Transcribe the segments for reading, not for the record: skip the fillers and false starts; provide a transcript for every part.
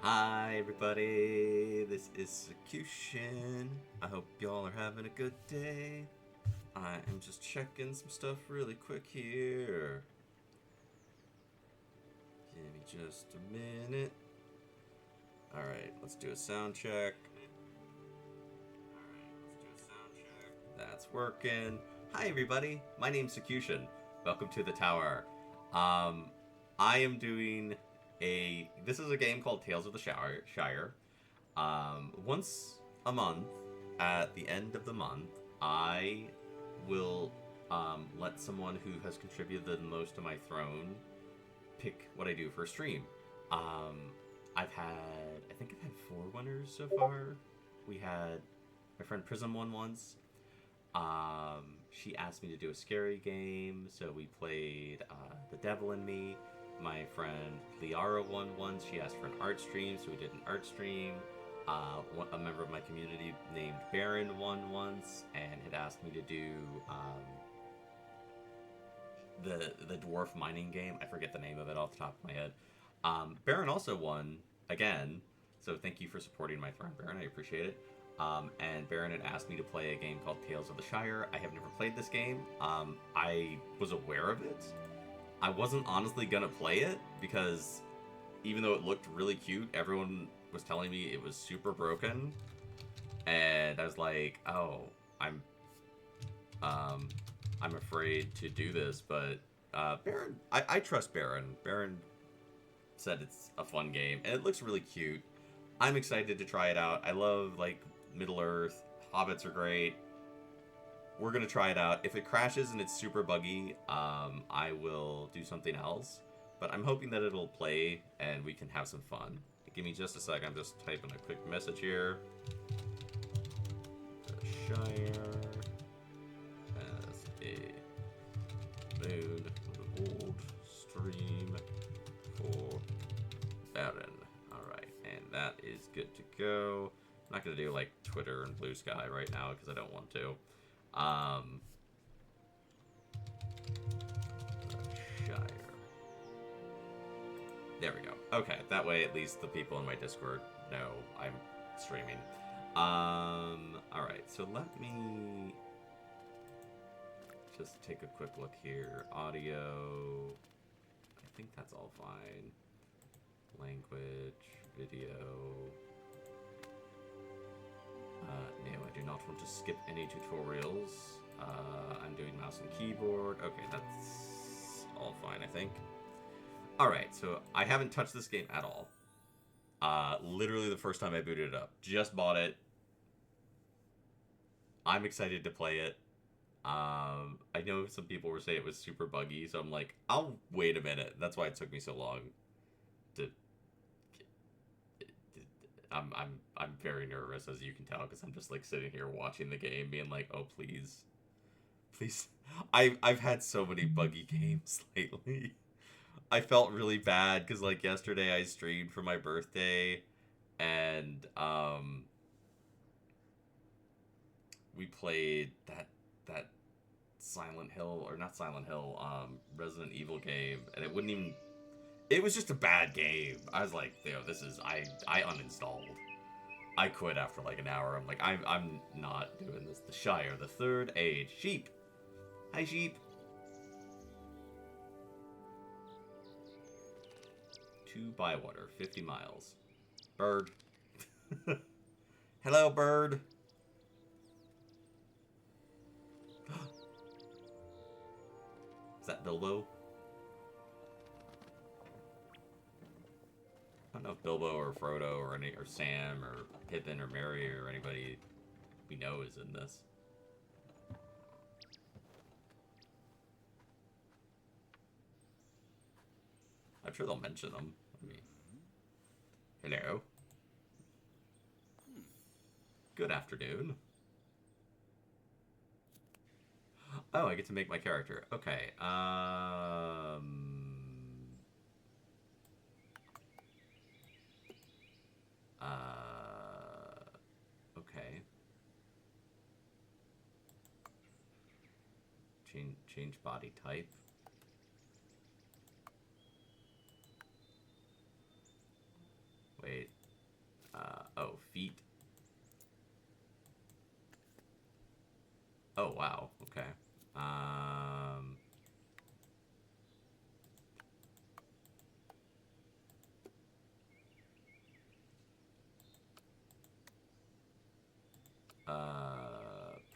Hi everybody, this is Sakutian. I hope y'all are having a good day. I am just checking some stuff really quick here. Give me just a minute. Alright, let's do a sound check. That's working. Hi everybody, my name's Sakutian. Welcome to the tower. Um, I am doing this is a game called Tales of the Shire. Once a month, at the end of the month, I will let someone who has contributed the most to my throne pick what I do for a stream. Um, I think I've had 4 winners so far. We had my friend Prism won once. She asked me to do a scary game, so we played The Devil in Me. My friend Liara won once. She asked for an art stream, so we did an art stream. A member of my community named Baron won once and had asked me to do the dwarf mining game. I forget the name of it off the top of my head. Baron also won again, so thank you for supporting my throne, Baron. I appreciate it. And Baron had asked me to play a game called Tales of the Shire. I have never played this game. I was aware of it. I wasn't honestly gonna play it because even though it looked really cute, everyone was telling me it was super broken, and I was like, "Oh, um, I'm afraid to do this." But Baron, I trust Baron. Baron said it's a fun game, and it looks really cute. I'm excited to try it out. I love like Middle Earth. Hobbits are great. We're gonna try it out. If it crashes and it's super buggy, I will do something else. But I'm hoping that it'll play and we can have some fun. Give me just a sec. I'm just typing a quick message here. The Shire has a moon old stream for Baron. Alright, and that is good to go. I'm not going to do like Twitter and Blue Sky right now because I don't want to. Shire. There we go. Okay, that way at least the people in my Discord know I'm streaming. Alright, so let me just take a quick look here. Audio. I think that's all fine. Language, video. No, I do not want to skip any tutorials. I'm doing mouse and keyboard. Okay, that's all fine, I think. Alright, so I haven't touched this game at all. Literally the first time I booted it up. Just bought it. I'm excited to play it. I know some people were saying it was super buggy, so I'm like, I'll wait a minute. That's why it took me so long to I'm very nervous, as you can tell, because I'm just like sitting here watching the game, being like, "Oh, please, please." I've had so many buggy games lately. I felt really bad because like yesterday I streamed for my birthday, and we played that Silent Hill, or not Silent Hill, Resident Evil game, and it wouldn't even. It was just a bad game. I was like, "Yo, this is." I uninstalled. I quit after like an hour. I'm like, I'm not doing this. The Shire, the third age. Sheep. Hi, sheep. To Bywater, 50 miles. Bird. Hello, bird. Is that Bilbo? I don't know if Bilbo or Frodo or Sam or Pippin or Merry or anybody we know is in this. I'm sure they'll mention them. I mean, hello. Good afternoon. Oh, I get to make my character. Okay. Okay. Change body type. wait. Oh, feet. Oh, wow. Okay.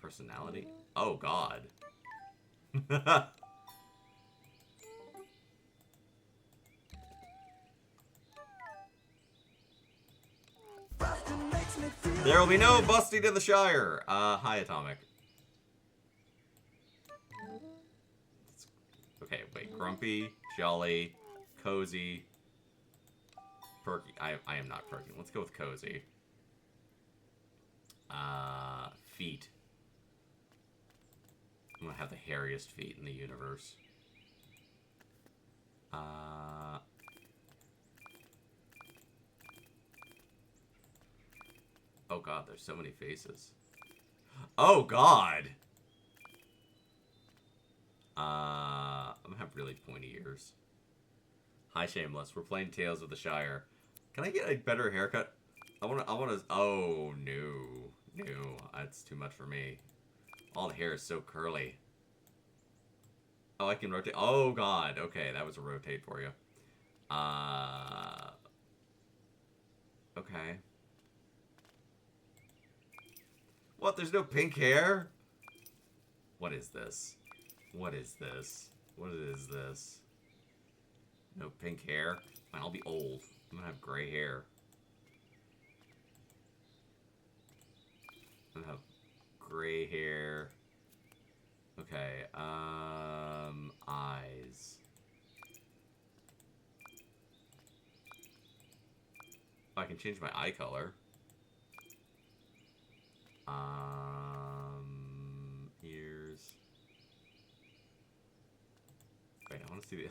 Personality? Oh, God. There will be no busting in the Shire. Hi, Atomic. Okay, wait. Grumpy, jolly, cozy, perky. I am not perky. Let's go with cozy. Feet. I'm gonna have the hairiest feet in the universe. Oh god, there's so many faces. Oh god! I'm gonna have really pointy ears. Hi, Shameless. We're playing Tales of the Shire. Can I get a better haircut? I wanna, oh, no. No, that's too much for me. All the hair is so curly. Oh, I can rotate. Oh, God. Okay, that was a rotate for you. Okay. What? There's no pink hair? What is this? What is this? What is this? No pink hair? Fine, I'll be old. I'm gonna have gray hair. I'm gonna have gray hair. Okay, eyes. Oh, I can change my eye color. Ears. Wait, I want to see the...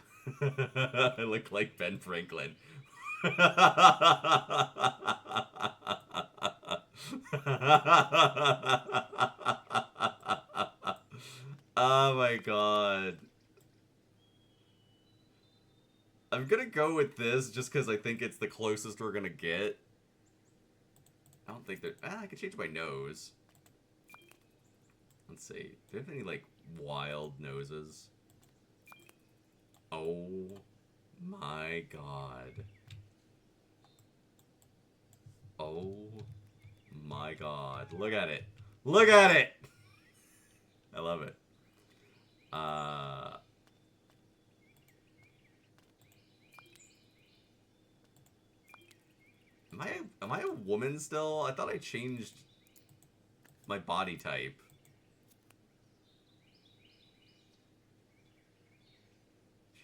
I look like Ben Franklin. Oh my god. I'm gonna go with this just because I think it's the closest we're gonna get. I don't think that... I can change my nose. Let's see. Do I have any, like, wild noses? Oh my god. Oh my god. Look at it. Look at it! I love it. Am I a woman still? I thought I changed my body type.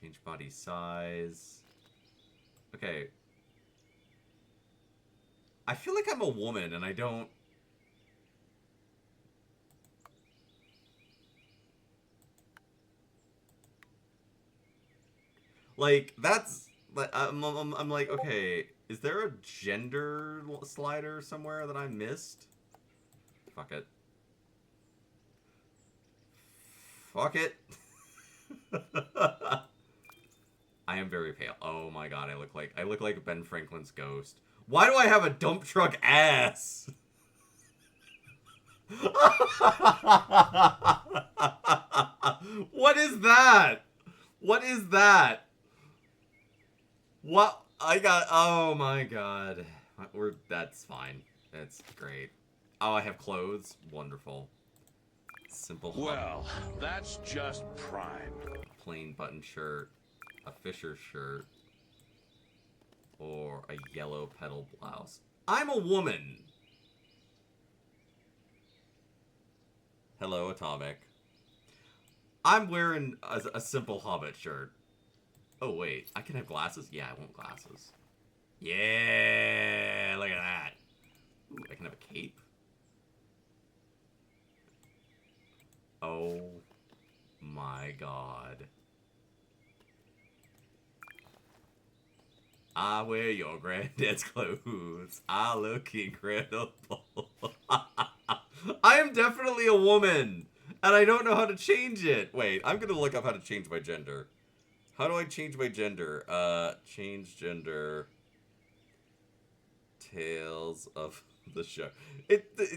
Change body size. Okay. I feel like I'm a woman and I don't... Like, that's... I'm like, okay, is there a gender slider somewhere that I missed? Fuck it. Fuck it. I am very pale. Oh my god, I look like Ben Franklin's ghost. Why do I have a dump truck ass? What is that? What is that? What? I got... Oh my god. That's fine. That's great. Oh, I have clothes? Wonderful. Simple. Well, that's just prime. Plain button shirt. A Fisher shirt. Or a yellow petal blouse. I'm a woman! Hello, Atomic. I'm wearing a simple Hobbit shirt. Oh, wait. I can have glasses? Yeah, I want glasses. Yeah! Look at that. Ooh, I can have a cape. Oh my god. I wear your granddad's clothes. I look incredible. I am definitely a woman. And I don't know how to change it. Wait, I'm gonna look up how to change my gender. How do I change my gender? Change gender. Tales of the Shire.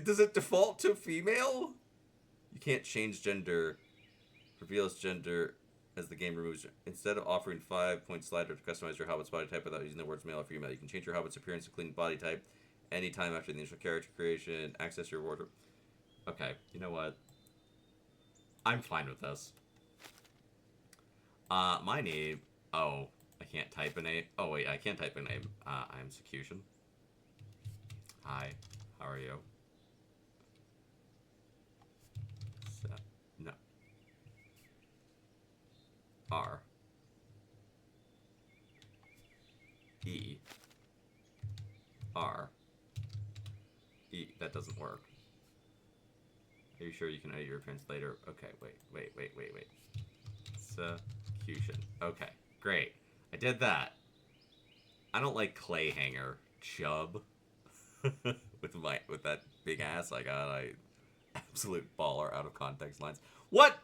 Does it default to female? You can't change gender. Reveals gender as the game removes it. Instead of offering 5-point slider to customize your Hobbit's body type without using the words male or female, you can change your Hobbit's appearance and clean body type anytime after the initial character creation. Access your wardrobe. Okay, you know what? I'm fine with this. My name... Oh, I can't type a name. Oh, wait, I can type a name. I'm Sakutian. Hi, how are you? No. R. E. R. E. That doesn't work. Are you sure you can edit your appearance later? Okay, wait. Sakutian. Okay, great. I did that. I don't like clay hanger. Chub. with that big ass I got, absolute baller out of context lines. What?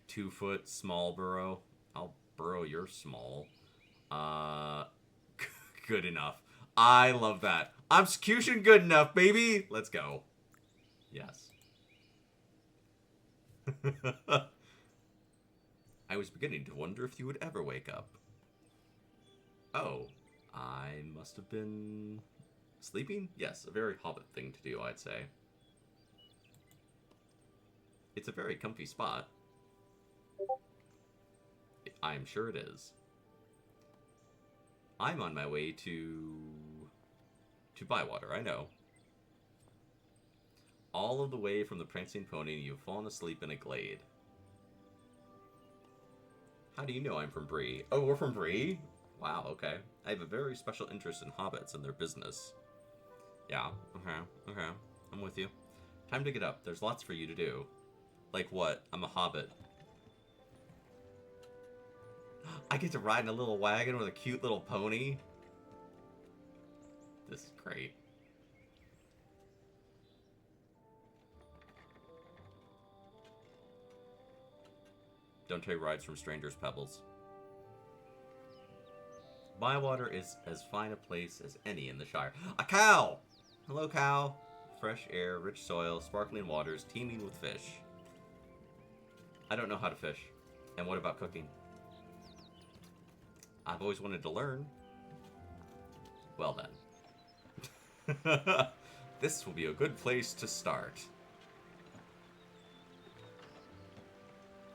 2 foot small burrow. I'll burrow your small. Good enough. I love that. I'm Sakutian good enough, baby. Let's go. Yes. I was beginning to wonder if you would ever wake up. Oh, I must have been sleeping? Yes, a very Hobbit thing to do, I'd say. It's a very comfy spot. I'm sure it is. I'm on my way to Bywater, I know. All of the way from the Prancing Pony, you've fallen asleep in a glade. How do you know I'm from Bree? Oh, we're from Bree? Wow, okay. I have a very special interest in hobbits and their business. Yeah, okay. I'm with you. Time to get up. There's lots for you to do. Like what? I'm a hobbit. I get to ride in a little wagon with a cute little pony. This is great. Don't take rides from strangers' pebbles. Bywater is as fine a place as any in the Shire. A cow! Hello, cow. Fresh air, rich soil, sparkling waters, teeming with fish. I don't know how to fish. And what about cooking? I've always wanted to learn. Well then. This will be a good place to start.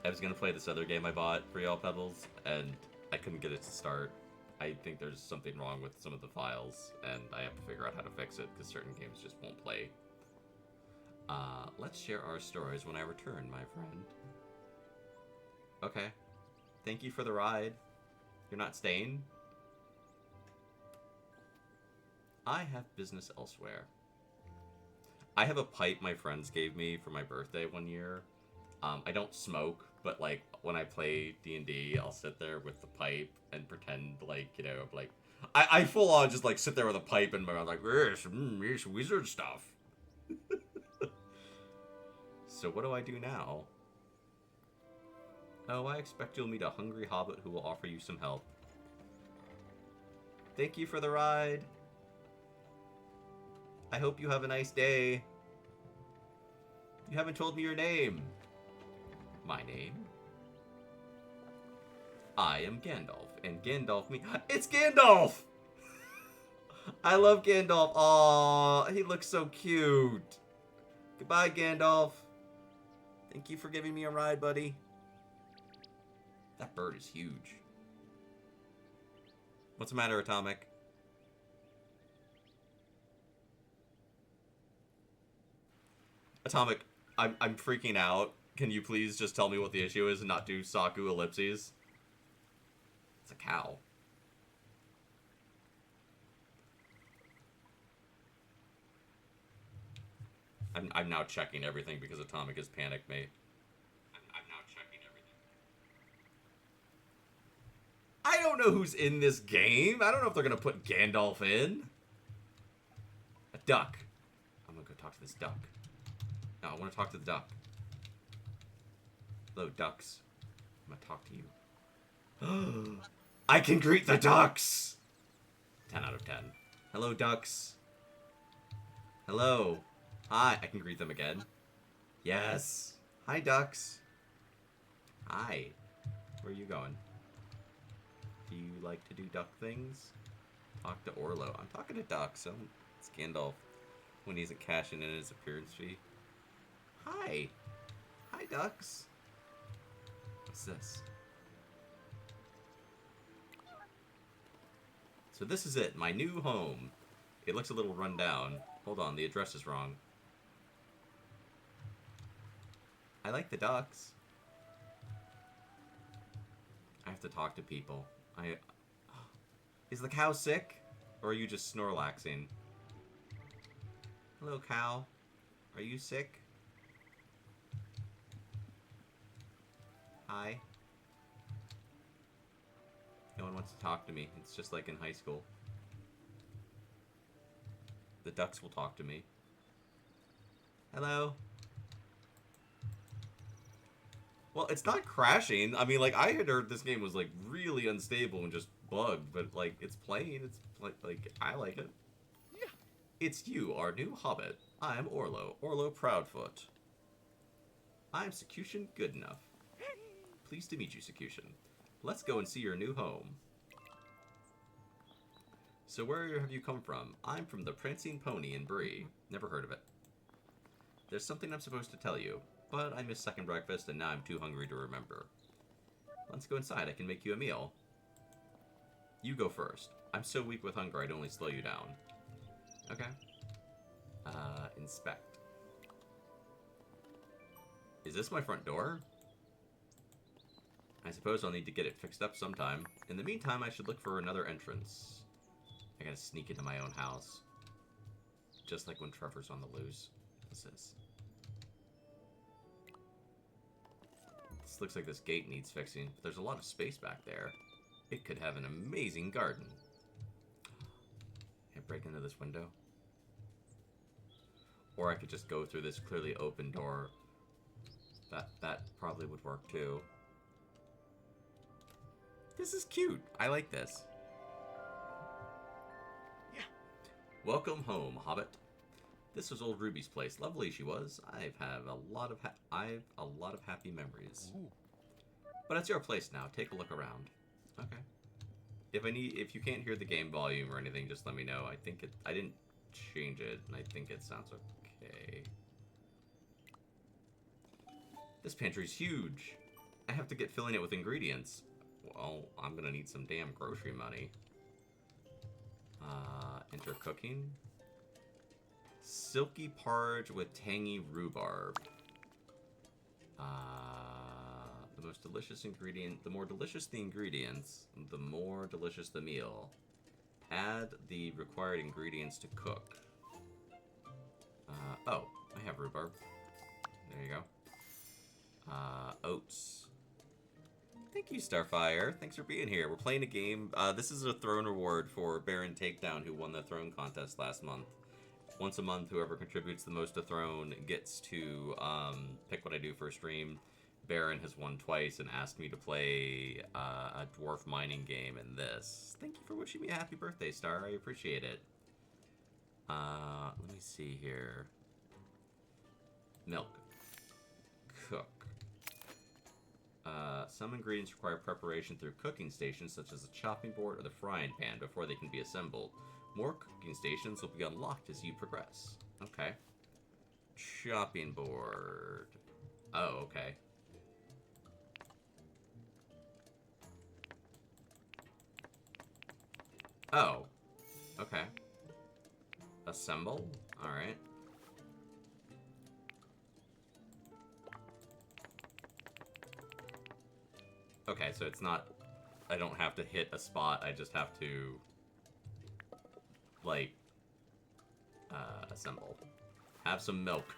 I was going to play this other game I bought for y'all, Pebbles, and I couldn't get it to start. I think there's something wrong with some of the files, and I have to figure out how to fix it, because certain games just won't play. Let's share our stories when I return, my friend. Okay. Thank you for the ride. You're not staying? I have business elsewhere. I have a pipe my friends gave me for my birthday one year. I don't smoke, but like when I play D&D, I'll sit there with the pipe and pretend like, you know, like I full on just like sit there with a pipe and I'm like, yes, wizard stuff. So what do I do now? Oh, I expect you'll meet a hungry hobbit who will offer you some help. Thank you for the ride. I hope you have a nice day. You haven't told me your name. My name? I am Gandalf, and Gandalf me. It's Gandalf! I love Gandalf. Aww, he looks so cute. Goodbye, Gandalf. Thank you for giving me a ride, buddy. That bird is huge. What's the matter, Atomic? Atomic, I'm freaking out. Can you please just tell me what the issue is and not do Saku ellipses? It's a cow. I'm now checking everything because Atomic has panicked me. I'm now checking everything. I don't know who's in this game. I don't know if they're going to put Gandalf in. A duck. I'm going to go talk to this duck. No, I want to talk to the duck. Hello, ducks. I'm going to talk to you. I can greet the ducks! 10 out of 10. Hello, ducks. Hello. Hi. I can greet them again. Yes. Hi, ducks. Hi. Where are you going? Do you like to do duck things? Talk to Orlo. I'm talking to ducks. It's Gandalf when he's cashing in his appearance fee. Hi. Hi, ducks. What's this? So this is it, my new home. It looks a little run down. Hold on, the address is wrong. I like the ducks. I have to talk to people. Is the cow sick? Or are you just snorlaxing? Hello, cow. Are you sick? Hi. No one wants to talk to me. It's just like in high school. The ducks will talk to me. Hello. Well, it's not crashing. I mean, like, I had heard this game was, like, really unstable and just bugged, but, like, it's playing. It's, like I like it. Yeah. It's you, our new Hobbit. I'm Orlo Proudfoot. I'm Sakutian Goodenough. Pleased to meet you, Sakutian. Let's go and see your new home. So where have you come from? I'm from the Prancing Pony in Bree. Never heard of it. There's something I'm supposed to tell you, but I missed second breakfast and now I'm too hungry to remember. Let's go inside. I can make you a meal. You go first. I'm so weak with hunger I'd only slow you down. Okay. Inspect. Is this my front door? I suppose I'll need to get it fixed up sometime. In the meantime, I should look for another entrance. I gotta sneak into my own house. Just like when Trevor's on the loose. What's this? This looks like this gate needs fixing, but there's a lot of space back there. It could have an amazing garden. Can I break into this window? Or I could just go through this clearly open door. That probably would work too. This is cute. I like this. Yeah. Welcome home, Hobbit. This was old Ruby's place. Lovely she was. I've a lot of happy memories. Ooh. But it's your place now. Take a look around. Okay. If you can't hear the game volume or anything, just let me know. I didn't change it, and I think it sounds okay. This pantry's huge. I have to get filling it with ingredients. Well, I'm gonna need some damn grocery money. Enter cooking. Silky porridge with tangy rhubarb. The most delicious ingredient. The more delicious the ingredients, the more delicious the meal. Add the required ingredients to cook. Oh, I have rhubarb. There you go. Oats. Thank you, Starfire. Thanks for being here. We're playing a game. This is a throne reward for Baron Takedown, who won the throne contest last month. Once a month, whoever contributes the most to throne gets to pick what I do for a stream. Baron has won twice and asked me to play a dwarf mining game in this. Thank you for wishing me a happy birthday, Star. I appreciate it. Let me see here. Milk. Cook. Some ingredients require preparation through cooking stations, such as the chopping board or the frying pan, before they can be assembled. More cooking stations will be unlocked as you progress. Okay. Chopping board. Oh, okay. Oh. Okay. Assemble? Alright. Okay, so it's not... I don't have to hit a spot, I just have to... like... assemble. Have some milk.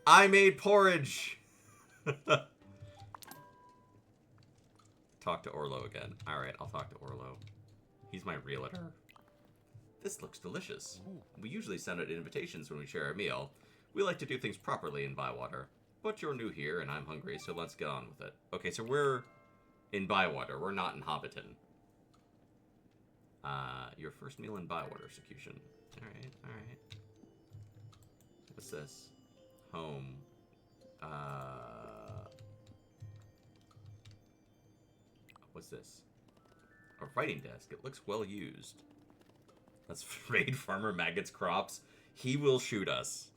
I made porridge! Talk to Orlo again. Alright, I'll talk to Orlo. He's my realtor. This looks delicious. Ooh. We usually send out invitations when we share a meal. We like to do things properly in Bywater. But you're new here, and I'm hungry, so let's get on with it. Okay, so we're in Bywater. We're not in Hobbiton. Your first meal in Bywater, Sakutian. Alright, alright. What's this? Home. What's this? A writing desk. It looks well used. Let's raid Farmer Maggot's crops. He will shoot us.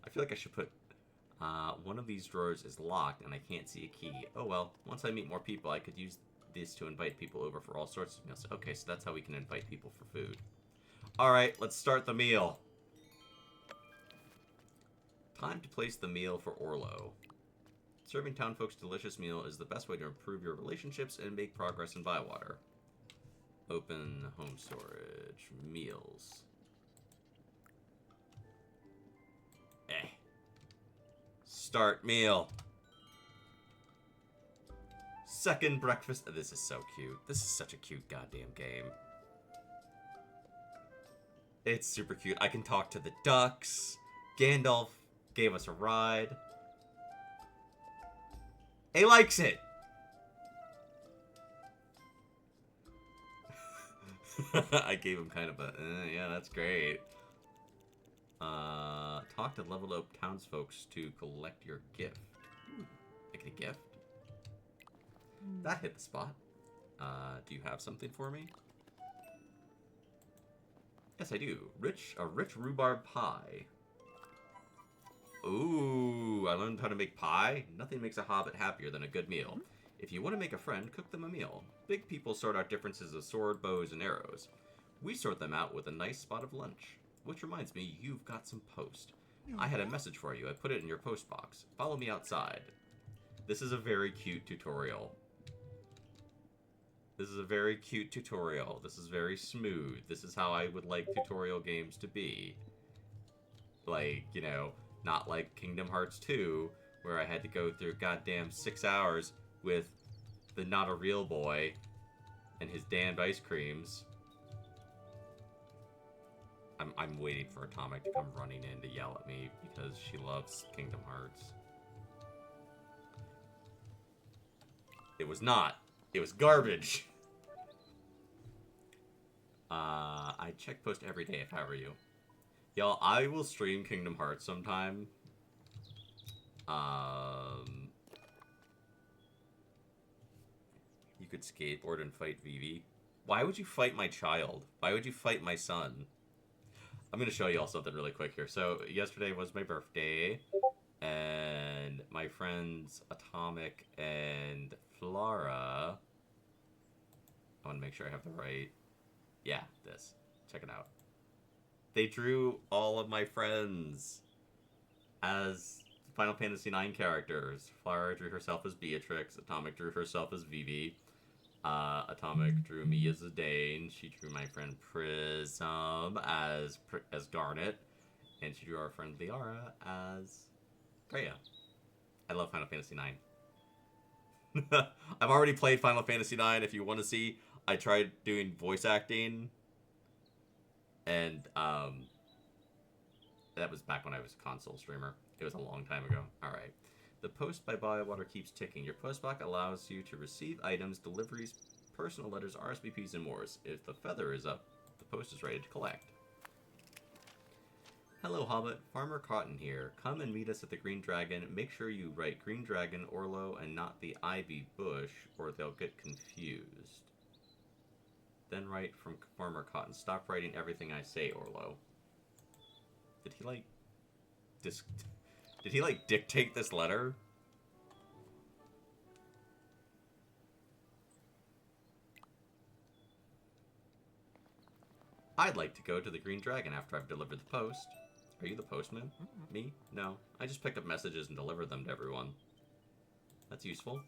I feel like I should put... one of these drawers is locked and I can't see a key. Oh well, once I meet more people, I could use this to invite people over for all sorts of meals. Okay, so that's how we can invite people for food. Alright, let's start the meal. Time to place the meal for Orlo. Serving townfolk's delicious meal is the best way to improve your relationships and make progress in Bywater. Open home storage. Meals. Start meal. Second breakfast. Oh, this is so cute. This is such a cute goddamn game. It's super cute. I can talk to the ducks. Gandalf gave us a ride. He likes it. I gave him kind of a, yeah, that's great. Talk to leveled up townsfolk to collect your gift. Ooh, I get a gift. That hit the spot. Do you have something for me? Yes, I do. A rich rhubarb pie. Ooh, I learned how to make pie. Nothing makes a hobbit happier than a good meal. If you want to make a friend, cook them a meal. Big people sort out differences of sword, bows, and arrows. We sort them out with a nice spot of lunch. Which reminds me, you've got some post. I had a message for you. I put it in your post box. Follow me outside. This is a very cute tutorial. This is a very cute tutorial. This is very smooth. This is how I would like tutorial games to be. Like, you know, not like Kingdom Hearts 2, where I had to go through goddamn 6 hours with the not a real boy and his damned ice creams. I'm waiting for Atomic to come running in to yell at me because she loves Kingdom Hearts. It was not. It was garbage. I check post every day if I were you. Y'all, I will stream Kingdom Hearts sometime. You could skateboard and fight Vivi. Why would you fight my child? Why would you fight my son? I'm going to show you all something really quick here. So, yesterday was my birthday, and my friends Atomic and Flora... I want to make sure I have the right... Yeah, this. Check it out. They drew all of my friends as Final Fantasy IX characters. Flora drew herself as Beatrix. Atomic drew herself as Vivi. Atomic drew me as Zidane. She drew my friend Prism as Garnet. And she drew our friend Liara as Freya. I love Final Fantasy IX. I've already played Final Fantasy IX. If you want to see, I tried doing voice acting. And that was back when I was a console streamer. It was a long time ago. Alright. The post by Bywater keeps ticking. Your postbox allows you to receive items, deliveries, personal letters, RSVPs, and more. If the feather is up, the post is ready to collect. Hello, Hobbit. Farmer Cotton here. Come and meet us at the Green Dragon. Make sure you write Green Dragon, Orlo, and not the Ivy Bush, or they'll get confused. Then write from Farmer Cotton. Stop writing everything I say, Orlo. Did he, like... Did he, like, dictate this letter? I'd like to go to the Green Dragon after I've delivered the post. Are you the postman? Me? No. I just pick up messages and deliver them to everyone. That's useful.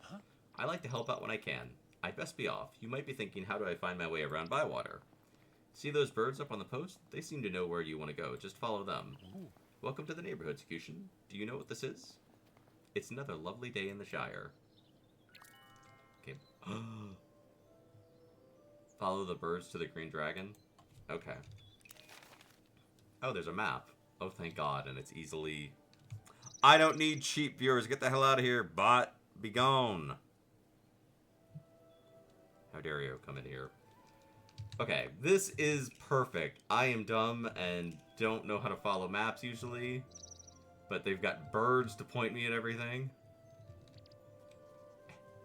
Huh? I like to help out when I can. I'd best be off. You might be thinking, how do I find my way around Bywater? See those birds up on the post? They seem to know where you want to go. Just follow them. Ooh. Welcome to the neighborhood, Sakutian. Do you know what this is? It's another lovely day in the Shire. Okay. Follow the birds to the Green Dragon? Okay. Oh, there's a map. Oh, thank God, and it's easily... I don't need cheap viewers. Get the hell out of here, bot. Be gone. How dare you come in here? Okay, this is perfect. I am dumb and don't know how to follow maps usually, but they've got birds to point me at everything.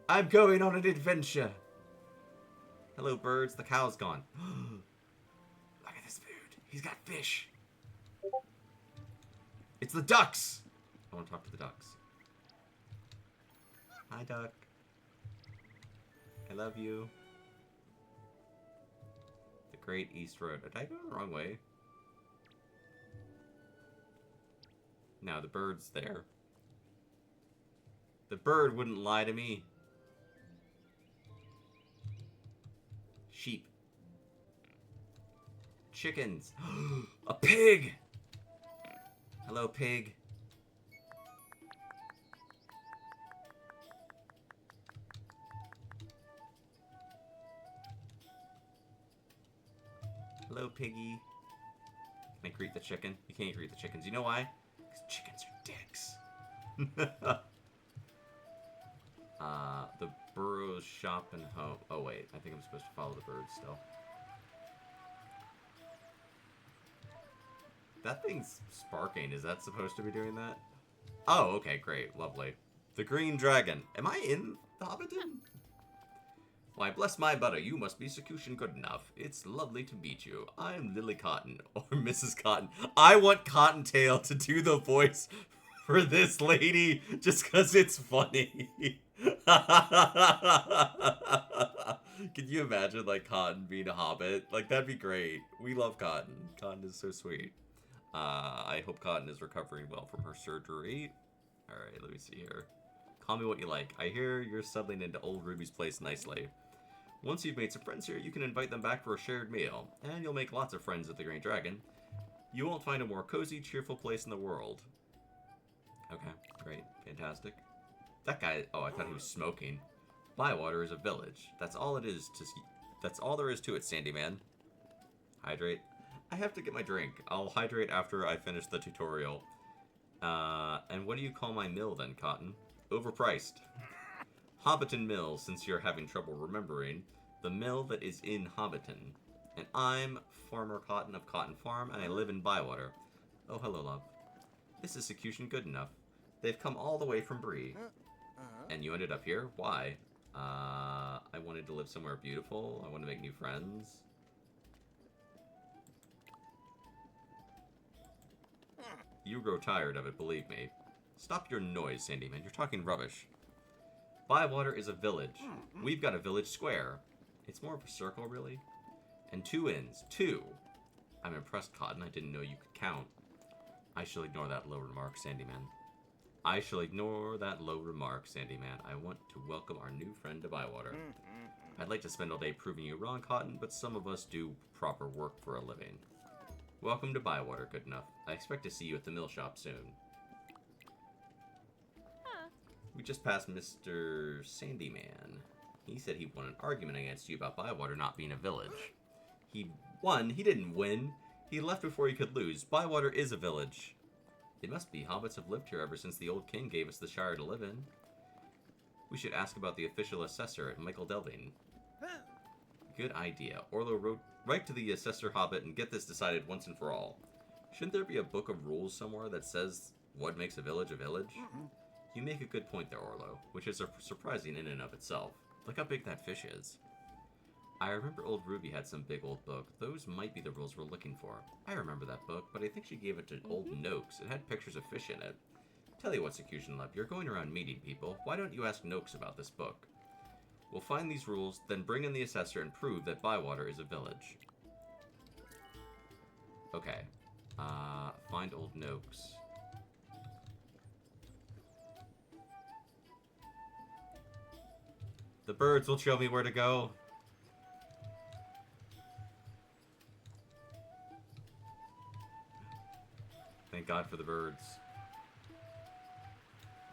I'm going on an adventure. Hello, birds. The cow's gone. Look at this food. He's got fish. It's the ducks. I want to talk to the ducks. Hi, duck. I love you. The Great East Road. Did I go the wrong way? No, the bird's there. The bird wouldn't lie to me. Sheep. Chickens. A pig! Hello, pig. Hello, piggy. Can I greet the chicken? You can't greet the chickens. You know why? Because chickens are dicks. The burrows, shop, and home. Oh, wait. I think I'm supposed to follow the birds still. That thing's sparking. Is that supposed to be doing that? Oh, okay. Great. Lovely. The green dragon. Am I in the Hobbiton? Why, bless my butter, you must be Sakutian good enough. It's lovely to meet you. I'm Lily Cotton, or Mrs. Cotton. I want Cottontail to do the voice for this lady, just because it's funny. Can you imagine, like, Cotton being a hobbit? Like, that'd be great. We love Cotton. Cotton is so sweet. I hope Cotton is recovering well from her surgery. Alright, let me see here. Call me what you like. I hear you're settling into old Ruby's place nicely. Once you've made some friends here, you can invite them back for a shared meal, and you'll make lots of friends at the Green Dragon. You won't find a more cozy, cheerful place in the world. Okay, great, fantastic. That guy, oh, I thought he was smoking. Bywater is a village. That's all it is to, that's all there is to it, Sandy Man. Hydrate. I have to get my drink. I'll hydrate after I finish the tutorial. And what do you call my mill then, Cotton? Overpriced. Hobbiton Mill, since you're having trouble remembering. The mill that is in Hobbiton. And I'm Farmer Cotton of Cotton Farm, and I live in Bywater. Oh, hello, love. This is Sakutian good enough. They've come all the way from Bree. And you ended up here? Why? I wanted to live somewhere beautiful. I want to make new friends. You grow tired of it, believe me. Stop your noise, Sandyman. You're talking rubbish. Bywater is a village. We've got a village square. It's more of a circle, really. And 2 inns. 2. I'm impressed, Cotton. I didn't know you could count. I shall ignore that low remark, Sandyman. I shall ignore that low remark, Sandyman. I want to welcome our new friend to Bywater. I'd like to spend all day proving you wrong, Cotton, but some of us do proper work for a living. Welcome to Bywater, good enough. I expect to see you at the mill shop soon. We just passed Mr. Sandyman. He said he won an argument against you about Bywater not being a village. He won. He didn't win. He left before he could lose. Bywater is a village. It must be. Hobbits have lived here ever since the old king gave us the Shire to live in. We should ask about the official assessor at Michael Delving. Good idea. Orlo write to the assessor Hobbit and get this decided once and for all. Shouldn't there be a book of rules somewhere that says what makes a village a village? You make a good point there, Orlo, which is surprising in and of itself. Look how big that fish is. I remember old Ruby had some big old book. Those might be the rules we're looking for. I remember that book, but I think she gave it to old Noakes. It had pictures of fish in it. Tell you what, Sakutian Love, you're going around meeting people. Why don't you ask Noakes about this book? We'll find these rules, then bring in the assessor and prove that Bywater is a village. Okay. Find old Noakes. The birds will show me where to go. Thank God for the birds.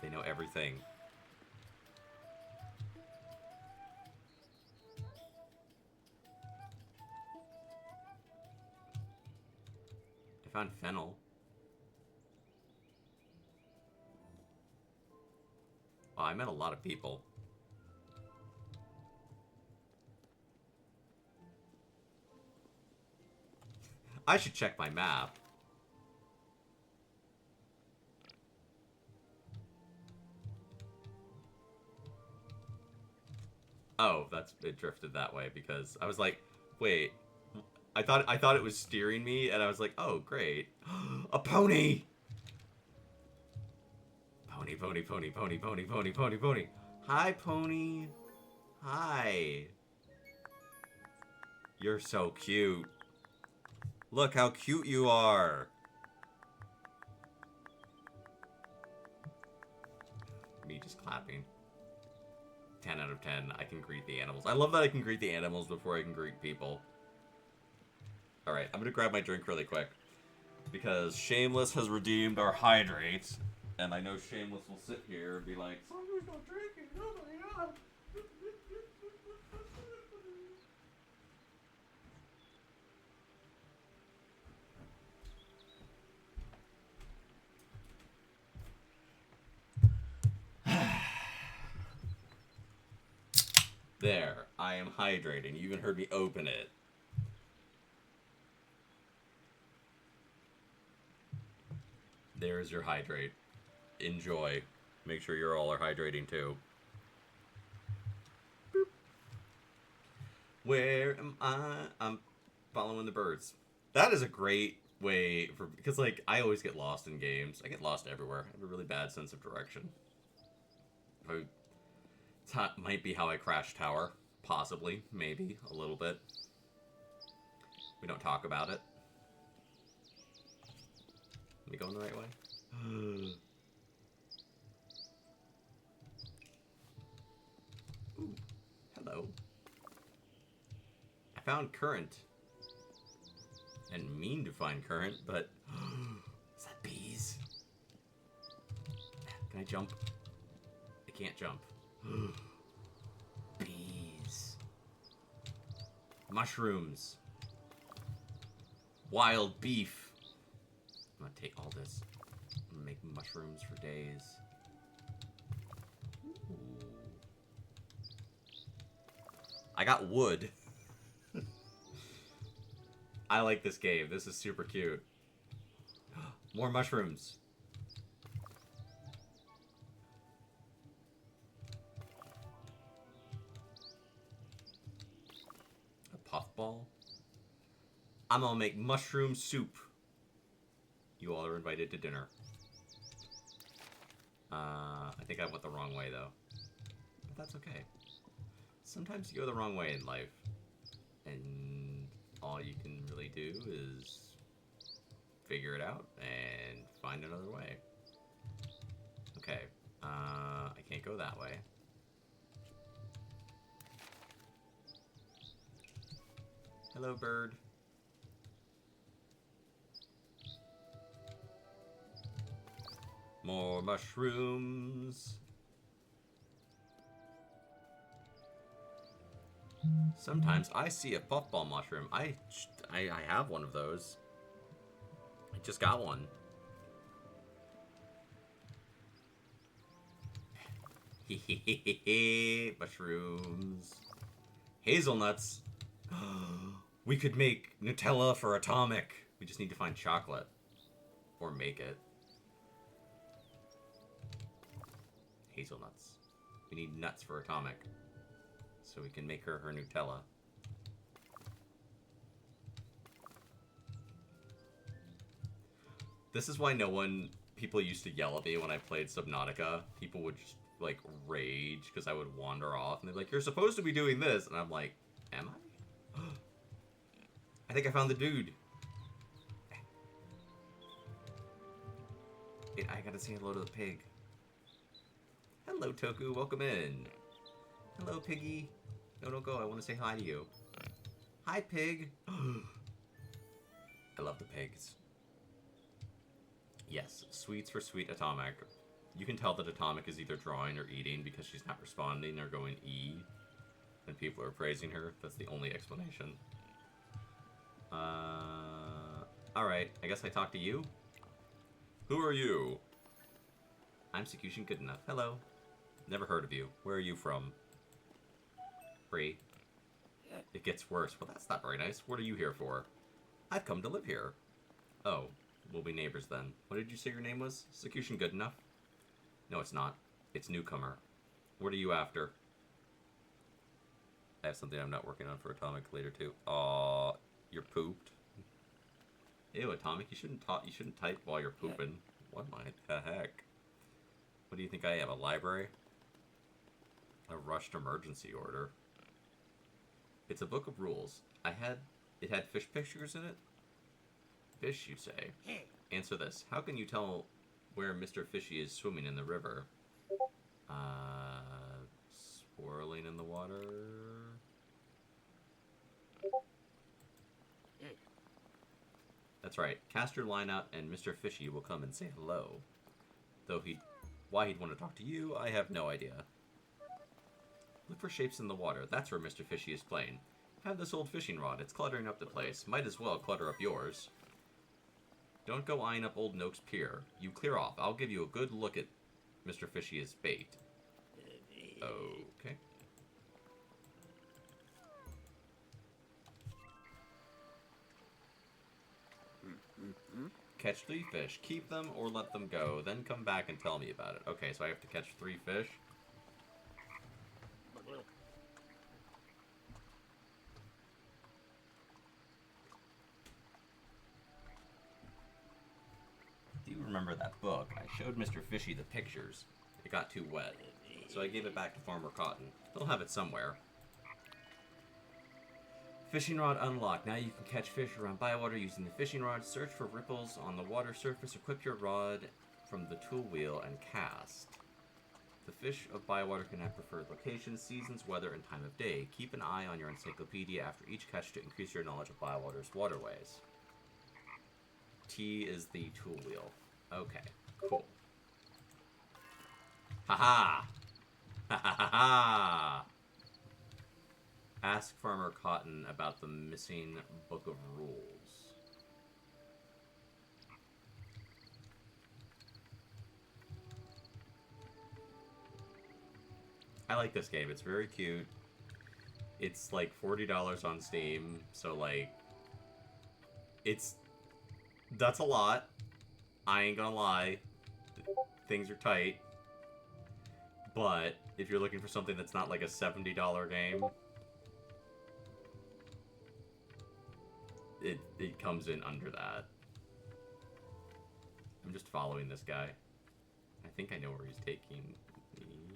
They know everything. I found fennel. Wow, I met a lot of people. I should check my map. Oh, it drifted that way because I was like, wait, I thought it was steering me, and I was like, oh, great. A pony! Pony, pony, pony, pony, pony, pony, pony, pony. Hi, pony. Hi. You're so cute. Look how cute you are. Me just clapping. 10 out of 10. I can greet the animals. I love that I can greet the animals before I can greet people. Alright, I'm gonna grab my drink really quick. Because Shameless has redeemed our hydrate. And I know Shameless will sit here and be like, Sandra's not drinking, oh my god. There, I am hydrating. You even heard me open it. There's your hydrate. Enjoy. Make sure you all are hydrating too. Boop. Where am I? I'm following the birds. That is a great way for, because like I always get lost in games. I get lost everywhere. I have a really bad sense of direction. Might be how I crashed Tower. Possibly. Maybe. A little bit. We don't talk about it. Am I going the right way? Ooh. Hello. I found current. I didn't mean to find current, but... Is that bees? Can I jump? I can't jump. Bees. Mushrooms. Wild beef. I'm gonna take all this. I'm gonna make mushrooms for days. Ooh. I got wood. I like this game. This is super cute. More mushrooms. Puffball. I'm gonna make mushroom soup. You all are invited to dinner. I think I went the wrong way though. But that's okay. Sometimes you go the wrong way in life. And all you can really do is figure it out and find another way. Okay. I can't go that way. Hello, bird. More mushrooms. Sometimes I see a puffball mushroom. I have one of those. I just got one. Mushrooms. Hazelnuts. We could make Nutella for Atomic. We just need to find chocolate. Or make it. Hazelnuts. We need nuts for Atomic. So we can make her Nutella. This is why people used to yell at me when I played Subnautica. People would just, like, rage because I would wander off. And they're like, you're supposed to be doing this. And I'm like, am I? I think I found the dude. I gotta say hello to the pig. Hello, Toku. Welcome in. Hello, piggy. No, don't go. I want to say hi to you. Hi, pig. I love the pigs. Yes, sweets for Sweet Atomic. You can tell that Atomic is either drawing or eating because she's not responding or going E. And people are praising her. That's the only explanation. Alright. I guess I talk to you? Who are you? I'm Sakutian Good Enough. Hello. Never heard of you. Where are you from? Free. It gets worse. Well, that's not very nice. What are you here for? I've come to live here. Oh, we'll be neighbors then. What did you say your name was? Sakutian good enough? No, it's not. It's newcomer. What are you after? I have something I'm not working on for Atomic later too. Aw, you're pooped. Ew, Atomic, you shouldn't type while you're pooping. What the heck? What do you think I have? A library? A rushed emergency order. It's a book of rules. It had fish pictures in it? Fish, you say? Answer this. How can you tell where Mr. Fishy is swimming in the river? Swirling in the water? That's right. Cast your line out and Mr. Fishy will come and say hello. Though why he'd want to talk to you, I have no idea. Look for shapes in the water. That's where Mr. Fishy is playing. Have this old fishing rod. It's cluttering up the place. Might as well clutter up yours. Don't go eyeing up old Noak's pier. You clear off. I'll give you a good look at Mr. Fishy's bait. Okay. Catch 3 fish. Keep them or let them go. Then come back and tell me about it. Okay, so I have to catch 3 fish. Do you remember that book? I showed Mr. Fishy the pictures. It got too wet. So I gave it back to Farmer Cotton. He'll have it somewhere. Fishing rod unlocked. Now you can catch fish around Bywater using the fishing rod. Search for ripples on the water surface. Equip your rod from the tool wheel and cast. The fish of Bywater can have preferred locations, seasons, weather, and time of day. Keep an eye on your encyclopedia after each catch to increase your knowledge of Bywater's waterways. T is the tool wheel. Okay, cool. Haha! Ha ha ha ha! Ask Farmer Cotton about the missing book of rules. I like this game. It's very cute. It's like $40 on Steam, so like that's a lot. I ain't gonna lie. Things are tight. But if you're looking for something that's not like a $70 game, it comes in under that. I'm just following this guy. I think I know where he's taking me.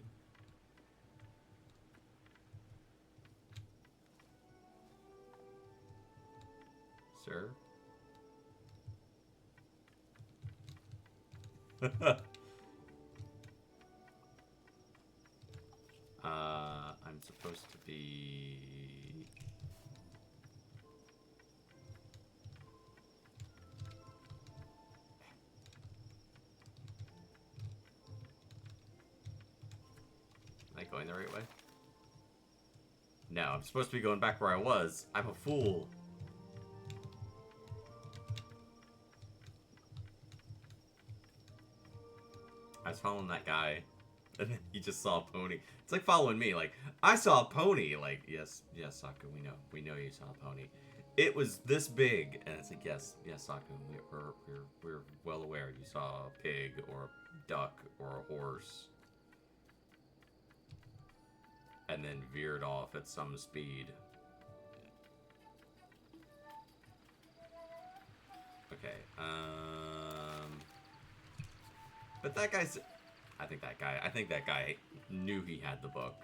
Sir? I'm supposed to be... Am I going the right way? No, I'm supposed to be going back where I was. I'm a fool. I was following that guy, and then he just saw a pony. It's like following me. Like, I saw a pony. Like, yes, Saku, we know you saw a pony. It was this big, and it's like, yes, Saku, we're well aware you saw a pig or a duck or a horse, and then veered off at some speed. Okay, but that guy's... I think that guy knew he had the book.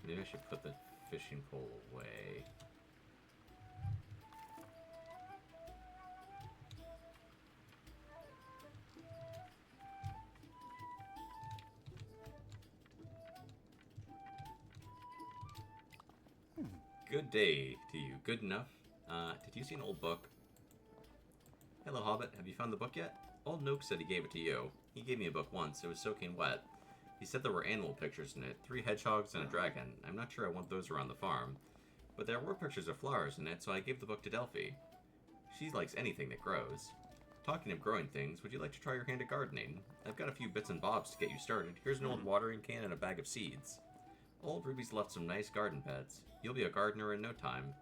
Maybe I should put the fishing pole away. Good day to you. Good enough. Did you see an old book? Hello, Hobbit. Have you found the book yet? Old Noak said he gave it to you. He gave me a book once. It was soaking wet. He said there were animal pictures in it. 3 hedgehogs and a dragon. I'm not sure I want those around the farm. But there were pictures of flowers in it, so I gave the book to Delphi. She likes anything that grows. Talking of growing things, would you like to try your hand at gardening? I've got a few bits and bobs to get you started. Here's an old watering can and a bag of seeds. Old Ruby's left some nice garden beds. You'll be a gardener in no time.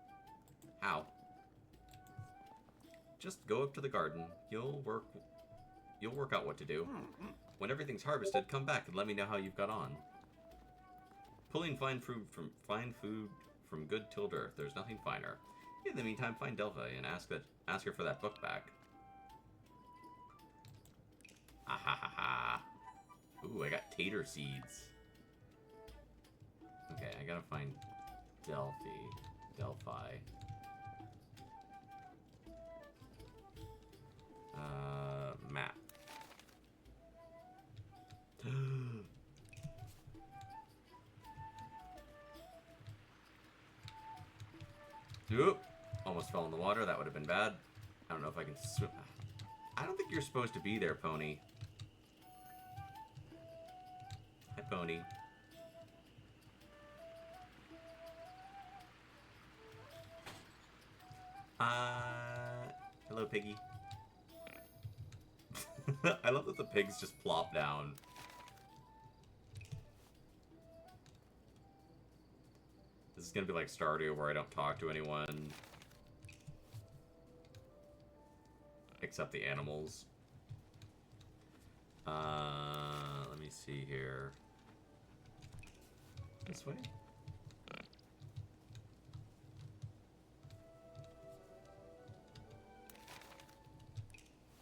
How? Just go up to the garden. You'll work out what to do. When everything's harvested, come back and let me know how you've got on. Pulling fine food from good tilled earth. There's nothing finer. In the meantime, find Delphi and ask her for that book back. Ah ha ha ha. Ooh, I got tater seeds. Okay, I gotta find Delphi. Map. Oop! Almost fell in the water. That would have been bad. I don't know if I can swim. I don't think you're supposed to be there, Pony. Hi, Pony. Hello, Piggy. I love that the pigs just plop down. This is gonna be like Stardew, where I don't talk to anyone. Except the animals. Let me see here. This way?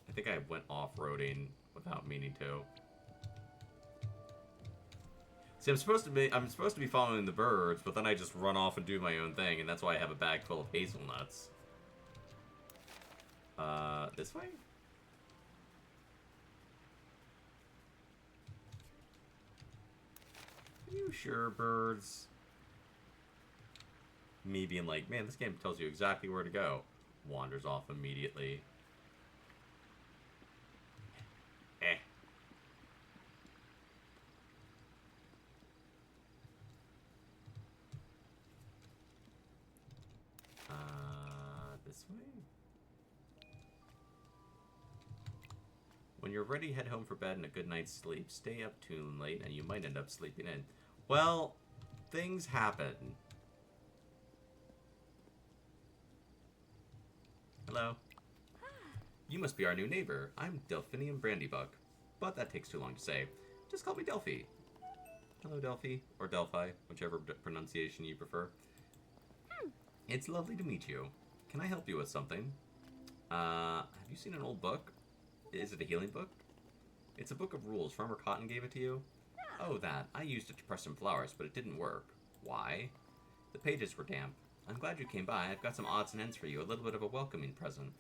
I think I went off-roading without meaning to. See, I'm supposed to be following the birds, but then I just run off and do my own thing, and that's why I have a bag full of hazelnuts. This way? Are you sure, birds? Me being like, man, this game tells you exactly where to go. Wanders off immediately. This way? When you're ready, head home for bed and a good night's sleep. Stay up too late and you might end up sleeping in. Well, things happen. Hello. You must be our new neighbor. I'm Delphinium Brandybuck. But that takes too long to say. Just call me Delphi. Hello, Delphi. Or Delphi, whichever pronunciation you prefer. It's lovely to meet you. Can I help you with something? Have you seen an old book? Is it a healing book? It's a book of rules. Farmer Cotton gave it to you? Oh, that. I used it to press some flowers, but it didn't work. Why? The pages were damp. I'm glad you came by. I've got some odds and ends for you. A little bit of a welcoming present.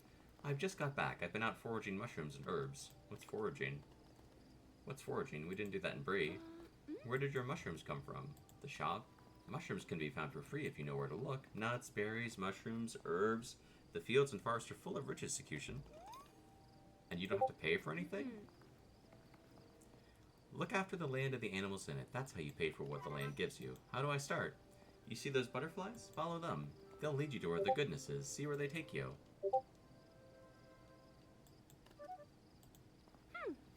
I've just got back. I've been out foraging mushrooms and herbs. What's foraging? What's foraging? We didn't do that in Bree. Where did your mushrooms come from? The shop? Mushrooms can be found for free if you know where to look. Nuts, berries, mushrooms, herbs. The fields and forests are full of riches, Sakutian. And you don't have to pay for anything? Look after the land and the animals in it. That's how you pay for what the land gives you. How do I start? You see those butterflies? Follow them. They'll lead you to where the goodness is. See where they take you.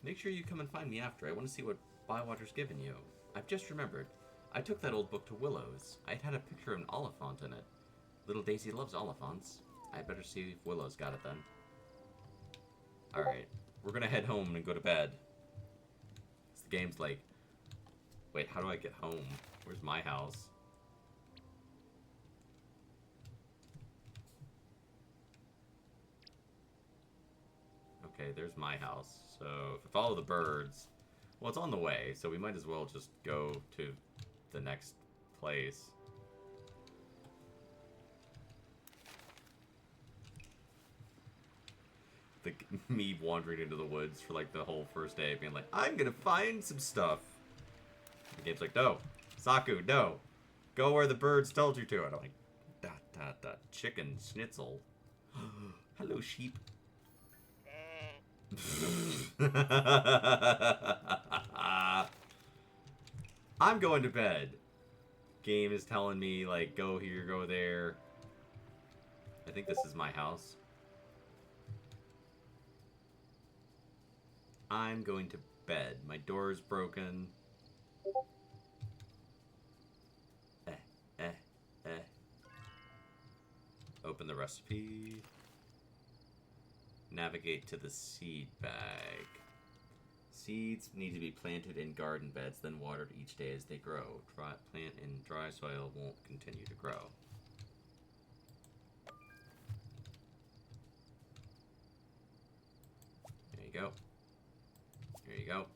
Make sure you come and find me after. I want to see what Bywater's given you. I've just remembered. I took that old book to Willow's. It had a picture of an oliphant in it. Little Daisy loves oliphants. I'd better see if Willow's got it then. Alright. We're gonna head home and go to bed. The game's like, wait, how do I get home? Where's my house? Okay, there's my house. So, if I follow the birds... Well, it's on the way, so we might as well just go to the next place. Me wandering into the woods for like the whole first day, being like, I'm gonna find some stuff. The game's like, no, Saku, no, go where the birds told you to. And I'm like, chicken schnitzel. Hello, sheep. I'm going to bed. Game is telling me like, go here, go there. I think this is my house. I'm going to bed. My door is broken. Eh. Open the recipe. Navigate to the seed bag. Seeds need to be planted in garden beds, then watered each day as they grow. Plant in dry soil won't continue to grow. There you go. There you go.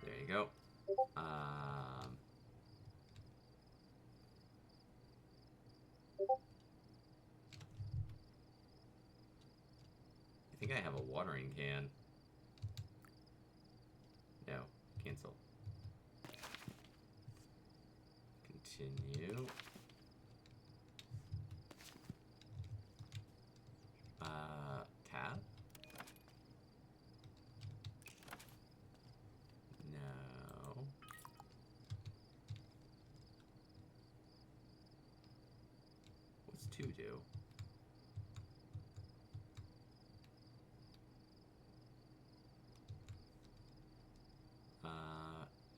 There you go. I think I have a watering can. No. Cancel. Continue. Tab? No. What's 2 do?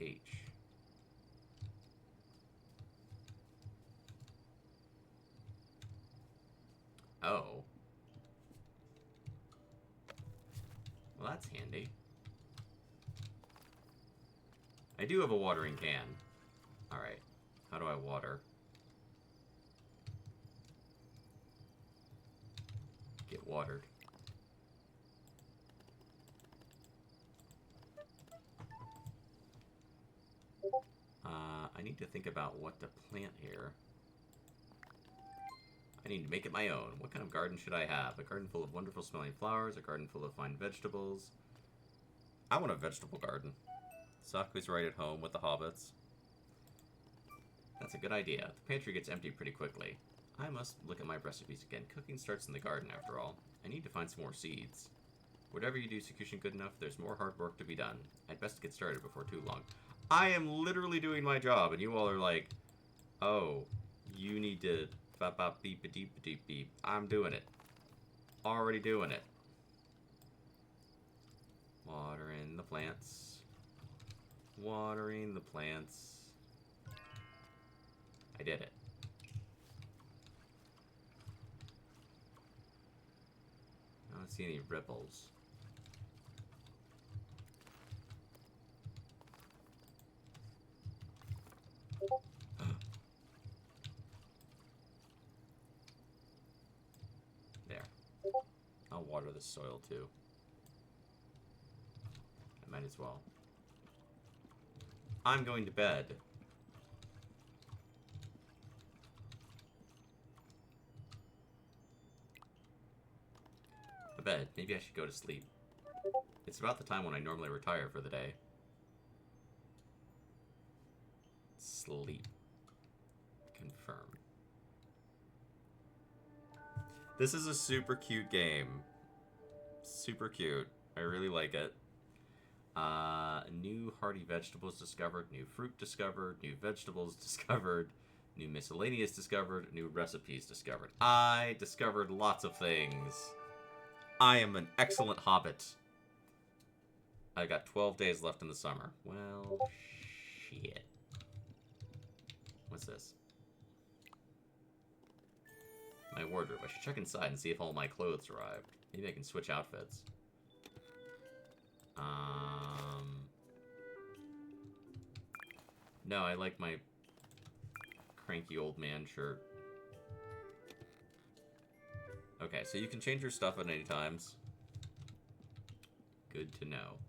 H. Oh. Well, that's handy. I do have a watering can. Alright. How do I water? Get watered. I need to think about what to plant here. I need to make it my own. What kind of garden should I have? A garden full of wonderful smelling flowers, a garden full of fine vegetables. I want a vegetable garden. Saku's right at home with the Hobbits. That's a good idea. The pantry gets empty pretty quickly. I must look at my recipes again. Cooking starts in the garden, after all. I need to find some more seeds. Whatever you do, Sakutian, good enough. There's more hard work to be done. I'd best get started before too long. I am literally doing my job, and you all are like, oh, you need to bop bop beep a deep deep beep. I'm doing it. Already doing it. Watering the plants. Watering the plants. I did it. I don't see any ripples. There. I'll water the soil too. I might as well. I'm going to bed. Bed. Maybe I should go to sleep. It's about the time when I normally retire for the day. Sleep. Confirm. This is a super cute game. Super cute. I really like it. New hearty vegetables discovered, new fruit discovered, new vegetables discovered, new miscellaneous discovered, new recipes discovered. I discovered lots of things. I am an excellent hobbit. I got 12 days left in the summer. Well, shit. What's this? My wardrobe. I should check inside and see if all my clothes arrived. Maybe I can switch outfits. No, I like my cranky old man shirt. Okay, so you can change your stuff at any times. Good to know.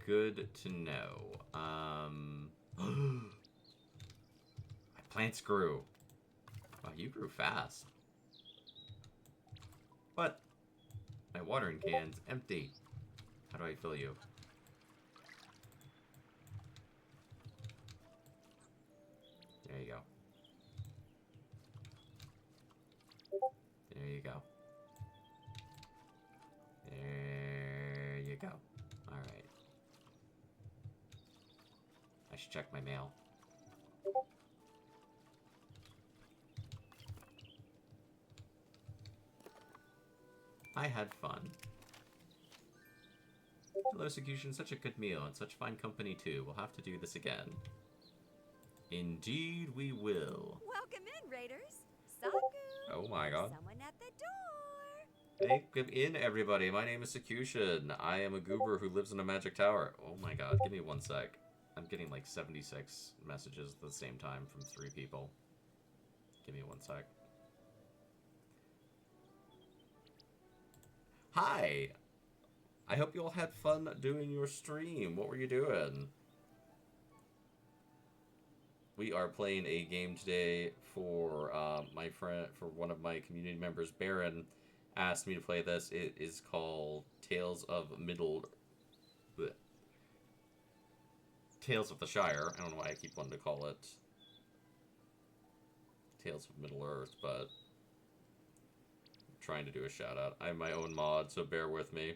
Good to know. My plants grew. Wow, you grew fast. What? My watering can's empty. How do I fill you? There you go. There you go. There you go. Alright. I should check my mail. I had fun. Hello, Sakutian. Such a good meal and such fine company, too. We'll have to do this again. Indeed, we will. Welcome in, Raiders. Saku. Oh my god. Someone at the door. Hey, come in, everybody. My name is Sakutian. I am a goober who lives in a magic tower. Oh my god, give me 1 sec. I'm getting like 76 messages at the same time from 3 people. Give me 1 sec. Hi! I hope you all had fun doing your stream. What were you doing? We are playing a game today for my friend, for one of my community members, Baron, asked me to play this. It is called Tales of Tales of the Shire. I don't know why I keep wanting to call it Tales of Middle Earth, but I'm trying to do a shout out. I have my own mod, so bear with me.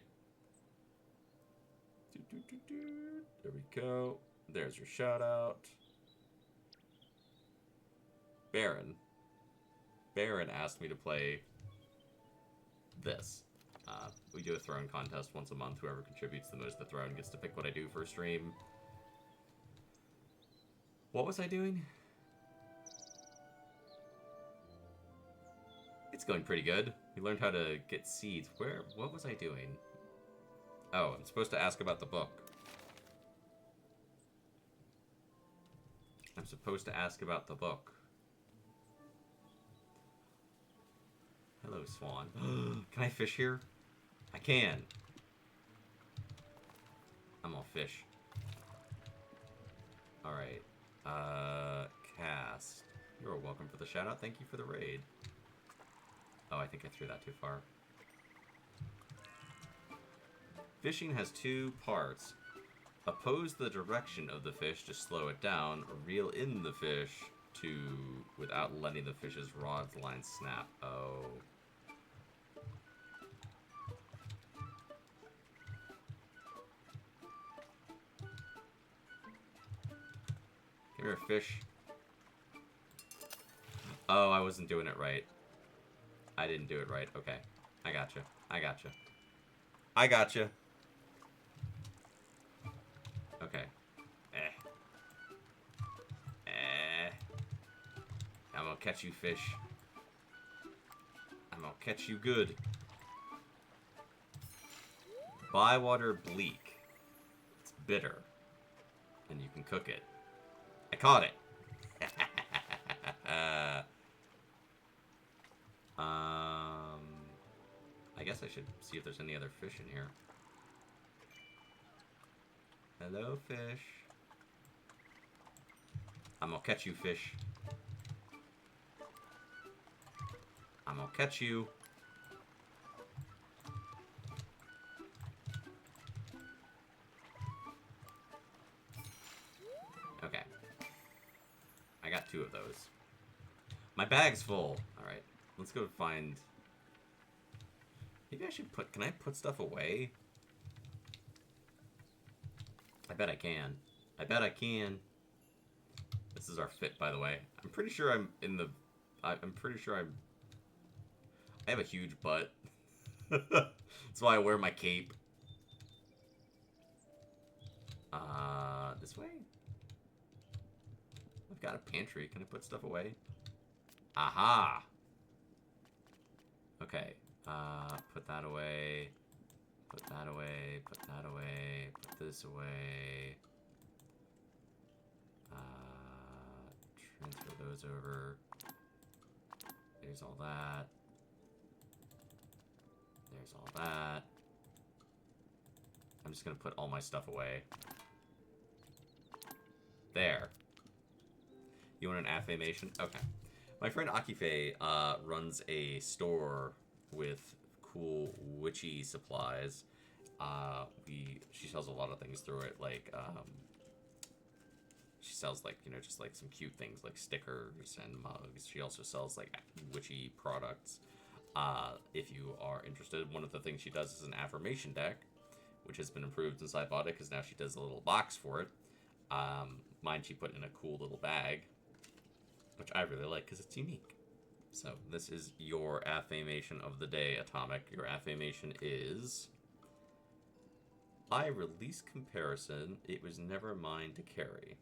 There we go. There's your shout out. Baron asked me to play this. We do a throne contest once a month. Whoever contributes the most to the throne gets to pick what I do for a stream. What was I doing? It's going pretty good. We learned how to get seeds. What was I doing? Oh, I'm supposed to ask about the book. I'm supposed to ask about the book. Hello, Swan. Can I fish here? I can. I'm all fish. Alright. Cast. You're welcome for the shout out. Thank you for the raid. Oh, I think I threw that too far. Fishing has 2 parts. Oppose the direction of the fish to slow it down, or reel in the fish without letting the fish's rod's line snap. Oh. Come here, fish. Oh, I wasn't doing it right. I didn't do it right. Okay. I gotcha. I gotcha. I gotcha. Okay. I'm gonna catch you, fish. I'm gonna catch you good. Bywater bleak. It's bitter. And you can cook it. I caught it. I guess I should see if there's any other fish in here. Hello, fish. I'm gonna catch you, fish. I'm gonna catch you. Okay. I got 2 of those. My bag's full. Alright, let's go find... Maybe I should put... Can I put stuff away? I bet I can. I bet I can. This is our fit, by the way. I'm pretty sure I'm in the... I'm pretty sure I'm... I have a huge butt. That's why I wear my cape. This way? I've got a pantry. Can I put stuff away? Aha! Okay. Put that away. Put that away. Put that away. Put this away. Transfer those over. There's all that. There's all that. I'm just gonna put all my stuff away. There. You want an affirmation? Okay. My friend Akife runs a store with cool witchy supplies. She sells a lot of things through it, like she sells like, you know, just like some cute things like stickers and mugs. She also sells like witchy products. If you are interested, one of the things she does is an affirmation deck, which has been improved since I bought it, because now she does a little box for it. Mine she put in a cool little bag, which I really like because it's unique. So this is your affirmation of the day, Atomic. Your affirmation is... I release comparison. It was never mine to carry.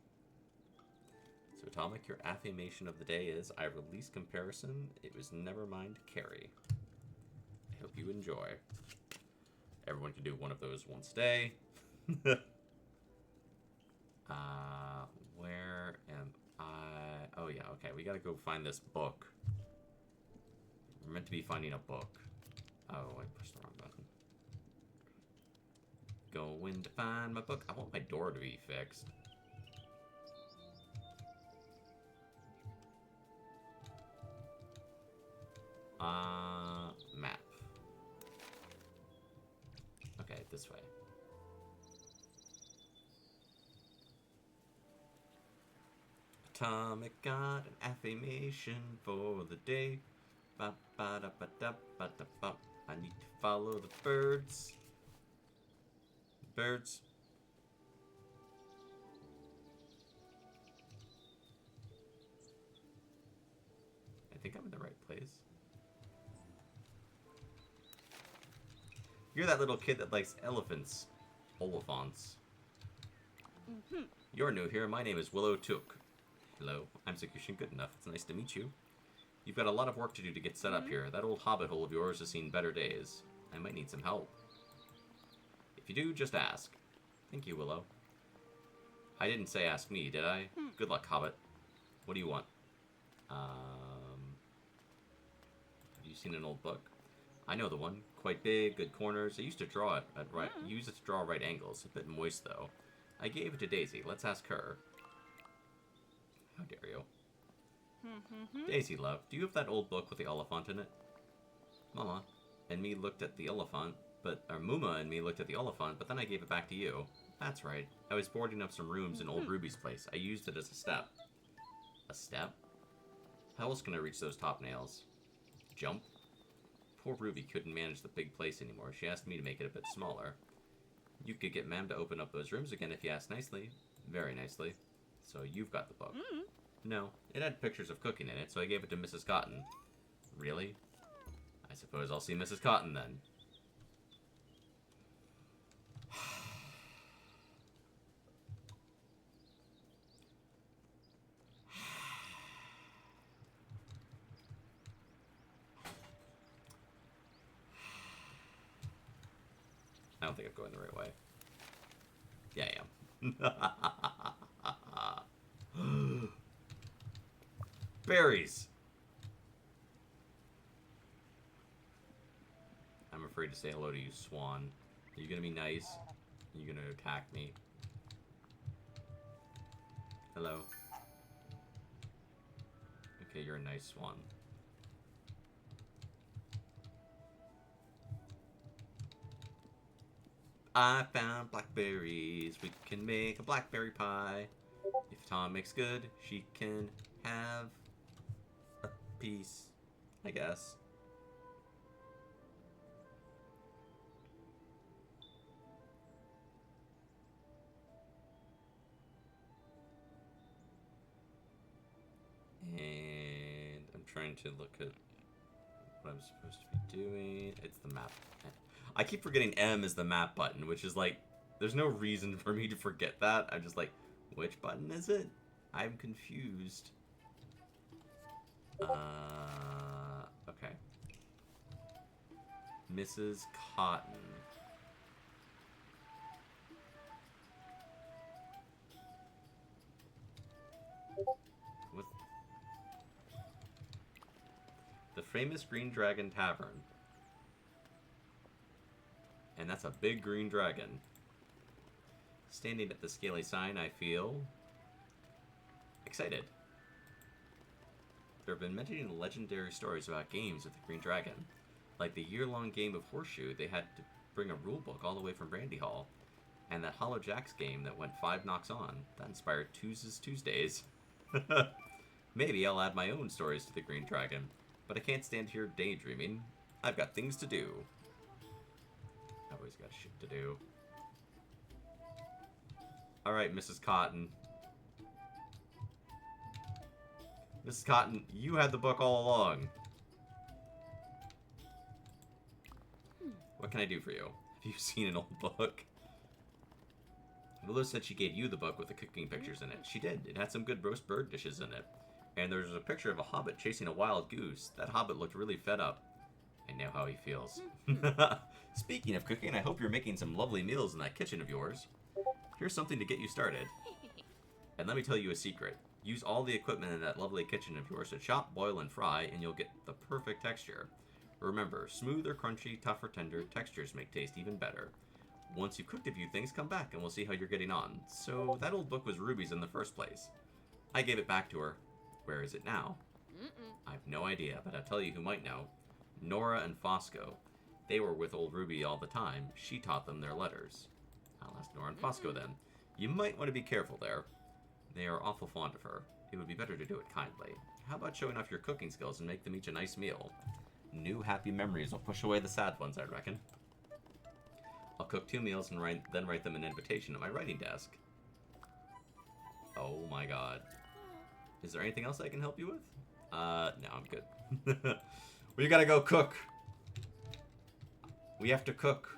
So, Atomic, your affirmation of the day is, I release comparison. It was never mine to carry. I hope you enjoy. Everyone can do one of those once a day. Where am I? Oh, yeah, okay. We gotta go find this book. We're meant to be finding a book. Oh, I pushed the wrong button. Going to find my book. I want my door to be fixed. Map. Okay, this way. Atomic got an affirmation for the day. Ba ba da ba da ba da ba. I need to follow the birds. Birds. I think I'm in the right place. You're that little kid that likes elephants. Oliphants. You're new here. My name is Willow Took. Hello, I'm Sakutian Goodenough. It's nice to meet you. You've got a lot of work to do to get set up here. That old hobbit hole of yours has seen better days. I might need some help. If you do, just ask. Thank you, Willow. I didn't say ask me, did I? Good luck, hobbit. What do you want? Have you seen an old book? I know the one. Quite big, good corners. I used to draw it at right. Use it to draw right angles. A bit moist though. I gave it to Daisy. Let's ask her. How dare you? Daisy, love, do you have that old book with the elephant in it? Mama and me looked at the elephant, or Muma and me looked at the elephant, but then I gave it back to you. That's right. I was boarding up some rooms in old Ruby's place. I used it as a step. A step? How else can I reach those top nails? Jump? Poor Ruby couldn't manage the big place anymore. She asked me to make it a bit smaller. You could get Ma'am to open up those rooms again if you asked nicely. Very nicely. So you've got the book. No, it had pictures of cooking in it, so I gave it to Mrs. Cotton. Really? I suppose I'll see Mrs. Cotton then. I don't think I'm going the right way. Yeah, I am. Berries! I'm afraid to say hello to you, Swan. Are you gonna be nice? Are you gonna attack me? Hello? Okay, you're a nice swan. I found blackberries. We can make a blackberry pie. If Tom makes good, she can have a piece, I guess. And I'm trying to look at what I'm supposed to be doing. It's the map. I keep forgetting M is the map button, which is like, there's no reason for me to forget that. I'm just like, which button is it? I'm confused. Okay. Mrs. Cotton. What? The famous Green Dragon Tavern. And that's a big green dragon. Standing at the scaly sign, I feel excited. There have been many legendary stories about games with the Green Dragon. Like the year-long game of Horseshoe, they had to bring a rulebook all the way from Brandy Hall. And that Hollow Jacks game that went 5 knocks on. That inspired Tuesdays. Maybe I'll add my own stories to the Green Dragon. But I can't stand here daydreaming. I've got things to do. I've always got shit to do. Alright, Mrs. Cotton. Mrs. Cotton, you had the book all along. What can I do for you? Have you seen an old book? Willow said she gave you the book with the cooking pictures in it. She did. It had some good roast bird dishes in it. And there's a picture of a hobbit chasing a wild goose. That hobbit looked really fed up. I know how he feels. Speaking of cooking, I hope you're making some lovely meals in that kitchen of yours. Here's something to get you started. And let me tell you a secret. Use all the equipment in that lovely kitchen of yours to chop, boil, and fry, and you'll get the perfect texture. Remember, smooth or crunchy, tough or tender, textures make taste even better. Once you've cooked a few things, come back and we'll see how you're getting on. So, that old book was Ruby's in the first place. I gave it back to her. Where is it now? I've no idea, but I'll tell you who might know. Nora and Fosco. They were with old Ruby all the time. She taught them their letters. I'll ask Nora and Fosco then. You might want to be careful there. They are awful fond of her. It would be better to do it kindly. How about showing off your cooking skills and make them each a nice meal? New happy memories will push away the sad ones, I reckon. I'll cook 2 meals and then write them an invitation at my writing desk. Oh my god. Is there anything else I can help you with? No, I'm good. We gotta go cook. We have to cook.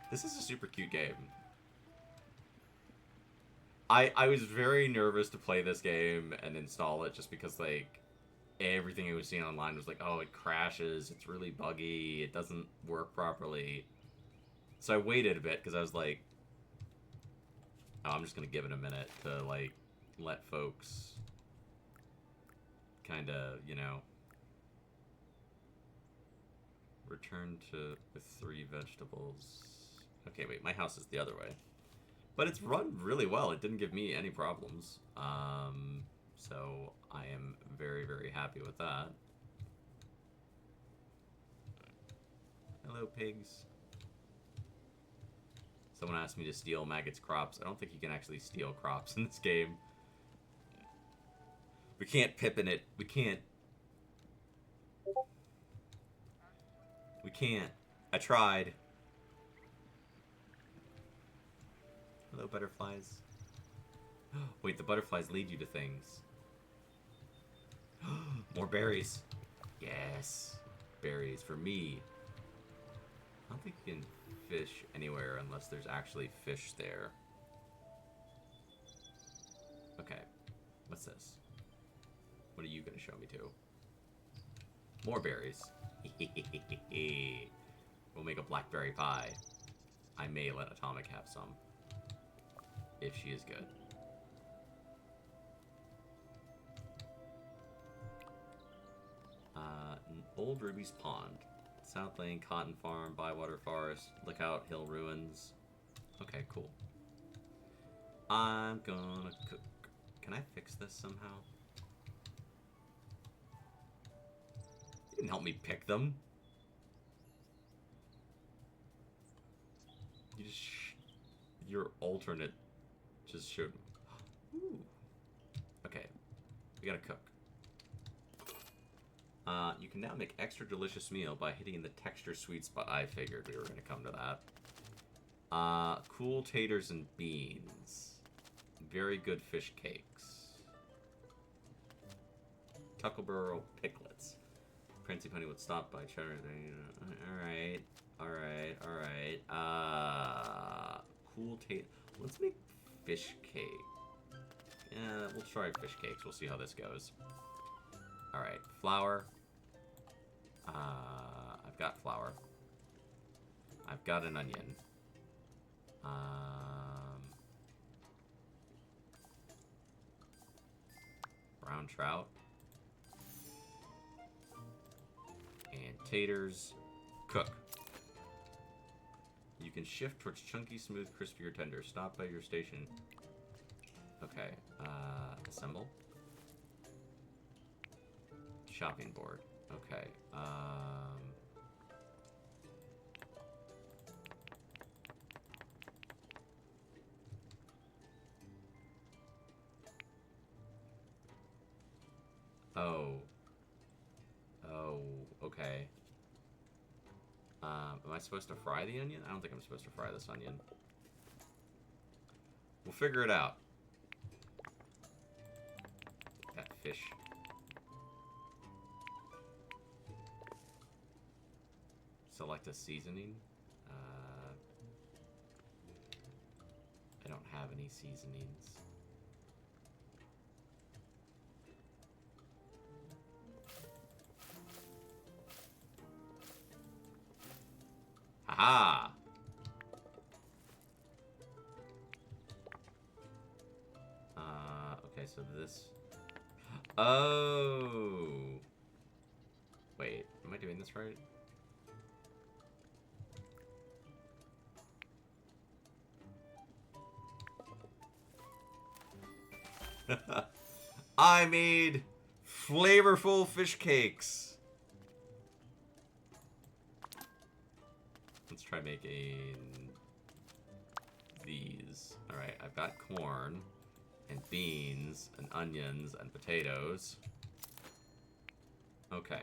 This is a super cute game. I was very nervous to play this game and install it just because, like, everything I was seeing online was like, oh, it crashes, it's really buggy, it doesn't work properly. So I waited a bit because I was like, oh, I'm just going to give it a minute to, like, let folks kind of, you know, return to with 3 vegetables. Okay, wait, my house is the other way. But it's run really well. It didn't give me any problems. So I am very, very happy with that. Hello, pigs. Someone asked me to steal Maggot's crops. I don't think you can actually steal crops in this game. We can't Pippin it. We can't. We can't. I tried. Hello, butterflies. Wait, the butterflies lead you to things. More berries. Yes. Berries for me. I don't think you can fish anywhere unless there's actually fish there. Okay. What's this? What are you going to show me to? More berries. We'll make a blackberry pie. I may let Atomic have some. If she is good. Old Ruby's Pond. South Lane, Cotton Farm, Bywater Forest, Lookout Hill Ruins. Okay, cool. I'm gonna cook. Can I fix this somehow? You didn't help me pick them. You just your alternate just showed me. Ooh. Okay, we gotta cook. You can now make extra delicious meal by hitting the texture sweet spot. I figured we were gonna come to that. Cool taters and beans. Very good fish cakes. Tuckleboro piglets. Princey Pony would stop by cheddar. Alright. Alright, alright. Cool tater. Let's make fish cake. Yeah, we'll try fish cakes. We'll see how this goes. Alright, flour. I've got flour. I've got an onion. Brown trout. And taters. Cook. You can shift towards chunky, smooth, crispy, or tender. Stop by your station. Okay. Assemble. Chopping board. Okay. Oh, okay. Am I supposed to fry the onion? I don't think I'm supposed to fry this onion. We'll figure it out. That fish. Select a seasoning. I don't have any seasonings. Haha! Okay, so this... Oh! Wait, am I doing this right? I made flavorful fish cakes. Let's try making these. Alright, I've got corn and beans and onions and potatoes. Okay.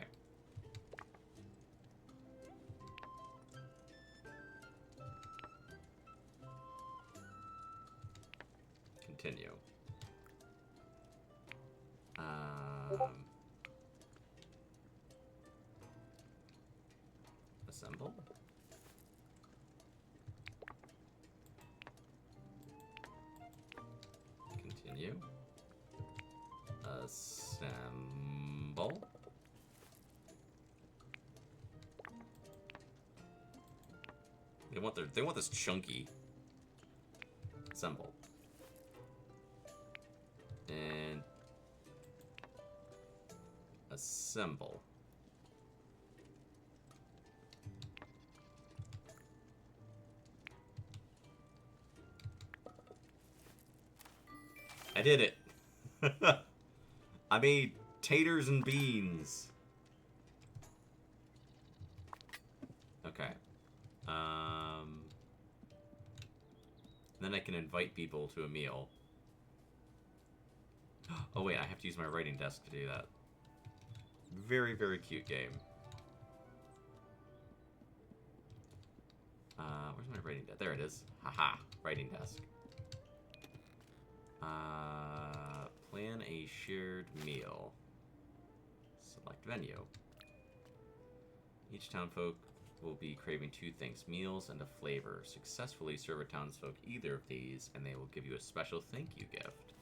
Continue. Assemble. Continue. Assemble. They want this chunky. Assemble. And assemble. I did it. I made taters and beans. Okay. Then I can invite people to a meal. Oh wait, I have to use my writing desk to do that. Very, very cute game. Where's my writing desk? There it is. Haha, writing desk. Plan a shared meal. Select venue. Each townfolk will be craving two things, meals and a flavor. Successfully serve a townsfolk either of these, and they will give you a special thank you gift.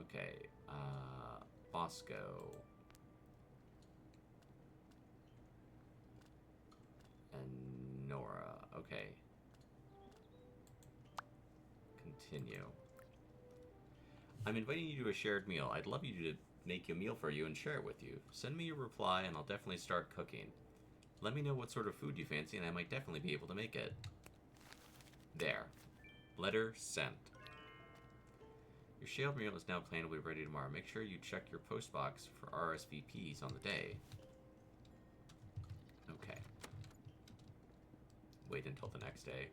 Okay, Bosco. And Nora. Okay. Continue. I'm inviting you to a shared meal. I'd love you to make a meal for you and share it with you. Send me your reply and I'll definitely start cooking. Let me know what sort of food you fancy and I might definitely be able to make it. There. Letter sent. Your shared meal is now planned and will be ready tomorrow. Make sure you check your post box for RSVPs on the day. Okay. Wait until the next day.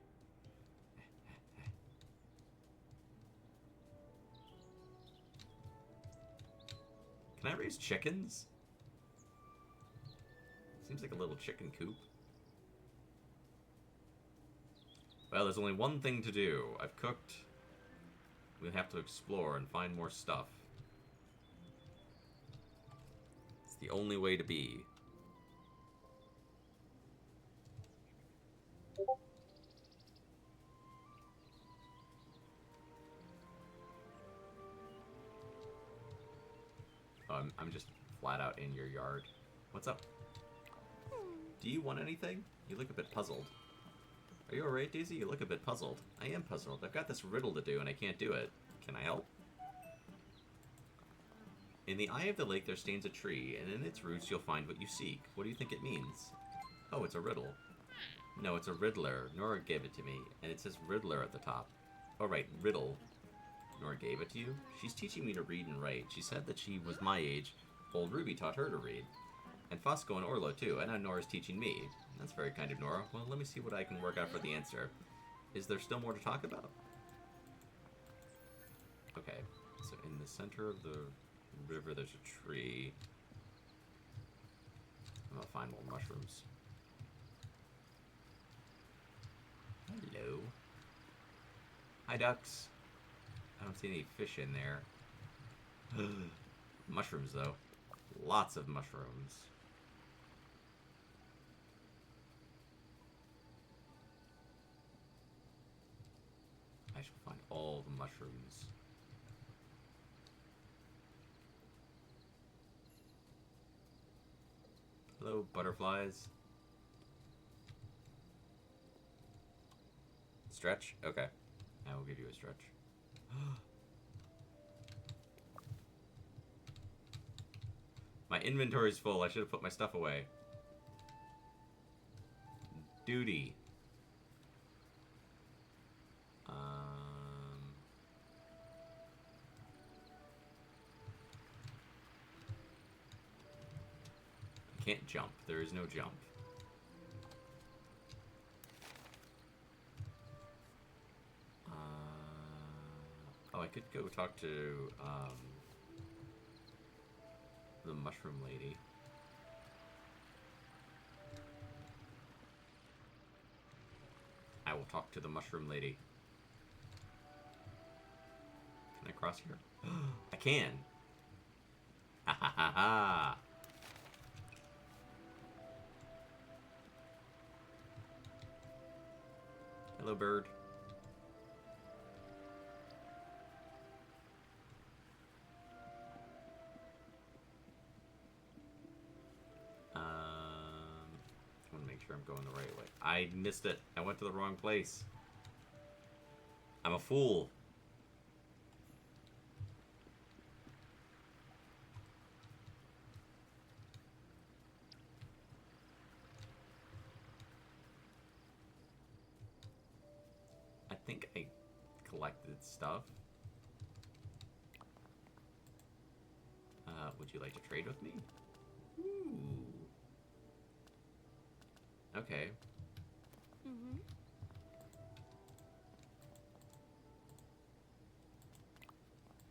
Can I raise chickens? Seems like a little chicken coop. Well, there's only one thing to do. I've cooked. We'll have to explore and find more stuff. It's the only way to be. Oh, I'm just flat out in your yard. What's up? Do you want anything? You look a bit puzzled. Are you alright, Daisy? You look a bit puzzled. I am puzzled. I've got this riddle to do and I can't do it. Can I help? In the eye of the lake there stands a tree, and in its roots you'll find what you seek. What do you think it means? Oh, it's a riddle. No, it's a riddler. Nora gave it to me, and it says riddler at the top. Oh, right, riddle. Nora gave it to you? She's teaching me to read and write. She said that she was my age. Old Ruby taught her to read. And Fosco and Orlo, too. And now Nora's teaching me. That's very kind of Nora. Well, let me see what I can work out for the answer. Is there still more to talk about? Okay. So in the center of the river, there's a tree. I'm gonna find more mushrooms. Hello. Hi, ducks. I don't see any fish in there. Mushrooms, though. Lots of mushrooms. I should find all the mushrooms. Hello, butterflies. Stretch? Okay. I will give you a stretch. My inventory's full. I should have put my stuff away. Duty. I can't jump. There is no jump. Oh, I could go talk to the mushroom lady. I will talk to the mushroom lady. Can I cross here? I can. Ha ha ha ha. Hello, bird. I want to make sure I'm going the right way. I missed it. I went to the wrong place. I'm a fool. I think I collected stuff. Would you like to trade with me? Ooh. Okay. Mm-hmm.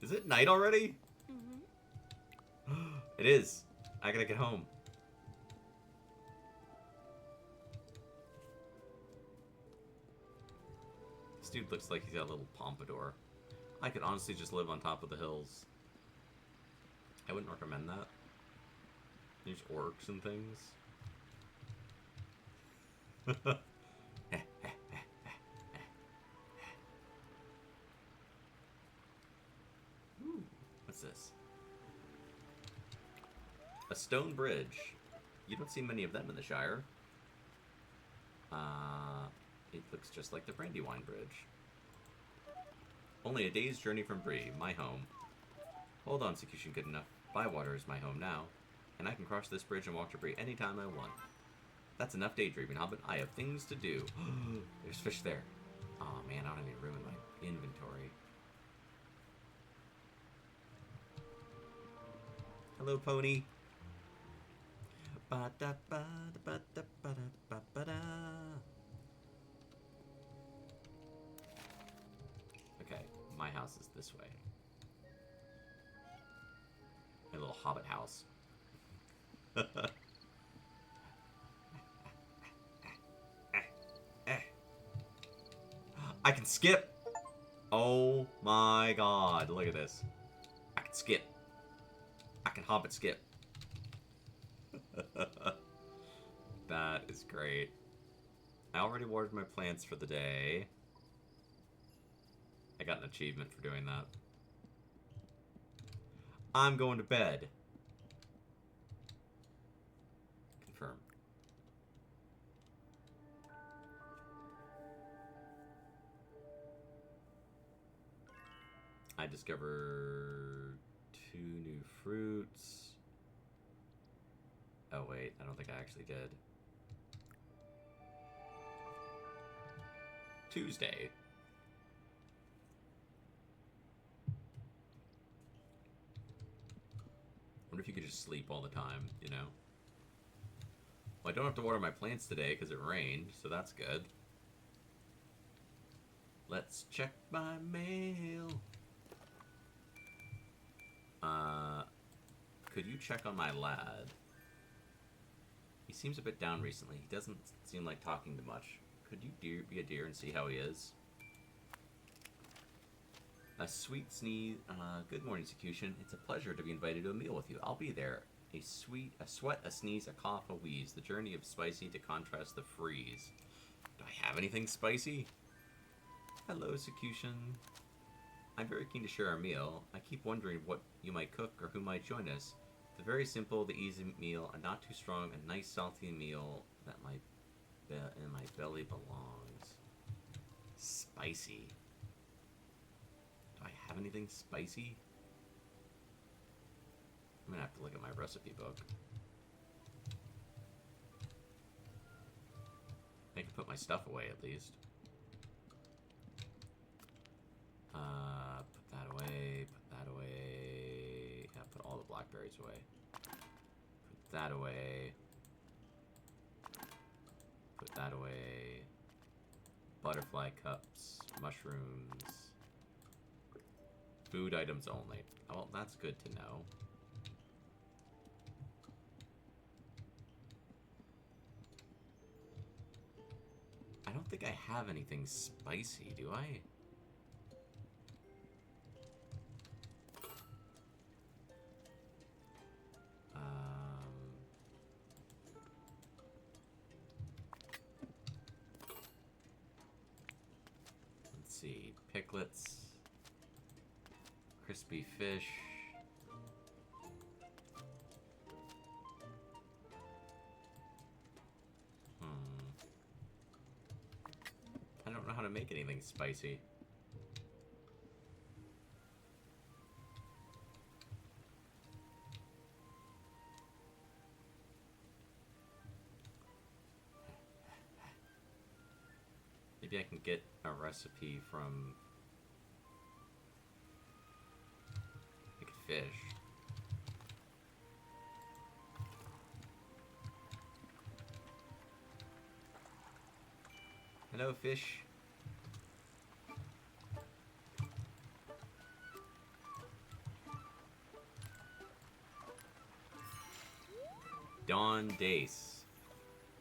Is it night already? Mm-hmm. It is. I gotta get home. This dude looks like he's got a little pompadour. I could honestly just live on top of the hills. I wouldn't recommend that. There's orcs and things. Ooh, what's this? A stone bridge. You don't see many of them in the Shire. It looks just like the Brandywine Bridge. Only a day's journey from Bree, my home. Hold on, Sakutian good enough. Bywater is my home now, and I can cross this bridge and walk to Bree anytime I want. That's enough daydreaming, Hobbit. I have things to do. There's fish there. Oh man, I don't have any room in my inventory. Hello, pony. Okay, my house is this way. My little hobbit house. I can skip! Oh my god, look at this. I can skip. I can hobbit skip. That is great. I already watered my plants for the day. I got an achievement for doing that. I'm going to bed. Confirm. I discovered 2 new fruits. Oh wait, I don't think I actually did. Tuesday. Wonder if you could just sleep all the time, you know? Well, I don't have to water my plants today because it rained, so that's good. Let's check my mail. Could you check on my lad? He seems a bit down recently. He doesn't seem like talking too much. Could you be a dear and see how he is? A sweet sneeze. Good morning, Sakutian. It's a pleasure to be invited to a meal with you. I'll be there. A sweat, a sneeze, a cough, a wheeze. The journey of spicy to contrast the freeze. Do I have anything spicy? Hello, Sakutian. I'm very keen to share our meal. I keep wondering what you might cook or who might join us. The very simple, the easy meal, a not too strong, a nice salty meal that in my belly belongs. Spicy. Do I have anything spicy? I'm gonna have to look at my recipe book. I can put my stuff away at least. Put that away, put that away. Yeah, put all the blackberries away. Put that away. Put that away. Butterfly cups, mushrooms. Food items only. Oh, well, that's good to know. I don't think I have anything spicy, do I? Let's see. Picklets. Crispy fish. I don't know how to make anything spicy. Maybe I can get a recipe from like fish. Hello, fish. Dawn Dace.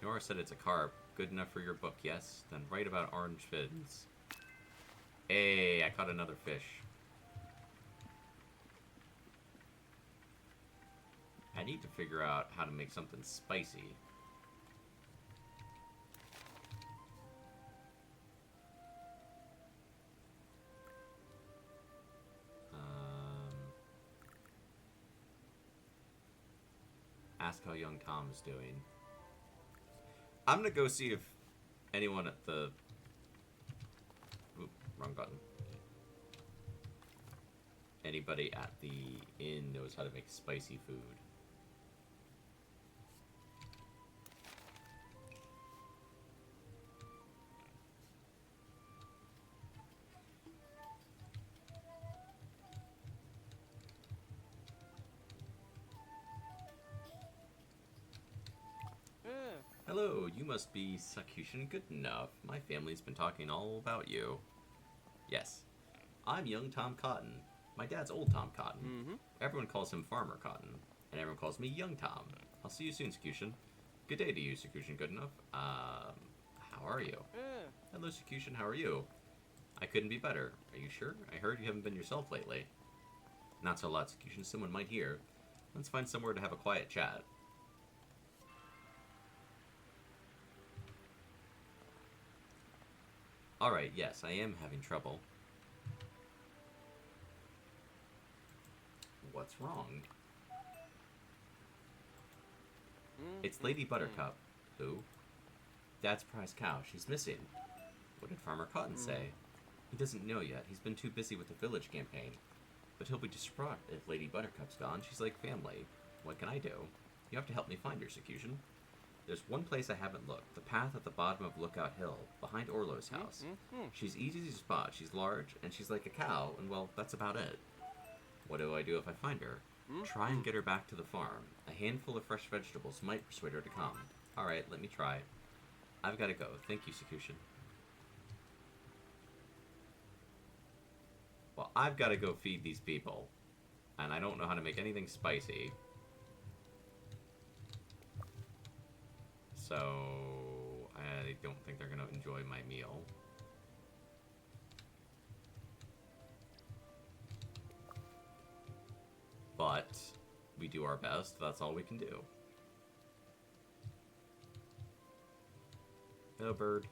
Nora said it's a carp. Good enough for your book, yes? Then write about orange fins. Hey, I caught another fish. I need to figure out how to make something spicy. Ask how young Tom's doing. I'm gonna go see if anyone at the... Oop, wrong button. Anybody at the inn knows how to make spicy food. Hello, you must be Sakutian good enough. My family's been talking all about you. Yes, I'm young Tom Cotton. My dad's old Tom Cotton. Everyone calls him Farmer Cotton, and everyone calls me young Tom. I'll see you soon, Sakutian. Good day to you, Sakutian good enough. How are you? Hello, Sakutian, how are you? I couldn't be better. Are you sure? I heard you haven't been yourself lately. Not so loud, Sakutian. Someone might hear. Let's find somewhere to have a quiet chat. Alright, yes, I am having trouble. What's wrong? It's Lady Buttercup. Who? Dad's prize cow. She's missing. What did Farmer Cotton say? He doesn't know yet. He's been too busy with the village campaign. But he'll be distraught if Lady Buttercup's gone. She's like family. What can I do? You have to help me find her, Sakutian. There's one place I haven't looked. The path at the bottom of Lookout Hill, behind Orlo's house. She's easy to spot. She's large, and she's like a cow, and well, that's about it. What do I do if I find her? Try and get her back to the farm. A handful of fresh vegetables might persuade her to come. Alright, let me try. I've got to go. Thank you, Sakutian. Well, I've got to go feed these people. And I don't know how to make anything spicy. So, I don't think they're going to enjoy my meal. we do our best. That's all we can do. Hello, bird.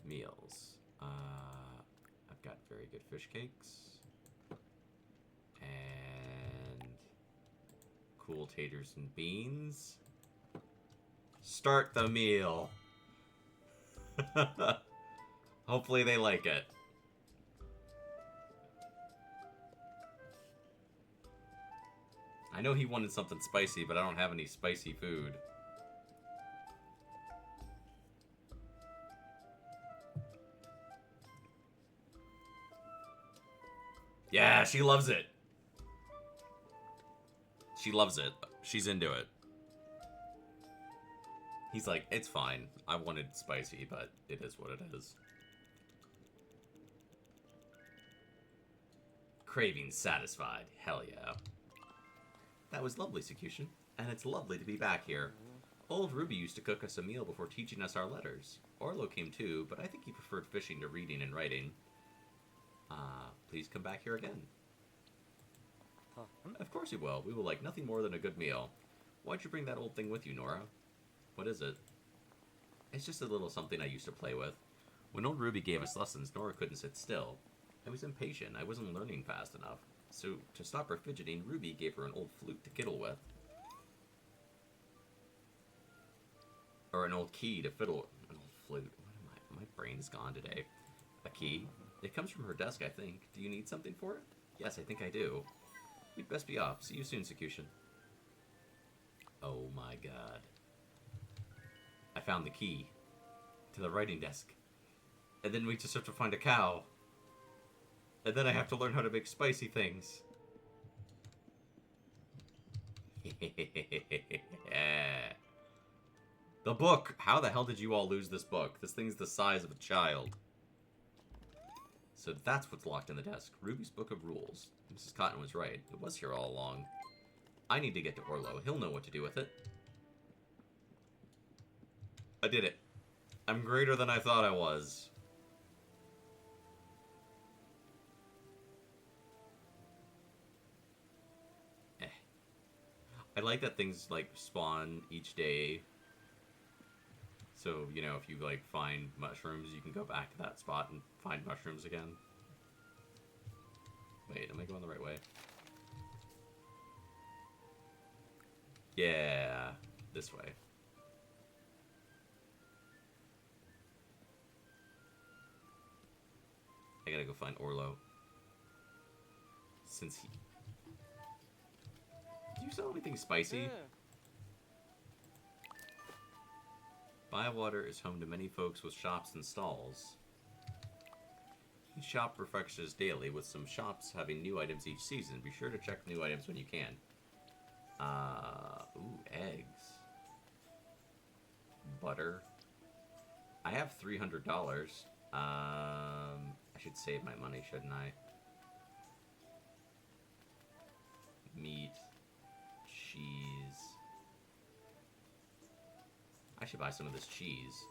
Meals. I've got very good fish cakes. And cool taters and beans. Start the meal. Hopefully they like it. I know he wanted something spicy, but I don't have any spicy food. Yeah, she loves it. She loves it. She's into it. He's like, it's fine. I wanted spicy, but it is what it is. Craving satisfied. Hell yeah. That was lovely, Sakutian. And it's lovely to be back here. Old Ruby used to cook us a meal before teaching us our letters. Orlo came too, but I think he preferred fishing to reading and writing. Please come back here again. Of course he will. We will like nothing more than a good meal. Why'd you bring that old thing with you, Nora? What is it? It's just a little something I used to play with. When old Ruby gave us lessons, Nora couldn't sit still. I was impatient. I wasn't learning fast enough. So, to stop her fidgeting, Ruby gave her an old flute to fiddle with. Or an old key to fiddle. An old flute. What am I? My brain's gone today. A key? It comes from her desk, I think. Do you need something for it? Yes, I think I do. We'd best be off. See you soon, Sakutian. Oh my god. I found the key to the writing desk. And then we just have to find a cow. And then I have to learn how to make spicy things. The book! How the hell did you all lose this book? This thing's the size of a child. So that's what's locked in the desk. Ruby's Book of Rules. Mrs. Cotton was right. It was here all along. I need to get to Orlo. He'll know what to do with it. I did it. I'm greater than I thought I was. I like that things, like, spawn each day. So, you know, if you, like, find mushrooms, you can go back to that spot and find mushrooms again. Wait, am I going the right way? Yeah, this way. I gotta go find Orlo. Since he... Do you sell anything spicy? Bywater is home to many folks with shops and stalls. Each shop refreshes daily, with some shops having new items each season. Be sure to check new items when you can. Ooh, eggs. Butter. I have $300. I should save my money, shouldn't I? Meat. Cheese. I should buy some of this cheese.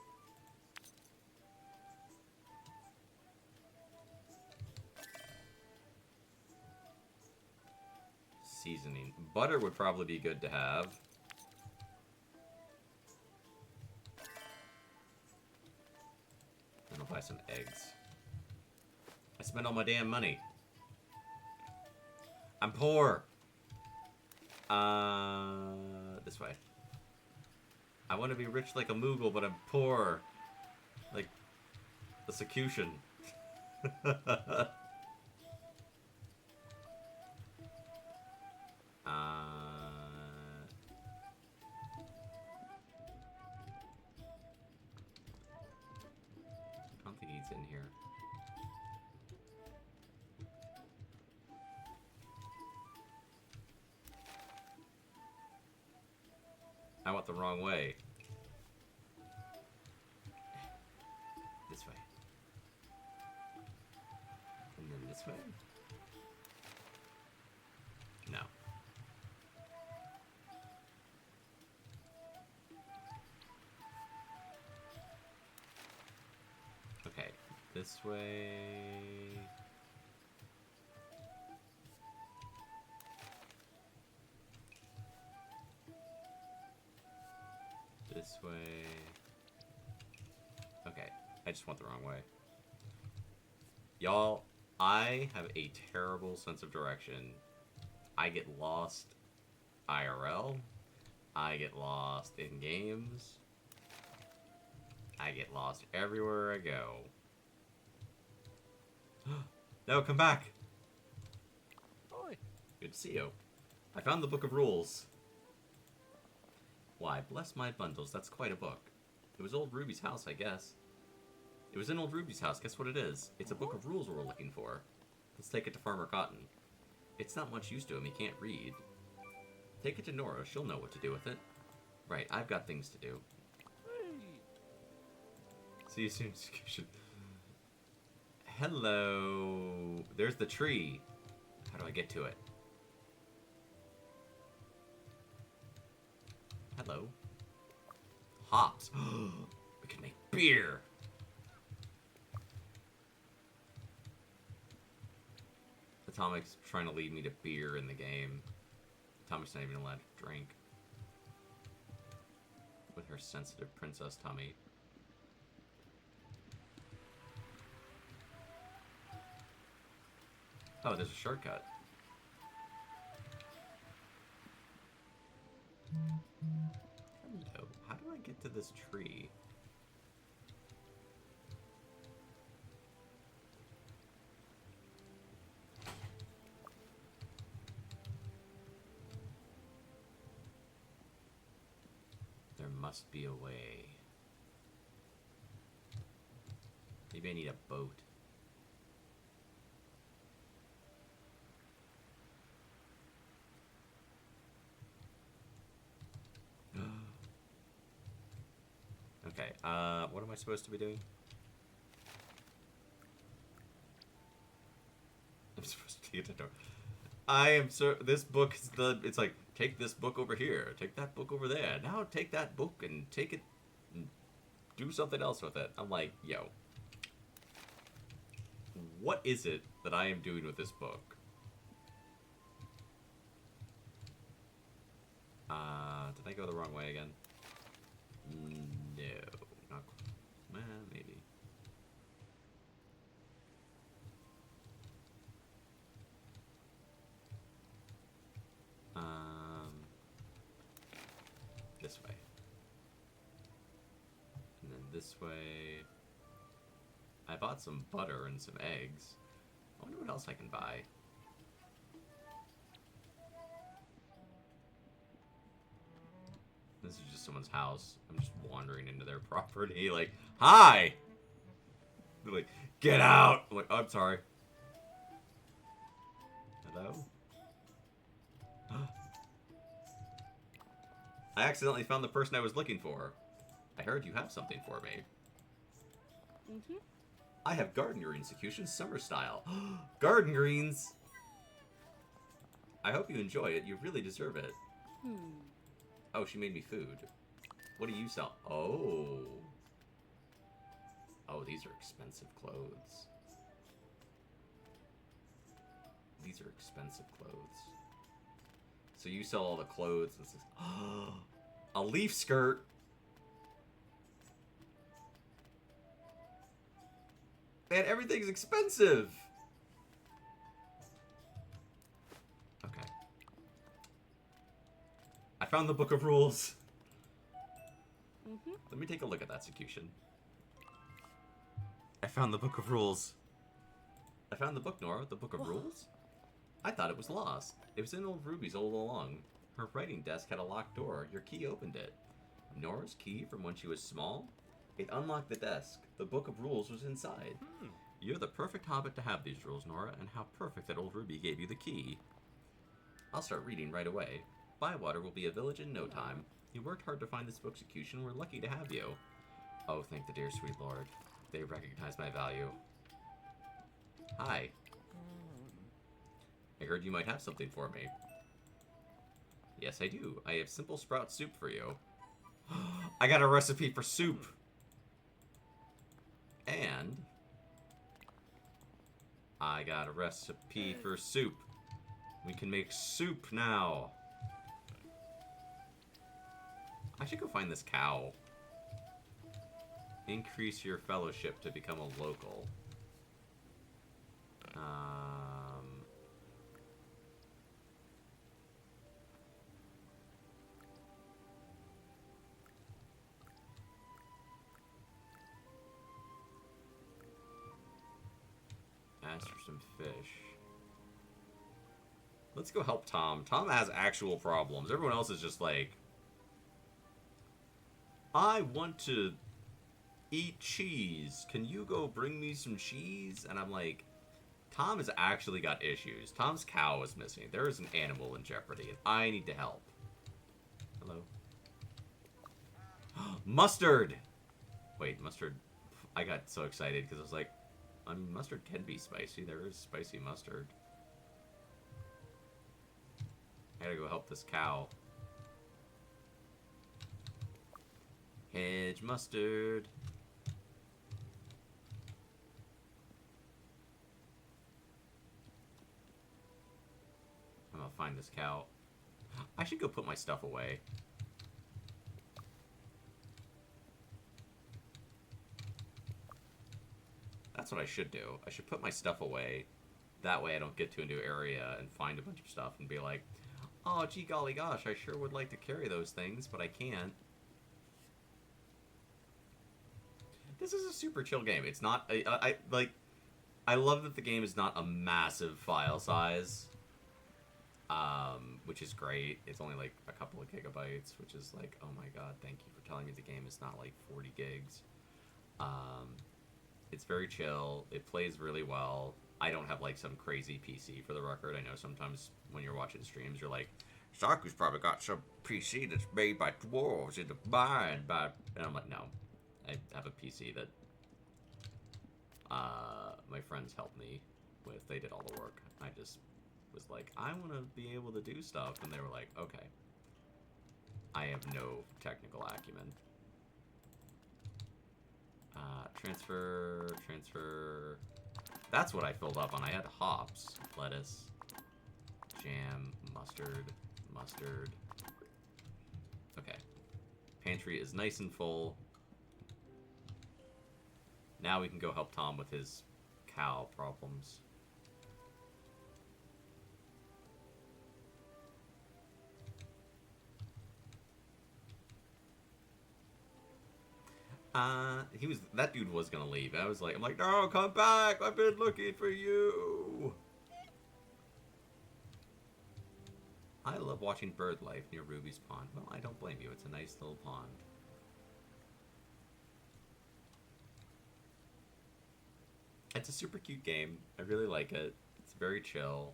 Seasoning. Butter would probably be good to have. And I'll buy some eggs. I spent all my damn money. I'm poor. This way. I want to be rich like a Moogle, but I'm poor. Like the Sakutian. I don't think he's in here. I went the wrong way. This way. And then This way? No. Okay, this way. This way. Okay, I just went the wrong way. Y'all, I have a terrible sense of direction. I get lost IRL. I get lost in games. I get lost everywhere I go. No, come back! Oi. Good to see you. I found the Book of Rules. Why, bless my bundles, that's quite a book. It was old Ruby's house, I guess. It was in old Ruby's house, guess what it is? It's a book of rules we're looking for. Let's take it to Farmer Cotton. It's not much use to him, he can't read. Take it to Nora, she'll know what to do with it. Right, I've got things to do. See you soon, Sakutian. Hello. There's the tree. How do I get to it? Hello. Hops. We can make beer. Atomic's trying to lead me to beer in the game. Tommy's not even allowed to drink. With her sensitive princess Tommy. Oh, there's a shortcut. Hello. How do I get to this tree? There must be a way. Maybe I need a boat. Okay, what am I supposed to be doing? I'm supposed to get the door. I am so. This book is the. It's like, take this book over here, take that book over there. Now take that book and take it and do something else with it. I'm like, yo. What is it that I am doing with this book? Did I go the wrong way again? No. Not quite. Well, maybe. This way. And then this way. I bought some butter and some eggs. I wonder what else I can buy. This is just someone's house. I'm just wandering into their property, like, hi! They're like, get out! I'm like, oh, I'm sorry. Hello? I accidentally found the person I was looking for. I heard you have something for me. Mm-hmm. I have garden greens, Sakutian, summer style. Garden greens! I hope you enjoy it. You really deserve it. Oh, she made me food. What do you sell? Oh. Oh, these are expensive clothes. These are expensive clothes. So you sell all the clothes. This is a leaf skirt. Man, everything's expensive. Okay. I found the Book of Rules. Let me take a look at that, Sakutian. I found the Book of Rules. I found the book, Nora. The Book of Rules? I thought it was lost. It was in old Ruby's all along. Her writing desk had a locked door. Your key opened it. Nora's key from when she was small? It unlocked the desk. The Book of Rules was inside. You're the perfect hobbit to have these rules, Nora, and how perfect that old Ruby gave you the key. I'll start reading right away. Bywater will be a village in no time. You worked hard to find this book, Sakutian. We're lucky to have you. Oh, thank the dear sweet Lord. They recognize my value. Hi. I heard you might have something for me. Yes, I do. I have simple sprout soup for you. I got a recipe for soup! And I got a recipe for soup. We can make soup now. I should go find this cow. Increase your fellowship to become a local. Ask for some fish. Let's go help Tom. Tom has actual problems. Everyone else is just like, I want to eat cheese. Can you go bring me some cheese? And I'm like, Tom has actually got issues. Tom's cow is missing. There is an animal in jeopardy, and I need to help. Hello? Mustard! Wait, mustard. I got so excited because I was like, I mean, mustard can be spicy. There is spicy mustard. I gotta go help this cow. Hedge mustard. I'm gonna find this cow. I should go put my stuff away. That's what I should do. I should put my stuff away. That way I don't get to a new area and find a bunch of stuff and be like, oh, gee golly gosh, I sure would like to carry those things, but I can't. This is a super chill game. It's not... I love that the game is not a massive file size. Which is great. It's only like a couple of gigabytes, which is like, oh my god, thank you for telling me the game is not like 40 gigs. It's very chill. It plays really well. I don't have like some crazy PC for the record. I know sometimes when you're watching streams, you're like, Saku's probably got some PC that's made by dwarves in the mine, but... And I'm like, no. I have a PC that my friends helped me with. They did all the work. I just was like, I want to be able to do stuff. And they were like, okay. I have no technical acumen. Transfer. That's what I filled up on. I had hops, lettuce, jam, mustard. Okay. Pantry is nice and full. Now we can go help Tom with his cow problems. That dude was gonna leave. I'm like, no, come back! I've been looking for you! I love watching bird life near Ruby's pond. Well, I don't blame you. It's a nice little pond. It's a super cute game. I really like it. It's very chill.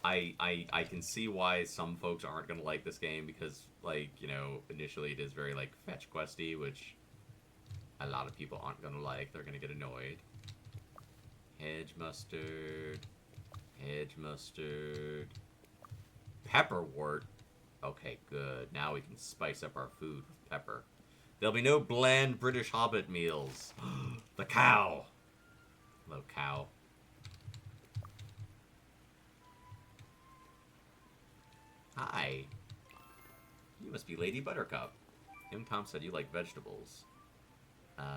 I can see why some folks aren't gonna like this game because, like, you know, initially it is very, like, fetch questy, which a lot of people aren't gonna like. They're gonna get annoyed. Hedge mustard. Hedge mustard. Pepperwort. Okay, good. Now we can spice up our food with pepper. There'll be no bland British Hobbit meals. The cow. Hello, cow. Hi. You must be Lady Buttercup. Young Tom said you like vegetables. I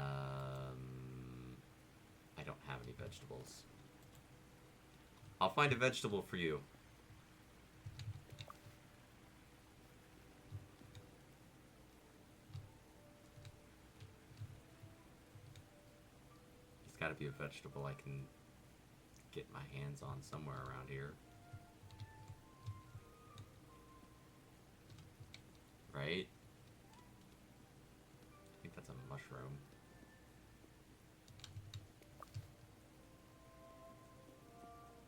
don't have any vegetables. I'll find a vegetable for you. It's gotta be a vegetable I can get my hands on somewhere around here. Right? I think that's a mushroom.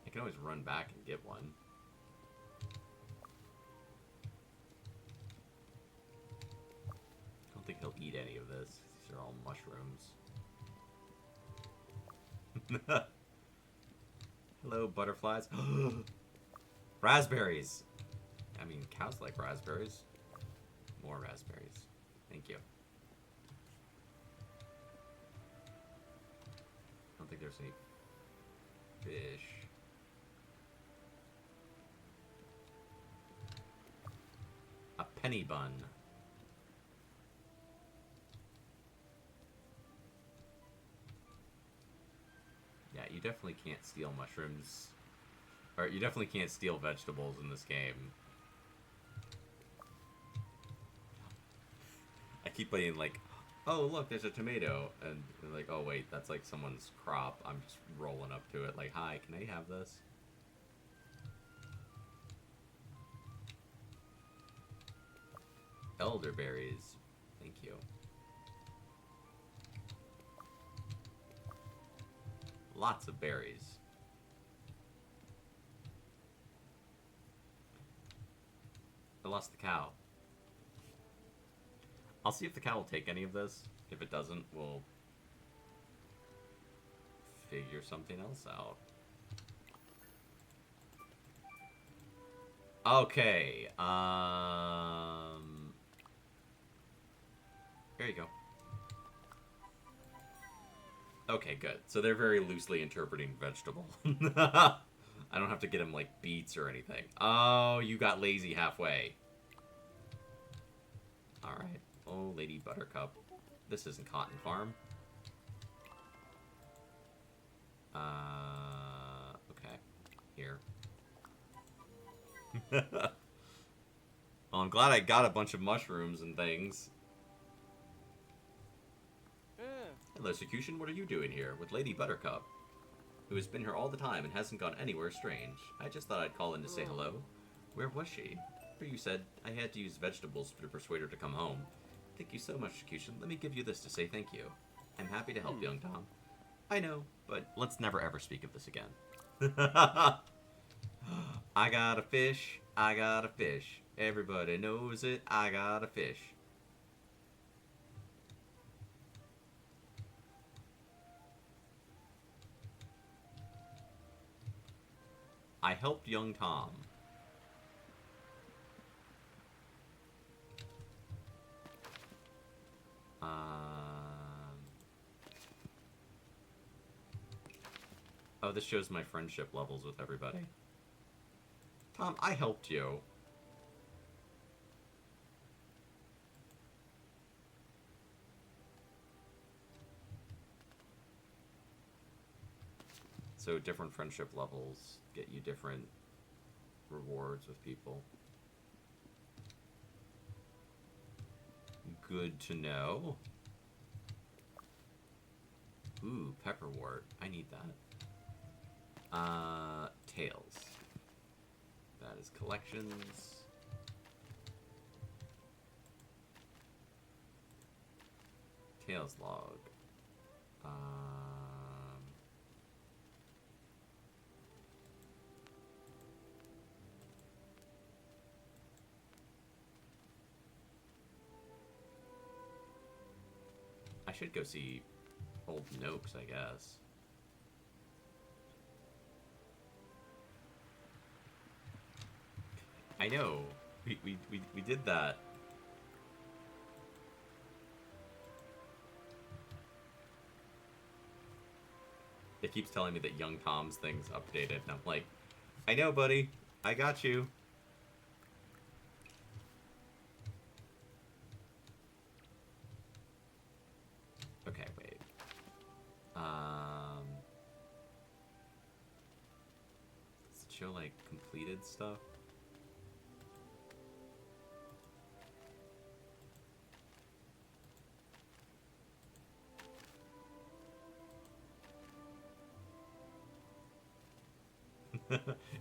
I can always run back and get one. I don't think he'll eat any of this. These are all mushrooms. Hello, butterflies. Raspberries. I mean, cows like raspberries. More raspberries. Thank you. I don't think there's any fish. A penny bun. Yeah, you definitely can't steal mushrooms. Or you definitely can't steal vegetables in this game. I keep playing like, oh look, there's a tomato, and like, oh wait, that's like someone's crop. I'm just rolling up to it like, hi, can I have this? Elderberries. Thank you. Lots of berries. I lost the cow. I'll see if the cow will take any of this. If it doesn't, we'll figure something else out. Okay, there you go. Okay, good. So they're very loosely interpreting vegetable. I don't have to get them, like, beets or anything. Oh, you got lazy halfway. Alright. Oh, Lady Buttercup. This isn't Cotton Farm. Okay. Here. Well, I'm glad I got a bunch of mushrooms and things. Hello, Sakutian. What are you doing here with Lady Buttercup, who has been here all the time and hasn't gone anywhere strange? I just thought I'd call in to say hello. Where was she? You said I had to use vegetables to persuade her to come home. Thank you so much, Sakutian. Let me give you this to say thank you. I'm happy to help, young Tom. I know, but let's never ever speak of this again. I got a fish. I got a fish. Everybody knows it. I got a fish. I helped young Tom. Oh, this shows my friendship levels with everybody. Tom, I helped you. So different friendship levels get you different rewards with people. Good to know. Ooh, pepperwort. I need that. Tails. That is collections. Tails log. I should go see old Noakes, I guess. I know. We did that. It keeps telling me that young Tom's thing's updated, and I'm like, I know, buddy. I got you. Okay, wait. Does it show, like, completed stuff?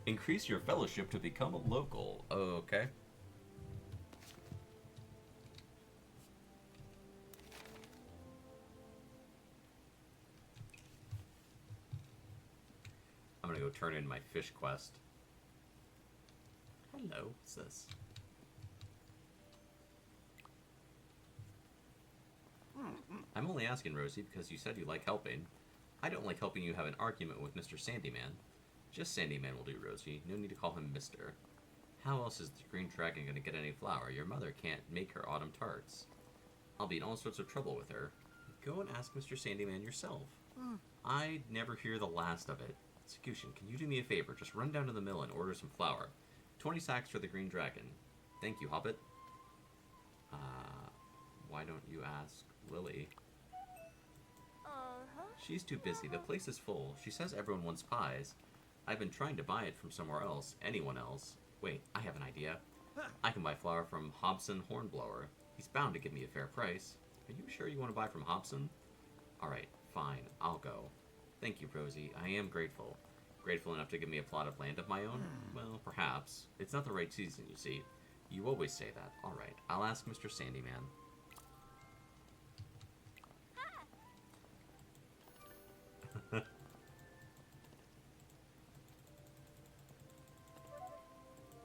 Increase your fellowship to become a local. Oh, okay. I'm gonna go turn in my fish quest. Hello, what's this? I'm only asking, Rosie, because you said you like helping. I don't like helping you have an argument with Mr. Sandyman. Just Sandyman will do, Rosie. No need to call him Mister. How else is the green dragon going to get any flour? Your mother can't make her autumn tarts. I'll be in all sorts of trouble with her. Go and ask Mr. Sandyman yourself. I'd never hear the last of it. Sakutian, can you do me a favor? Just run down to the mill and order some flour. 20 sacks for the green dragon. Thank you, Hobbit. Why don't you ask Lily? She's too busy. The place is full. She says everyone wants pies. I've been trying to buy it from somewhere else. Anyone else. Wait, I have an idea. I can buy flour from Hobson Hornblower. He's bound to give me a fair price. Are you sure you want to buy from Hobson? Alright, fine. I'll go. Thank you, Rosie. I am grateful. Grateful enough to give me a plot of land of my own? Well, perhaps. It's not the right season, you see. You always say that. Alright, I'll ask Mr. Sandyman.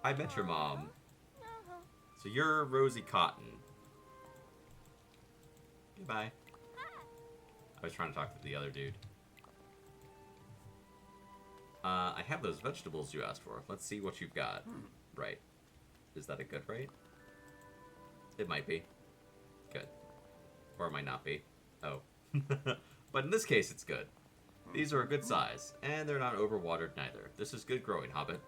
I met your mom. So you're Rosie Cotton. Goodbye. I was trying to talk to the other dude. I have those vegetables you asked for. Let's see what you've got. Right. Is that a good rate? It might be. Good. Or it might not be. Oh. But in this case, it's good. These are a good size, and they're not overwatered neither. This is good growing, Hobbit.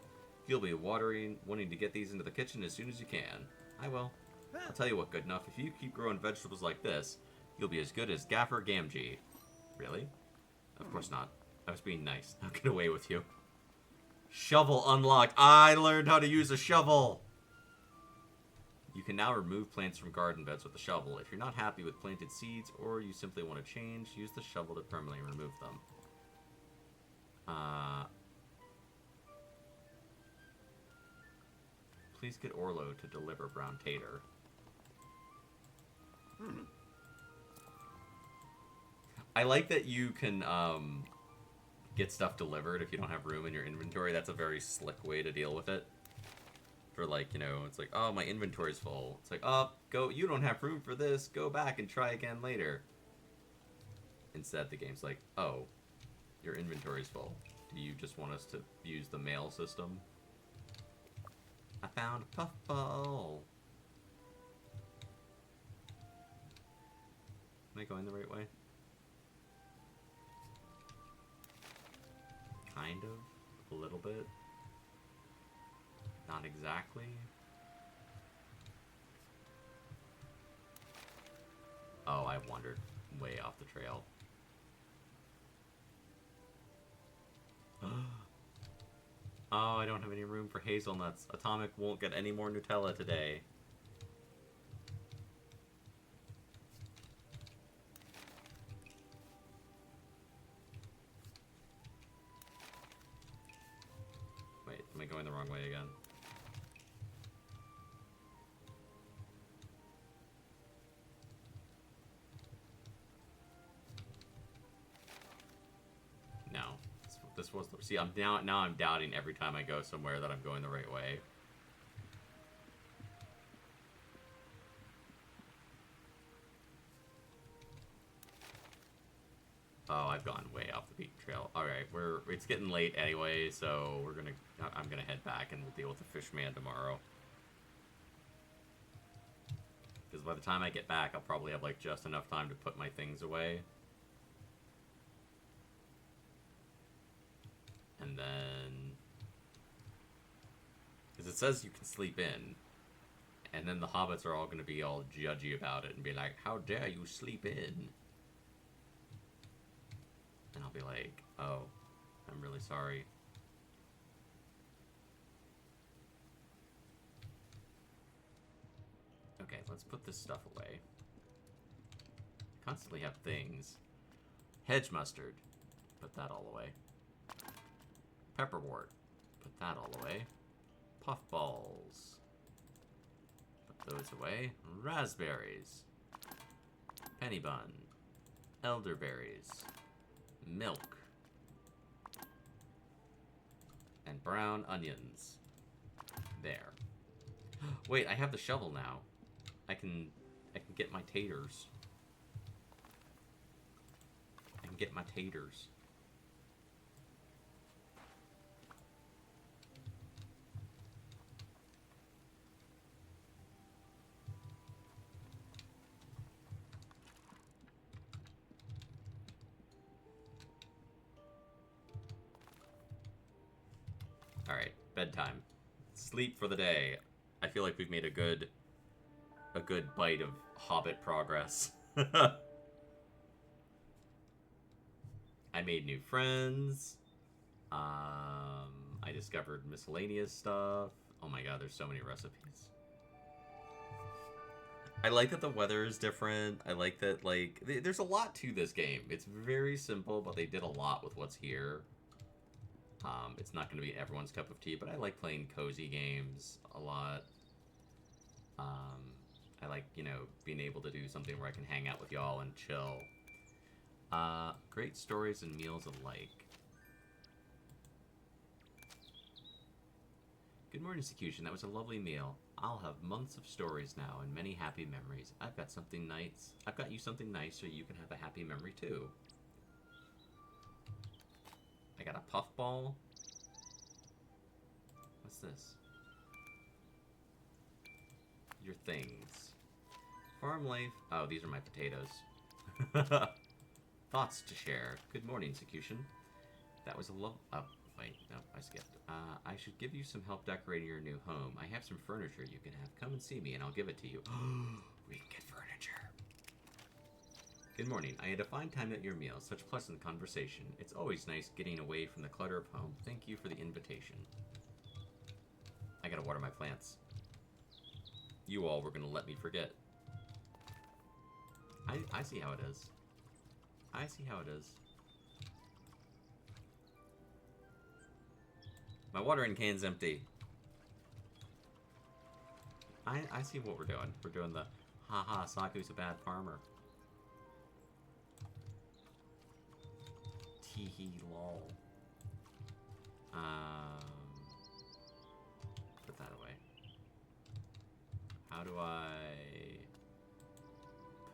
You'll be wanting to get these into the kitchen as soon as you can. I will. I'll tell you what, good enough. If you keep growing vegetables like this, you'll be as good as Gaffer Gamgee. Really? Of course not. I was being nice. I'll get away with you. Shovel unlocked. I learned how to use a shovel. You can now remove plants from garden beds with a shovel. If you're not happy with planted seeds, or you simply want to change, use the shovel to permanently remove them. Please get Orlo to deliver brown tater. I like that you can get stuff delivered if you don't have room in your inventory. That's a very slick way to deal with it. For like, you know, it's like, oh, my inventory's full. It's like, oh, go, you don't have room for this. Go back and try again later. Instead, the game's like, oh, your inventory's full. Do you just want us to use the mail system? I found a puffball. Am I going the right way? Kind of. A little bit. Not exactly. Oh, I wandered way off the trail. Oh, I don't have any room for hazelnuts. Atomic won't get any more Nutella today. Wait, am I going the wrong way again? No. This was the... See, now I'm doubting every time I go somewhere that I'm going the right way. Oh, I've gone way off the beaten trail. Alright, it's getting late anyway, so I'm gonna head back and we'll deal with the fish man tomorrow. Because by the time I get back, I'll probably have like just enough time to put my things away. And then... Because it says you can sleep in. And then the hobbits are all going to be all judgy about it and be like, how dare you sleep in? And I'll be like, oh, I'm really sorry. Okay, let's put this stuff away. Constantly have things. Hedge mustard. Put that all away. Pepperwort. Put that all away. Puffballs. Put those away. Raspberries. Penny bun. Elderberries. Milk. And brown onions. There. Wait, I have the shovel now. I can get my taters. I can get my taters. Alright, bedtime. Sleep for the day. I feel like we've made a good bite of Hobbit progress. I made new friends. I discovered miscellaneous stuff. Oh my god, there's so many recipes. I like that the weather is different. I like that, like, there's a lot to this game. It's very simple, but they did a lot with what's here. It's not going to be everyone's cup of tea, but I like playing cozy games a lot. I like, you know, being able to do something where I can hang out with y'all and chill. Great stories and meals alike. Good morning, Sakutian. That was a lovely meal. I'll have months of stories now and many happy memories. I've got something nice. I've got you something nice so you can have a happy memory too. I got a puffball. What's this? Your things. Farm life. Oh, these are my potatoes. Thoughts to share. Good morning, Sakutian. That was a love. Oh, wait. No, I skipped. I should give you some help decorating your new home. I have some furniture you can have. Come and see me and I'll give it to you. We can get furniture. Good morning. I had a fine time at your meal. Such pleasant conversation. It's always nice getting away from the clutter of home. Thank you for the invitation. I gotta water my plants. You all were gonna let me forget. I see how it is. I see how it is. My watering can's empty. I see what we're doing. We're doing the haha, Saku's a bad farmer. Teehee lol. Put that away. How do I...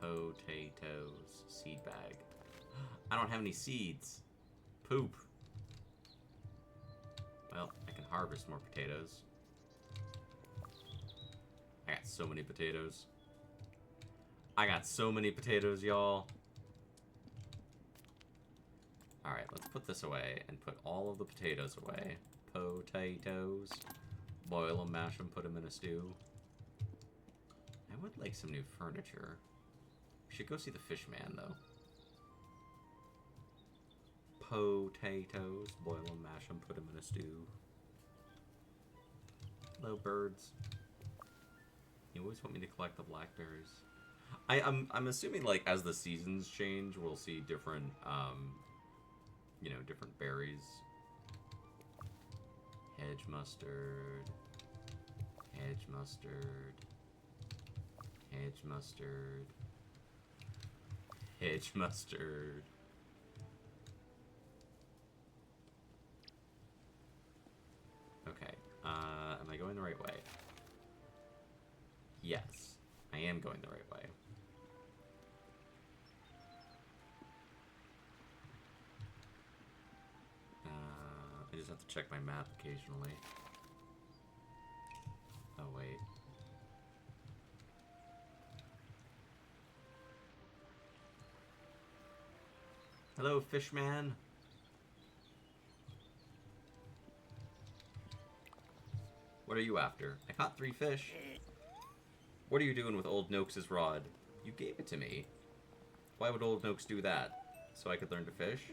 Potatoes. Seed bag. I don't have any seeds. Poop. Well, I can harvest more potatoes. I got so many potatoes. I got so many potatoes, y'all. Alright, let's put this away and put all of the potatoes away. Potatoes. Boil them, mash them, put them in a stew. I would like some new furniture. We should go see the fish man, though. Potatoes. Boil them, mash them, put them in a stew. Hello, birds. You always want me to collect the blackberries. I'm assuming, like, as the seasons change, we'll see different, you know, different berries. Hedge mustard. Hedge mustard. Hedge mustard. Hedge mustard. Okay, am I going the right way? Yes, I am going the right way. I just have to check my map occasionally. Oh, wait. Hello, fishman. What are you after? I caught 3 fish. What are you doing with Old Noakes' rod? You gave it to me. Why would Old Noakes do that? So I could learn to fish?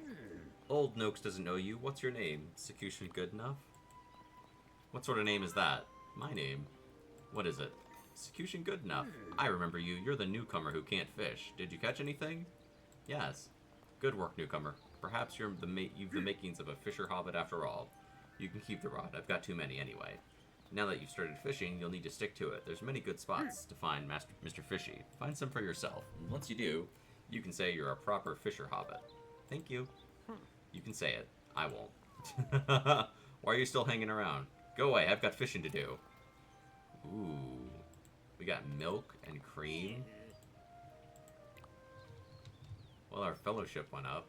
Old Noakes doesn't know you. What's your name? Sakutian Goodenough? What sort of name is that? My name. What is it? Sakutian Goodenough. I remember you. You're the newcomer who can't fish. Did you catch anything? Yes. Good work, newcomer. Perhaps you've the makings of a fisher hobbit after all. You can keep the rod. I've got too many anyway. Now that you've started fishing, you'll need to stick to it. There's many good spots to find Mr. Fishy. Find some for yourself. And once you do, you can say you're a proper fisher hobbit. Thank you. You can say it. I won't. Why are you still hanging around? Go away. I've got fishing to do. Ooh. We got milk and cream. Well, our fellowship went up.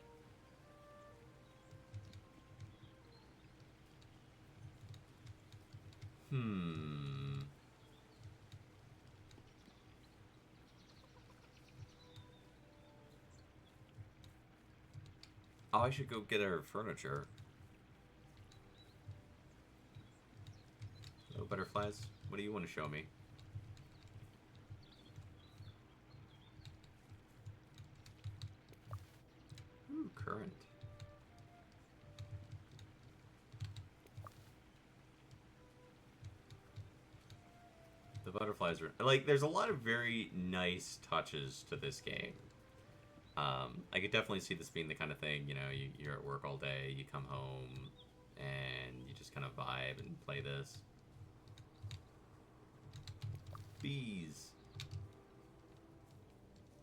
Oh, I should go get our furniture. butterflies. What do you want to show me? Ooh, current. The butterflies are... Like, there's a lot of very nice touches to this game. I could definitely see this being the kind of thing, you know, you're at work all day, you come home, and you just kind of vibe and play this. Bees.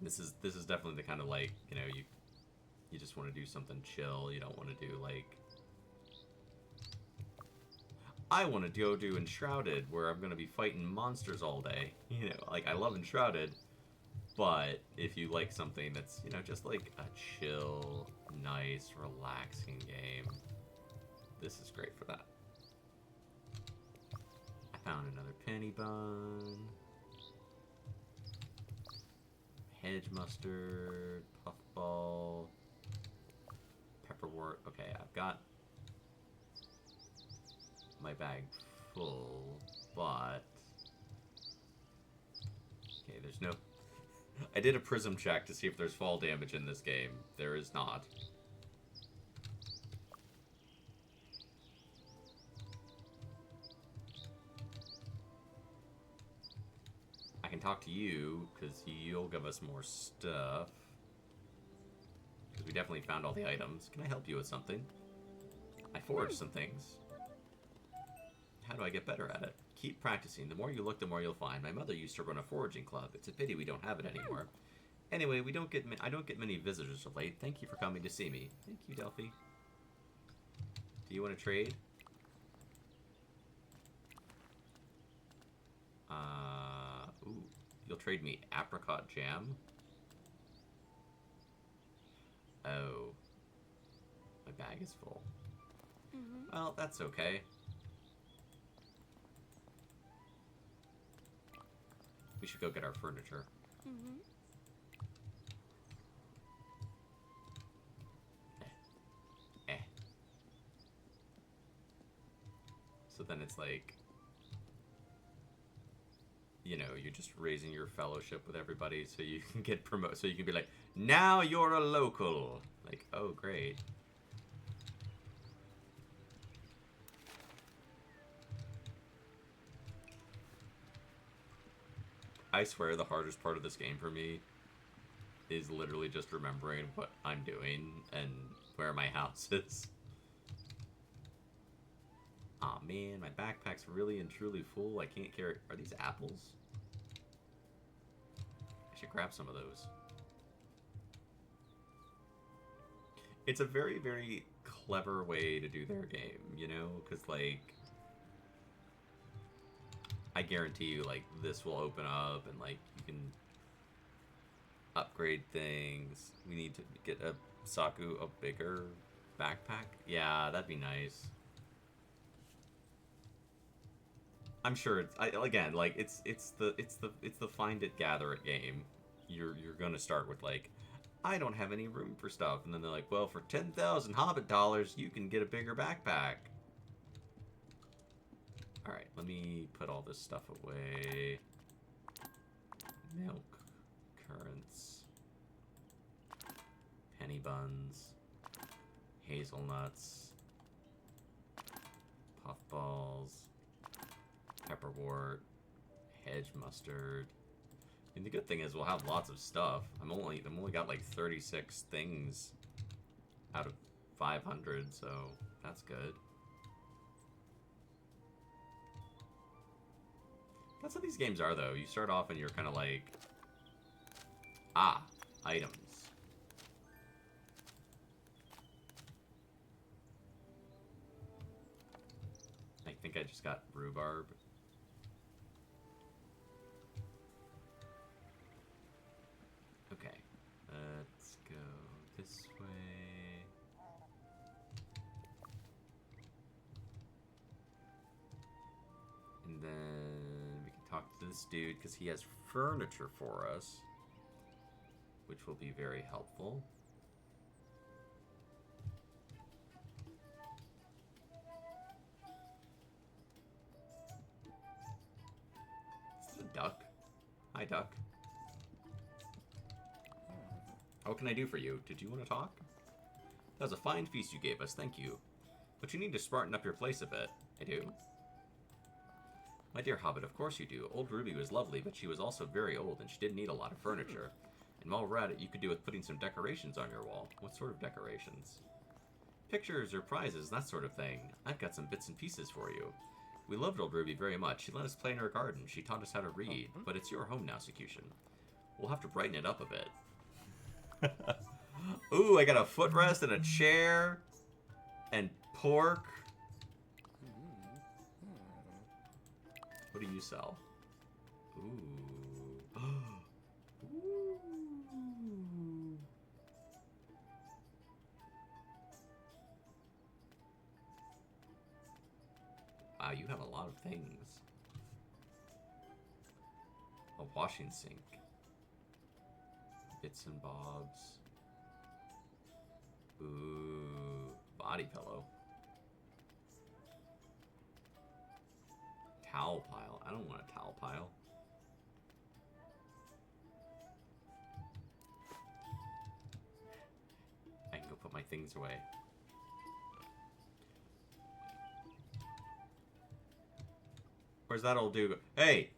This is definitely the kind of, like, you know, you just want to do something chill. You don't want to do, like... I want to go do Enshrouded, where I'm going to be fighting monsters all day. You know, like, I love Enshrouded, but if you like something that's, you know, just like a chill, nice, relaxing game, this is great for that. I found another penny bun. Hedge mustard, puffball, pepperwort. Okay, I've got my bag full, but... Okay, there's no... I did a prism check to see if there's fall damage in this game. There is not. I can talk to you, because you'll give us more stuff. Because we definitely found all the items. Can I help you with something? I forged some things. How do I get better at it? Keep practicing. The more you look, the more you'll find. My mother used to run a foraging club. It's a pity we don't have it anymore. Anyway, I don't get many visitors of late. Thank you for coming to see me. Thank you, Delphi. Do you want to trade? Ooh. You'll trade me apricot jam? Oh. My bag is full. Well, that's okay. We should go get our furniture. So then it's like, you know, you're just raising your fellowship with everybody so you can get promoted. So you can be like, now you're a local. Like, oh, great. I swear the hardest part of this game for me is literally just remembering what I'm doing and where my house is. Aw, man, my backpack's really and truly full. I can't carry... Are these apples? I should grab some of those. It's a very, very clever way to do their game, you know? Because, like... I guarantee you, like, this will open up and, like, you can upgrade things. We need to get a bigger backpack. Yeah, that'd be nice. I'm sure it's again, like, it's the find it gather it game. You're gonna start with, like, I don't have any room for stuff, and then they're like, well, for 10,000 Hobbit dollars, you can get a bigger backpack. Alright, let me put all this stuff away. Milk, currants, penny buns, hazelnuts, puffballs, pepperwort, hedge mustard. And the good thing is we'll have lots of stuff. I'm only got like 36 things out of 500, so that's good. That's how these games are, though. You start off and you're kind of like, items. I think I just got rhubarb. Okay, let's go this way. And then we can talk to this dude because he has furniture for us, which will be very helpful. Hi, Duck. What can I do for you? Did you want to talk? That was a fine feast you gave us, thank you. But you need to smarten up your place a bit. I do? My dear Hobbit, of course you do. Old Ruby was lovely, but she was also very old, and she didn't need a lot of furniture. And while we're at it, you could do with putting some decorations on your wall. What sort of decorations? Pictures or prizes, that sort of thing. I've got some bits and pieces for you. We loved old Ruby very much. She let us play in her garden. She taught us how to read. But it's your home now, Sakutian. We'll have to brighten it up a bit. Ooh, I got a footrest and a chair. And pork. What do you sell? Ooh. Ooh. Wow, you have a lot of things. A washing sink. Bits and bobs. Ooh. Body pillow. Towel pile. I don't want a towel pile. I can go put my things away. Where's that old dude? Hey!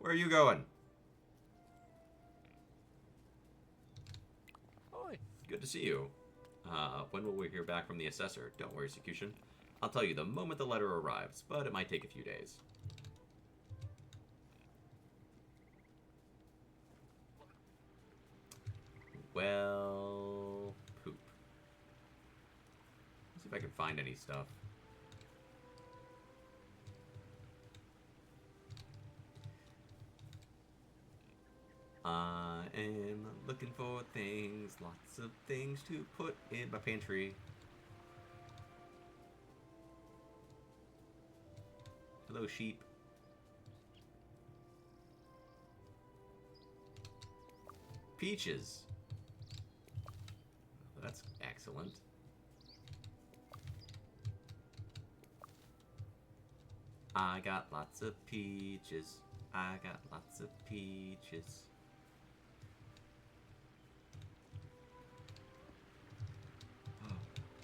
Where are you going? Oi. Good to see you. When will we hear back from the assessor? Don't worry, Sakutian. I'll tell you the moment the letter arrives, but it might take a few days. Well, poop. Let's see if I can find any stuff. I am looking for things, lots of things to put in my pantry. Hello, sheep. Peaches. That's excellent. I got lots of peaches. I got lots of peaches.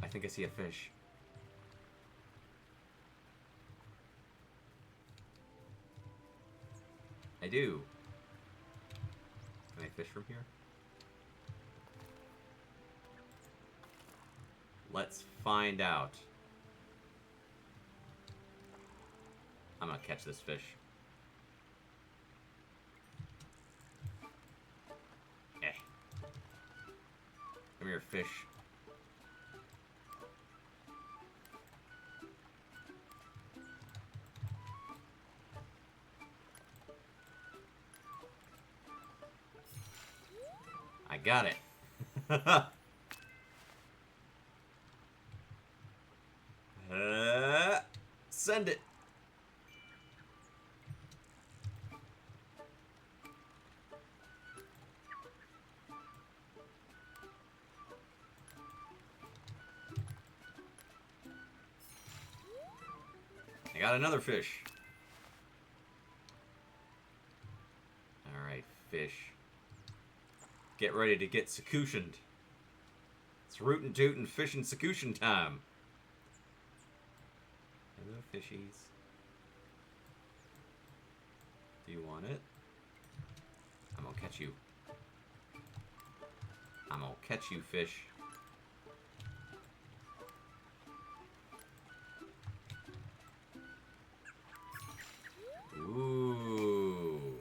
I think I see a fish. I do. Can I fish from here? Let's find out. I'm gonna catch this fish. Eh. Come here, fish. I got it. Send it. I got another fish. Alright, fish. Get ready to get Sakutianed. It's rootin' tootin' fishing Sakutian time. Hello, fishies. Do you want it? I'm gonna catch you. I'm gonna catch you, fish. Ooh.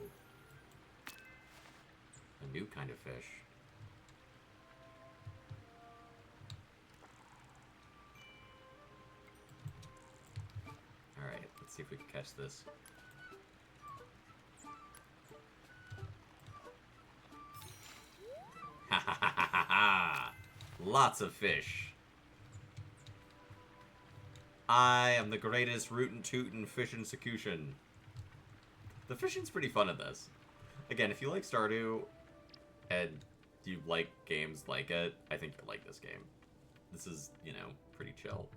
A new kind of fish. Alright, let's see if we can catch this. Ha ha ha ha ha! Lots of fish. I am the greatest rootin' tootin' fishin' Sakutian. The fishing's pretty fun in this. Again, if you like Stardew and you like games like it, I think you'll like this game. This is, you know, pretty chill.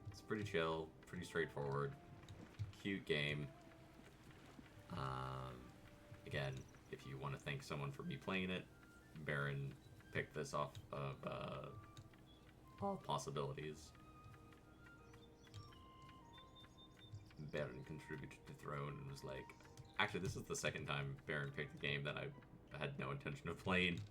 It's pretty chill, pretty straightforward, cute game. Again, if you want to thank someone for me playing it, Baron picked this off of all possibilities. Baron contributed to Throne and was like... Actually, this is the second time Baron picked a game that I had no intention of playing.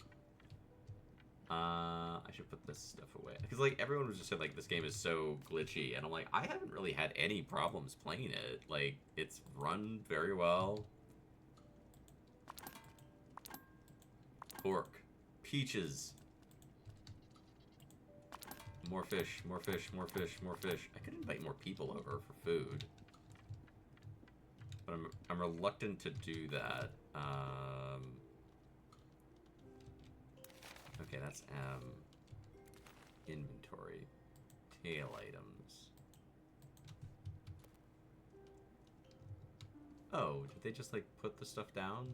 I should put this stuff away. Because, like, everyone was just saying, like, this game is so glitchy. And I'm like, I haven't really had any problems playing it. Like, it's run very well. Pork. Peaches. More fish, more fish, more fish, more fish. I could invite more people over for food. But I'm reluctant to do that. Okay, that's M. Inventory. Tail items. Oh, did they just, like, put the stuff down?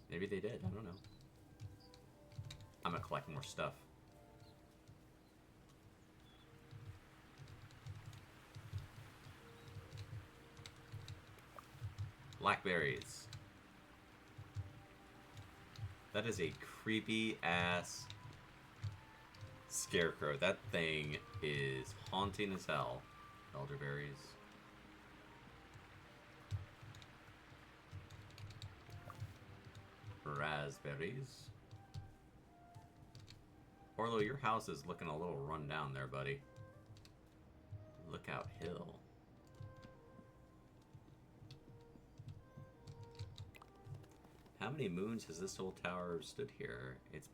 Maybe they did. I don't know. I'm gonna collect more stuff. Blackberries. That is a creepy ass scarecrow. That thing is haunting as hell. Elderberries. Raspberries. Orlo, your house is looking a little run down there, buddy. Lookout Hill. How many moons has this old tower stood here? It's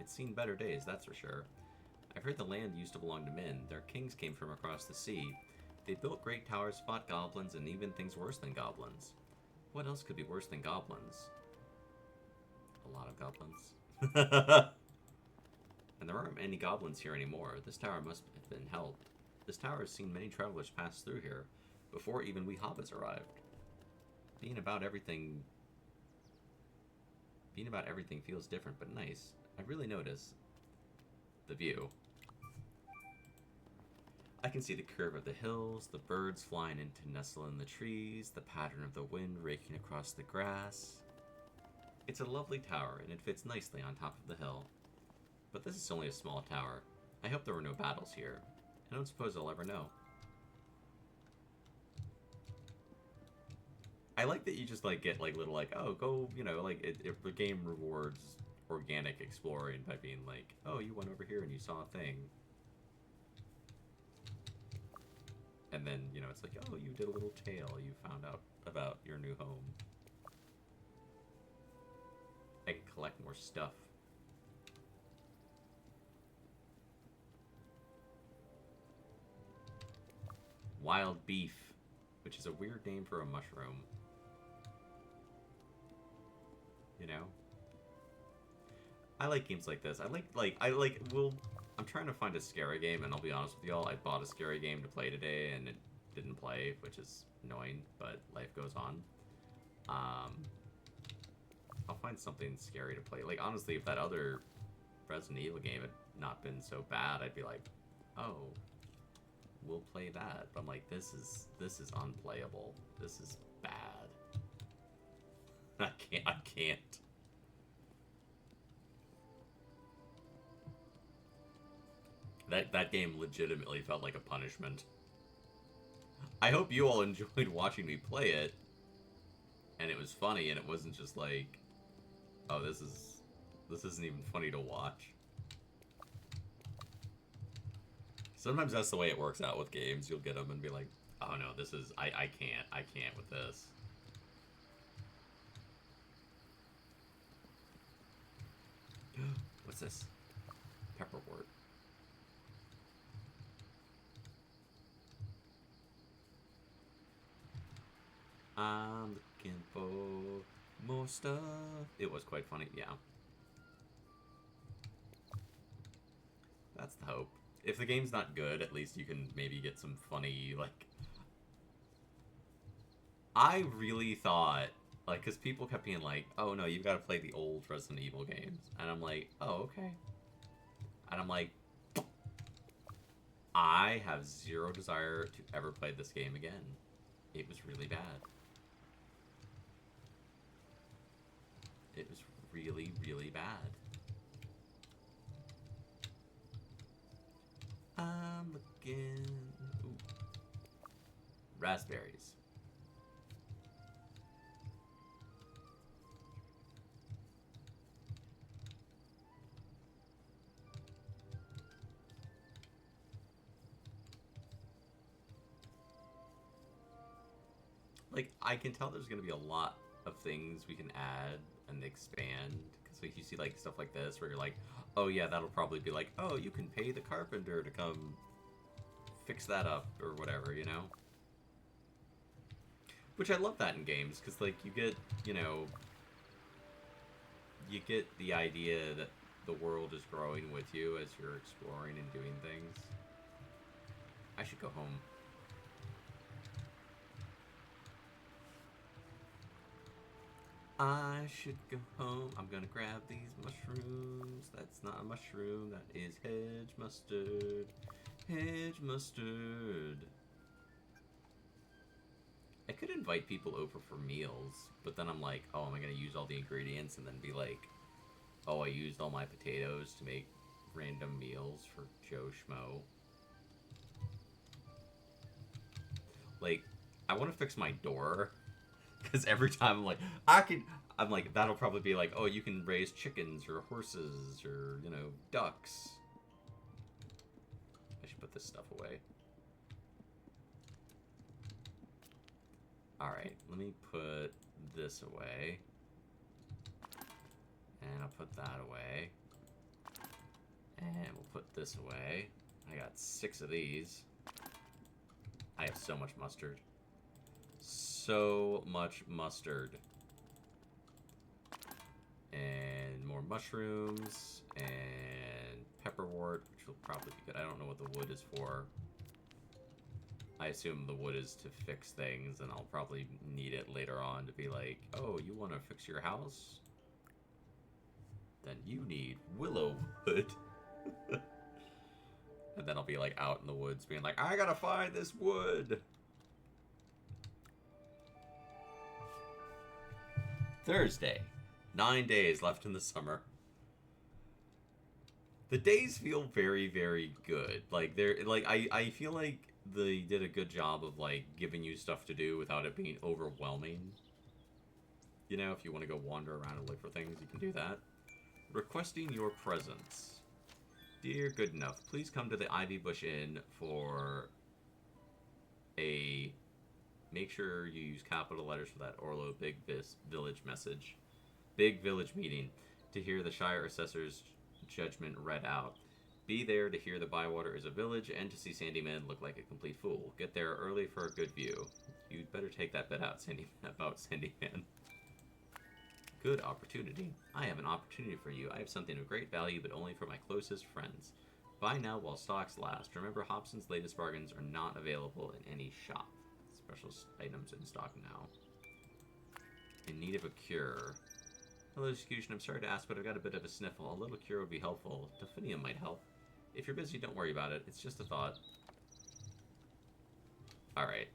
seen better days, that's for sure. I've heard the land used to belong to men. Their kings came from across the sea. They built great towers, fought goblins, and even things worse than goblins. What else could be worse than goblins? A lot of goblins. And there aren't any goblins here anymore. This tower must have been helped. This tower has seen many travelers pass through here, before even we hobbits arrived. Being about everything feels different, but nice. I really notice the view. I can see the curve of the hills, the birds flying in to nestle in the trees, the pattern of the wind raking across the grass. It's a lovely tower, and it fits nicely on top of the hill. But this is only a small tower. I hope there were no battles here. I don't suppose I'll ever know. I like that you just, like, get, like, little, like, oh, go, you know, like, the game rewards organic exploring by being like, oh, you went over here and you saw a thing. And then, you know, it's like, oh, you did a little tale. You found out about your new home. I can collect more stuff. Wild beef, which is a weird name for a mushroom. You know? I like games like this. I'm trying to find a scary game, and I'll be honest with y'all, I bought a scary game to play today, and it didn't play, which is annoying, but life goes on. I'll find something scary to play. Like, honestly, if that other Resident Evil game had not been so bad, I'd be like, oh, we'll play that. But I'm like, this is unplayable. This is bad. I can't. That game legitimately felt like a punishment. I hope you all enjoyed watching me play it, and it was funny, and it wasn't just like, oh, this isn't even funny to watch. Sometimes that's the way it works out with games. You'll get them and be like, oh no, this is, I can't with this. What's this? Pepperwort. I'm looking for more stuff. It was quite funny, yeah. That's the hope. If the game's not good, at least you can maybe get some funny, like... I really thought Like, because people kept being like, oh no, you've got to play the old Resident Evil games. And I'm like, oh, okay. And I'm like, I have zero desire to ever play this game again. It was really bad. It was really, really bad. I'm looking... Ooh. Raspberries. Like, I can tell there's going to be a lot of things we can add and expand. Because like, you see, like, stuff like this where you're like, oh, yeah, that'll probably be like, oh, you can pay the carpenter to come fix that up or whatever, you know? Which I love that in games, because, like, you get, you know, you get the idea that the world is growing with you as you're exploring and doing things. I should go home. I should go home. I'm gonna grab these mushrooms. That's not a mushroom. That is hedge mustard. Hedge mustard. I could invite people over for meals, but then I'm like, oh, am I gonna use all the ingredients and then be like, oh, I used all my potatoes to make random meals for Joe Schmo? Like, I want to fix my door. Because every time I'm like, I'm like, that'll probably be like, oh, you can raise chickens or horses or, you know, ducks. I should put this stuff away. Alright, let me put this away. And I'll put that away. And we'll put this away. I got 6 of these. I have so much mustard. So much mustard. And more mushrooms and pepperwort, which will probably be good. I don't know what the wood is for. I assume the wood is to fix things, and I'll probably need it later on to be like, oh, you want to fix your house? Then you need willow wood. And then I'll be like out in the woods being like, I gotta find this wood. Thursday. 9 days left in the summer. The days feel very, very good. Like, they're, like, I feel like they did a good job of, like, giving you stuff to do without it being overwhelming. You know, if you want to go wander around and look for things, you can do that. Requesting your presence. Dear Good Enough, please come to the Ivy Bush Inn for a... Make sure you use capital letters for that Orlo Big Village message. Big Village meeting to hear the Shire Assessor's judgment read out. Be there to hear the Bywater is a village and to see Sandyman look like a complete fool. Get there early for a good view. You'd better take that bit out, about Sandyman. Good opportunity. I have an opportunity for you. I have something of great value, but only for my closest friends. Buy now while stocks last. Remember, Hobson's latest bargains are not available in any shop. Special items in stock now. In need of a cure. Hello, Execution. I'm sorry to ask, but I've got a bit of a sniffle. A little cure would be helpful. Delphinium might help. If you're busy, don't worry about it. It's just a thought. Alright.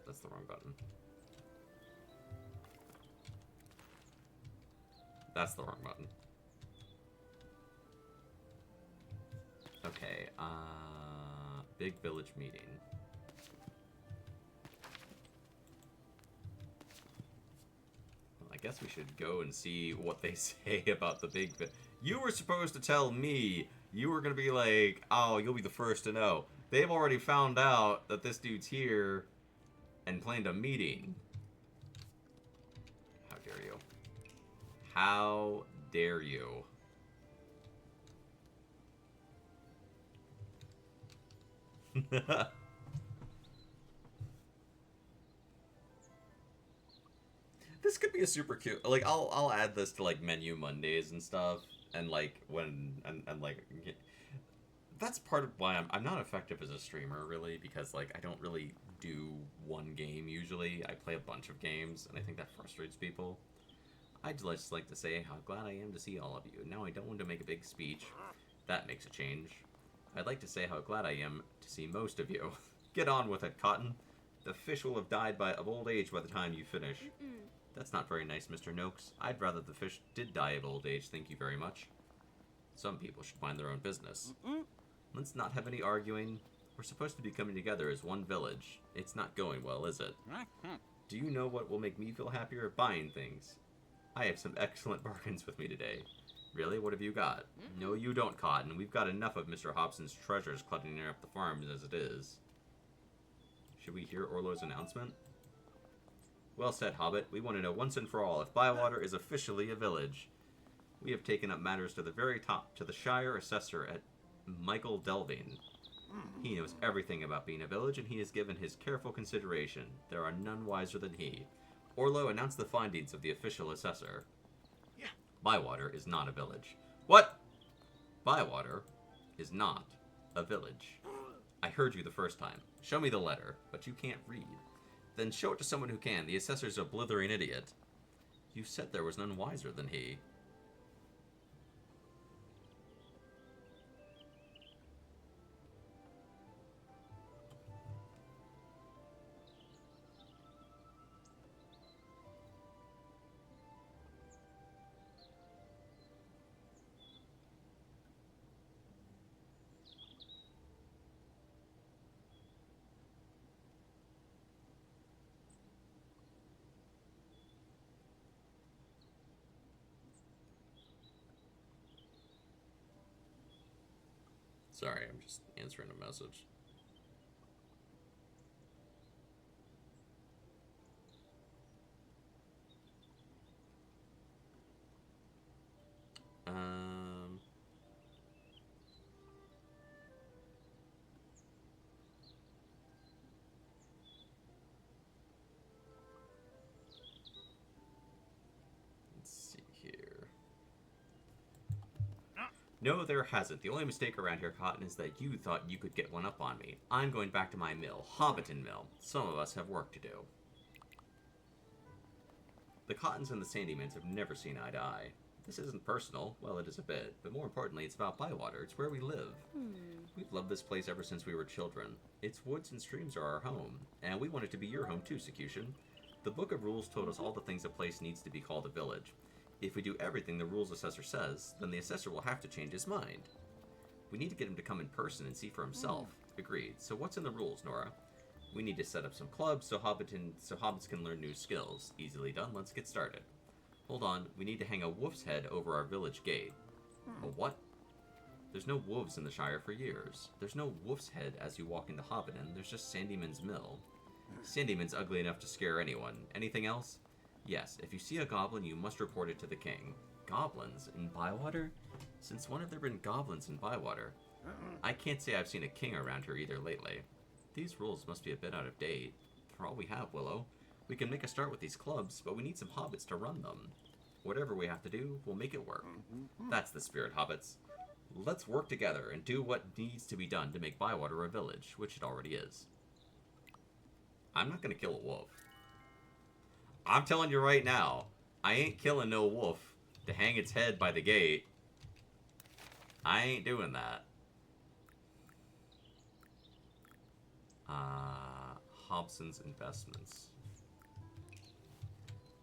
That's the wrong button. That's the wrong button. Okay, big village meeting. Well, I guess we should go and see what they say about the big You were supposed to tell me. You were gonna be like, oh, you'll be the first to know. They've already found out that this dude's here and planned a meeting. How dare you? How dare you? This could be a super cute. Like, I'll add this to like menu Mondays and stuff, and like when and like that's part of why I'm not effective as a streamer, really, because, like, I don't really do one game usually. I play a bunch of games, and I think that frustrates people. I'd just like to say how glad I am to see all of you. Now I don't want to make a big speech. That makes a change. I'd like to say how glad I am to see most of you. Get on with it, Cotton. The fish will have died of old age by the time you finish. That's not very nice, Mr. Noakes. I'd rather the fish did die of old age, thank you very much. Some people should mind their own business. Let's not have any arguing. We're supposed to be coming together as one village. It's not going well, is it? Do you know what will make me feel happier? Buying things. I have some excellent bargains with me today. Really? What have you got? No, you don't, Cotton. We've got enough of Mr. Hobson's treasures cluttering up the farms as it is. Should we hear Orlo's announcement? Well said, Hobbit. We want to know once and for all if Bywater is officially a village. We have taken up matters to the very top, to the Shire assessor at Michael Delving. He knows everything about being a village, and he has given his careful consideration. There are none wiser than he. Orlo announced the findings of the official assessor. Bywater is not a village. What? Bywater is not a village. I heard you the first time. Show me the letter, but you can't read. Then show it to someone who can. The assessor's a blithering idiot. You said there was none wiser than he. Sorry, I'm just answering a message. Let's see here. No, there hasn't. The only mistake around here, Cotton, is that you thought you could get one up on me. I'm going back to my mill, Hobbiton Mill. Some of us have work to do. The Cottons and the Sandymans have never seen eye to eye. This isn't personal. Well, it is a bit. But more importantly, it's about Bywater. It's where we live. We've loved this place ever since we were children. Its woods and streams are our home. And we want it to be your home too, Sakutian. The Book of Rules told us all the things a place needs to be called a village. If we do everything the rules assessor says, then the assessor will have to change his mind. We need to get him to come in person and see for himself. Agreed. So what's in the rules, Nora? We need to set up some clubs so hobbits can learn new skills. Easily done. Let's get started. Hold on. We need to hang a wolf's head over our village gate. A what? There's no wolves in the Shire for years. There's no wolf's head as you walk into Hobbiton. There's just Sandyman's Mill. Sandyman's ugly enough to scare anyone. Anything else? Yes, if you see a goblin, you must report it to the king. Goblins? In Bywater? Since when have there been goblins in Bywater? I can't say I've seen a king around here either lately. These rules must be a bit out of date. For all we have, Willow. We can make a start with these clubs, but we need some hobbits to run them. Whatever we have to do, we'll make it work. That's the spirit, hobbits. Let's work together and do what needs to be done to make Bywater a village, which it already is. I'm not gonna kill a wolf. I'm telling you right now, I ain't killing no wolf to hang its head by the gate. I ain't doing that. Hobson's investments.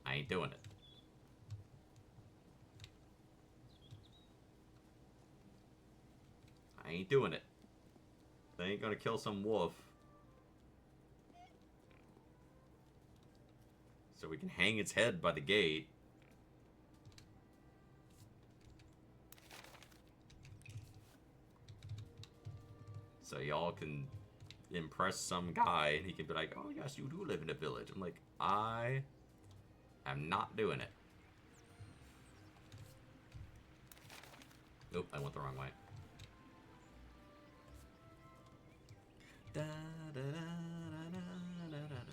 I ain't doing it. I ain't doing it. They ain't gonna kill some wolf so we can hang its head by the gate. So y'all can impress some guy and he can be like, oh yes, you do live in a village. I'm like, I am not doing it. Nope, I went the wrong way. Da, da, da, da, da, da, da, da.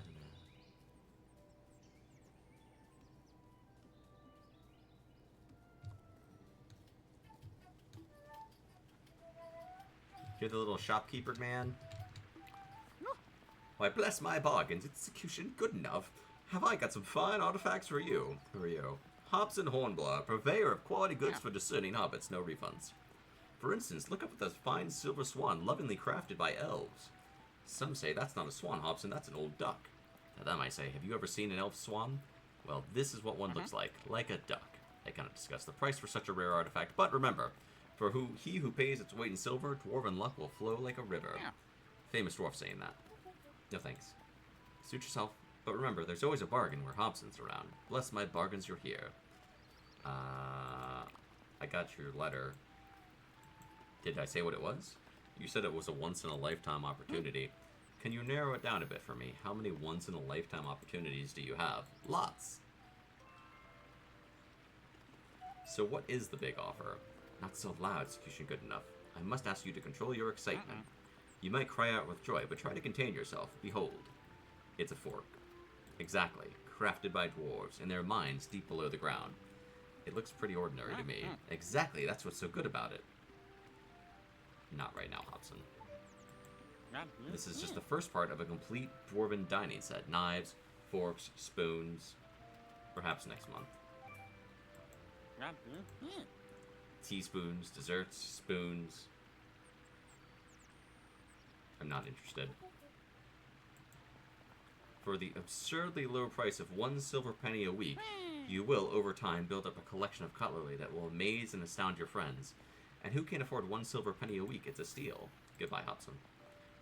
You're the little shopkeeper man? Why, bless my bargains, it's execution good enough. Have I got some fine artifacts for you? Who are you? Hobbs and Hornblower, purveyor of quality goods for discerning hobbits, no refunds. For instance, look up at this fine silver swan lovingly crafted by elves. Some say that's not a swan, Hobson, that's an old duck. Now them I say, have you ever seen an elf swan? Well, this is what one looks like a duck. I cannot discuss the price for such a rare artifact, but remember, he who pays its weight in silver, dwarven luck will flow like a river. Famous dwarf saying that. No thanks. Suit yourself, but remember, there's always a bargain where Hobson's around. Bless my bargains, you're here. I got your letter. Did I say what it was? You said it was a once-in-a-lifetime opportunity. Can you narrow it down a bit for me? How many once-in-a-lifetime opportunities do you have? Lots. So what is the big offer? Not so loud, execution good enough. I must ask you to control your excitement. You might cry out with joy, but try to contain yourself. Behold. It's a fork. Exactly. Crafted by dwarves, in their mines deep below the ground. It looks pretty ordinary to me. Exactly, that's what's so good about it. Not right now, Hobson. This is just the first part of a complete dwarven dining set. Knives, forks, spoons. Perhaps next month. Teaspoons, desserts, spoons. I'm not interested. For the absurdly low price of 1 silver penny a week, you will, over time, build up a collection of cutlery that will amaze and astound your friends. And who can't afford 1 silver penny a week? It's a steal. Goodbye, Hobson.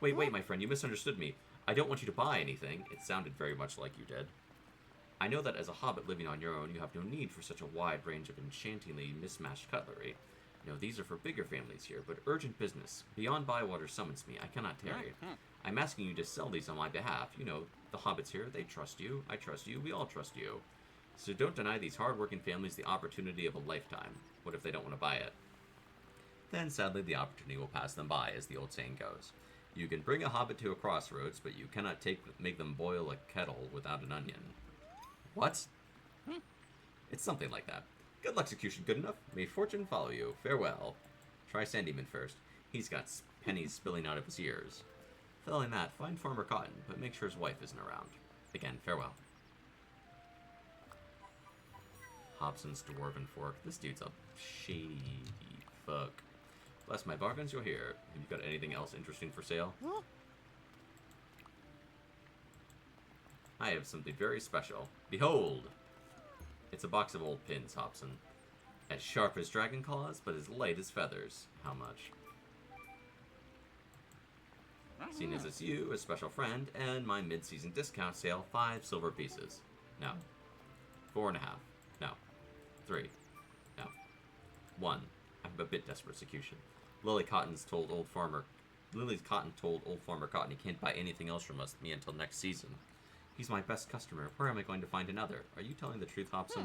Wait, my friend, you misunderstood me. I don't want you to buy anything. It sounded very much like you did. I know that as a hobbit living on your own, you have no need for such a wide range of enchantingly mismatched cutlery. No, these are for bigger families here, but urgent business. Beyond Bywater summons me. I cannot tarry. I'm asking you to sell these on my behalf. You know, the hobbits here, they trust you. I trust you. We all trust you. So don't deny these hard-working families the opportunity of a lifetime. What if they don't want to buy it? Then, sadly, the opportunity will pass them by, as the old saying goes. You can bring a hobbit to a crossroads, but you cannot make them boil a kettle without an onion. What? It's something like that. Good luck, execution good enough. May fortune follow you. Farewell. Try Sandyman first. He's got pennies spilling out of his ears. Failing that, find Farmer Cotton, but make sure his wife isn't around. Again, farewell. Hobson's dwarven fork. This dude's a shady fuck. Bless my bargains, you're here. Have you got anything else interesting for sale? I have something very special. Behold! It's a box of old pins, Hobson. As sharp as dragon claws, but as light as feathers. How much? Seeing as it's you, a special friend, and my mid-season discount sale, 5 silver pieces. No. 4.5. No. 3. No. 1. I'm a bit desperate, execution. Lily's Cotton told old Farmer Cotton he can't buy anything else from me until next season. He's my best customer. Where am I going to find another? Are you telling the truth, Hobson?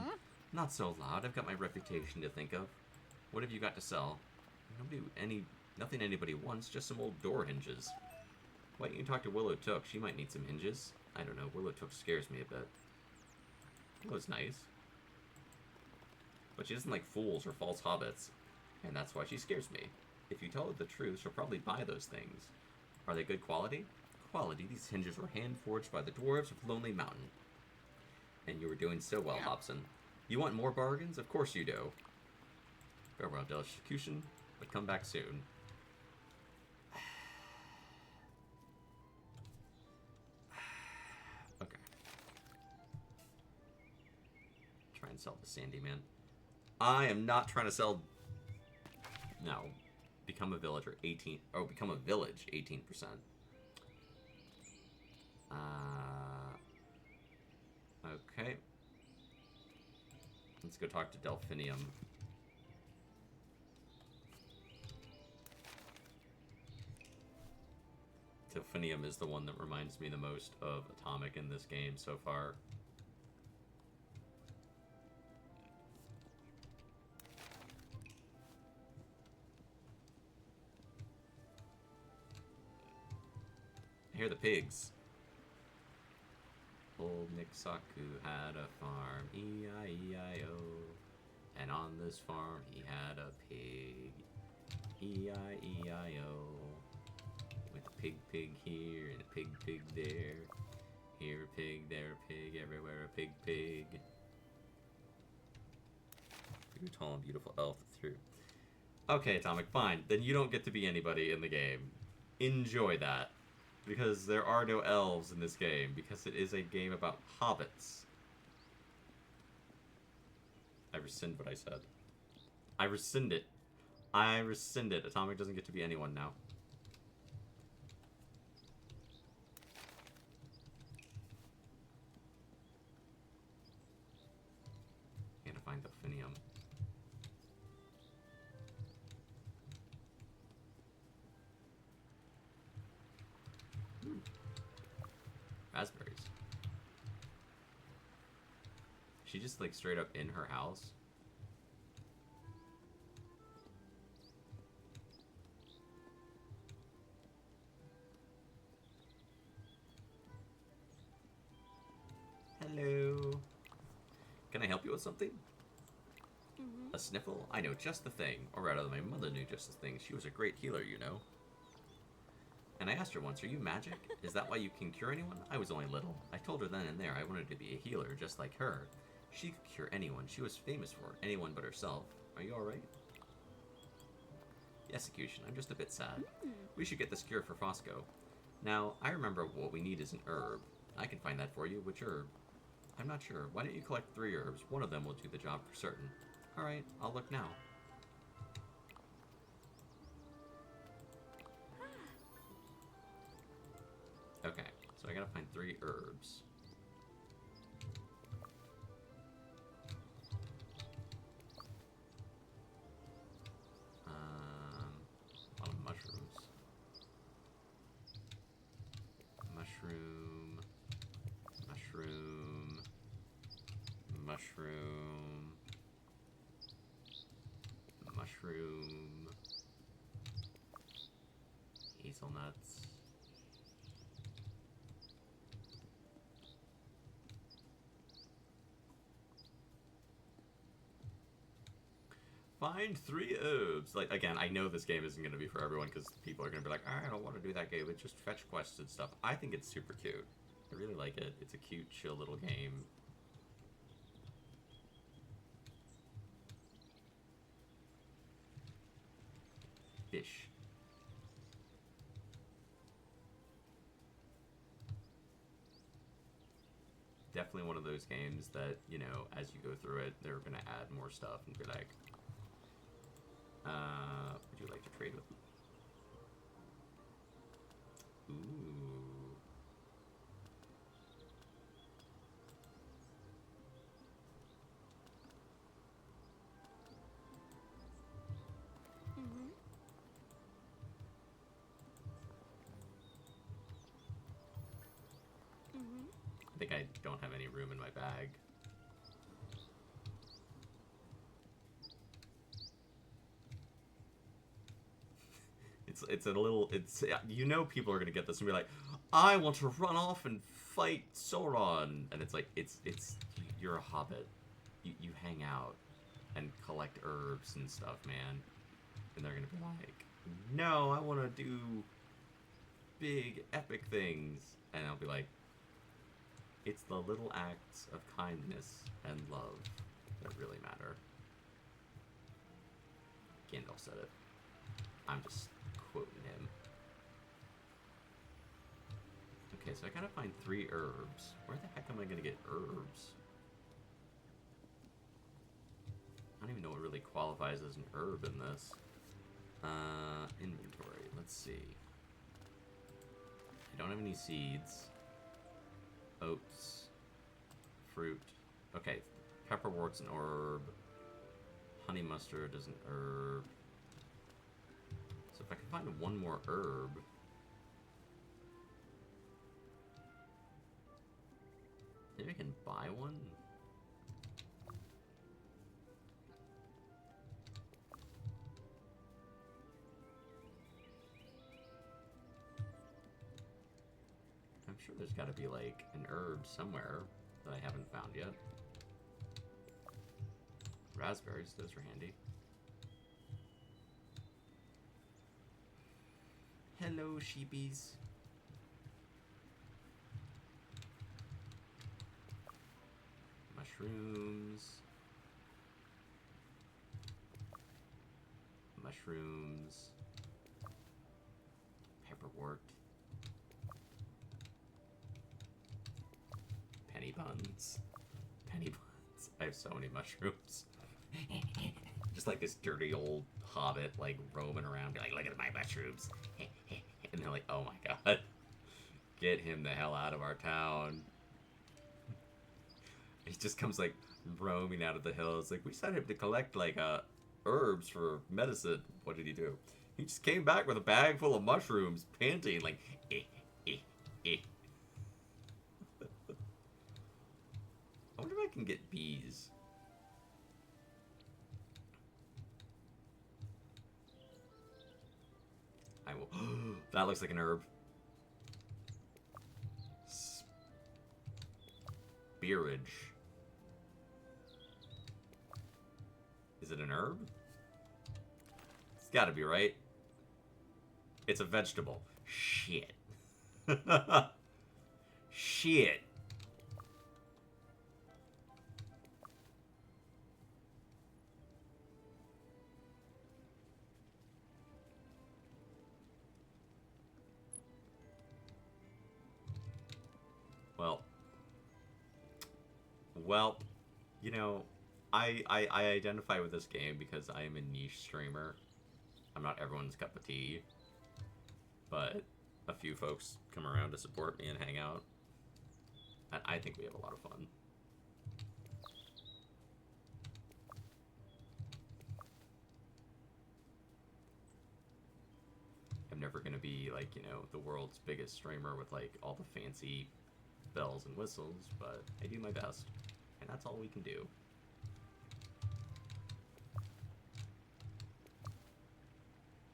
Not so loud. I've got my reputation to think of. What have you got to sell? Nothing anybody wants, just some old door hinges. Why don't you talk to Willow Took? She might need some hinges. I don't know. Willow Took scares me a bit. Willow's nice. But she doesn't like fools or false hobbits. And that's why she scares me. If you tell her the truth, she'll probably buy those things. Are they good quality? Quality. These hinges were hand-forged by the dwarves of Lonely Mountain. And you were doing so well, Hobson. You want more bargains? Of course you do. Farewell, execution, but come back soon. Okay. Try and sell the Sandyman. I am not trying to sell... No. Become a villager, 18... Oh, become a village, 18%. Okay. Let's go talk to Delphinium. Delphinium is the one that reminds me the most of Atomic in this game so far. I hear the pigs. Old Nick Saku had a farm, E-I-E-I-O. And on this farm he had a pig, E-I-E-I-O. pig here, and a pig there. Here a pig, there a pig, everywhere a pig. You're a tall and beautiful elf through. Okay, Atomic, fine. Then you don't get to be anybody in the game. Enjoy that. Because there are no elves in this game, because it is a game about hobbits. I rescind what I said. I rescind it. I rescind it. Atomic doesn't get to be anyone now. Gotta find the Finium. Raspberries. She just like straight up in her house. Hello. Can I help you with something? A sniffle? I know just the thing. Or rather, my mother knew just the thing. She was a great healer, you know. And I asked her once, are you magic? Is that why you can cure anyone? I was only little. I told her then and there I wanted to be a healer, just like her. She could cure anyone. She was famous for it. Anyone but herself. Are you alright? Yes, Sakutian. I'm just a bit sad. We should get this cure for Fosco. Now, I remember what we need is an herb. I can find that for you. Which herb? I'm not sure. Why don't you collect 3 herbs? One of them will do the job for certain. Alright, I'll look now. Okay, so I gotta find 3 herbs. A lot of mushrooms. Mushroom. Hazelnuts. Find 3 herbs. Like, again, I know this game isn't going to be for everyone because people are going to be like, I don't want to do that game. It's just fetch quests and stuff. I think it's super cute. I really like it. It's a cute, chill little game. Fish. Definitely one of those games that, you know, as you go through it, they're going to add more stuff and be like, would you like to trade with me? Ooh. I think I don't have any room in my bag. It's a little, you know, people are gonna get this and be like, I want to run off and fight Sauron, and it's like, you're a hobbit. You hang out and collect herbs and stuff, man. And they're gonna be like, no, I want to do big epic things, and I'll be like, it's the little acts of kindness and love that really matter. Gandalf said it. I'm just quoting him. Okay, so I gotta find 3 herbs. Where the heck am I gonna get herbs? I don't even know what really qualifies as an herb in this. Inventory. Let's see. I don't have any seeds. Oats. Fruit. Okay, pepperwort's an herb. Honey mustard is an herb. So if I can find one more herb... maybe I can buy one? I'm sure there's got to be, like, an herb somewhere that I haven't found yet. Raspberries, those are handy. Hello, sheepies. Mushrooms. Mushrooms. Pepperwort. Penny buns. Penny buns. I have so many mushrooms. Just like this dirty old hobbit, like, roaming around, be like, look at my mushrooms. And they're like, oh my god. Get him the hell out of our town. He just comes, like, roaming out of the hills. Like, we sent him to collect, like, herbs for medicine. What did he do? He just came back with a bag full of mushrooms, panting, like, eh, eh, eh. I wonder if I can get bees. I will. That looks like an herb. Spearage. Is it an herb? It's gotta be, right? It's a vegetable. Shit. Shit. Well, you know, I identify with this game because I am a niche streamer. I'm not everyone's cup of tea, but a few folks come around to support me and hang out, and I think we have a lot of fun. I'm never gonna be, like, you know, the world's biggest streamer with, like, all the fancy bells and whistles, but I do my best, and that's all we can do.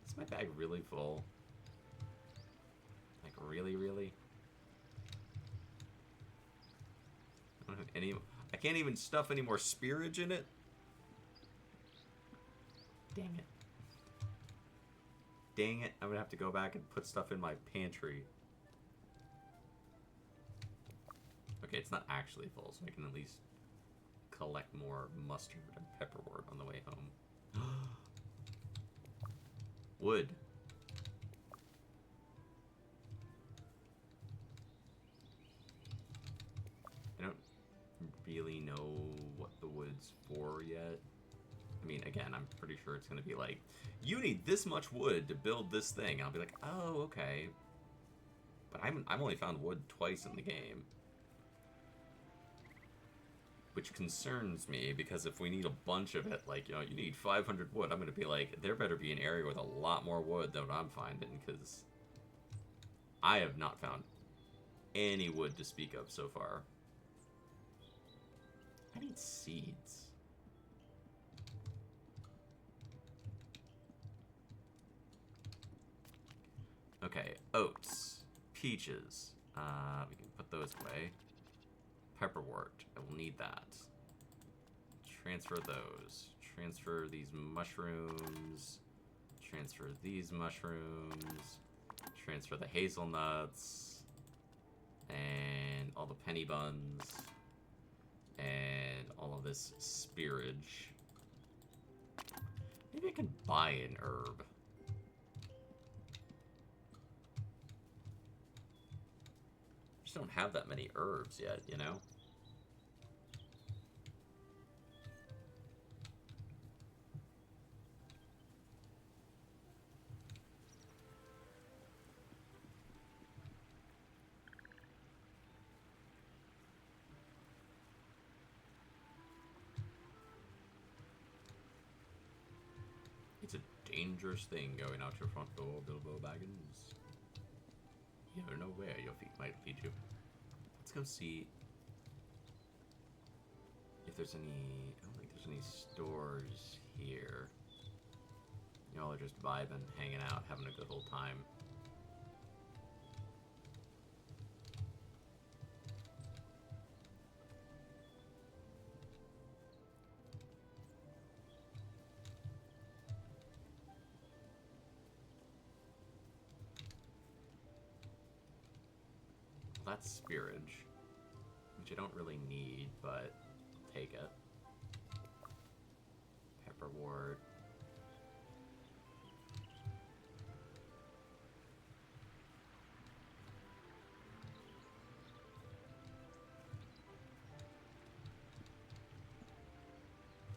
Is my bag really full? Like, really, really? I don't have any... I can't even stuff any more spearage in it? Dang it. Dang it, I'm gonna have to go back and put stuff in my pantry. Okay, it's not actually full, so I can at least collect more mustard and pepperwort on the way home. Wood. I don't really know what the wood's for yet. I mean, again, I'm pretty sure it's going to be like, you need this much wood to build this thing. I'll be like, oh, okay. But I've only found wood twice in the game. Which concerns me, because if we need a bunch of it, like, you know, you need 500 wood, I'm going to be like, there better be an area with a lot more wood than what I'm finding, because I have not found any wood to speak of so far. I need seeds. Okay, oats, peaches, we can put those away. Pepperwort, I will need that. Transfer those. Transfer these mushrooms. Transfer these mushrooms. Transfer the hazelnuts. And all the penny buns. And all of this spearage. Maybe I can buy an herb. Don't have that many herbs yet, you know? It's a dangerous thing going out your front door, Bilbo Baggins. You never know where your feet might lead you. Let's go see if there's any... I don't think there's any stores here. Y'all are just vibing, hanging out, having a good old time. that's spearage, which I don't really need, but I'll take it. Pepperwort.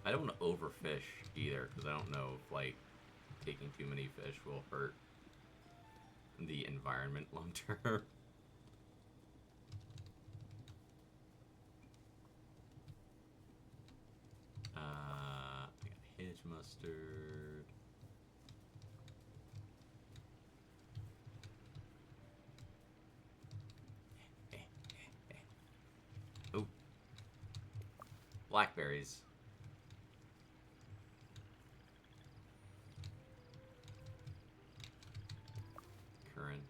I don't want to overfish either, because I don't know if, like, taking too many fish will hurt the environment long term. I got hedge mustard. Oh. Blackberries. Current.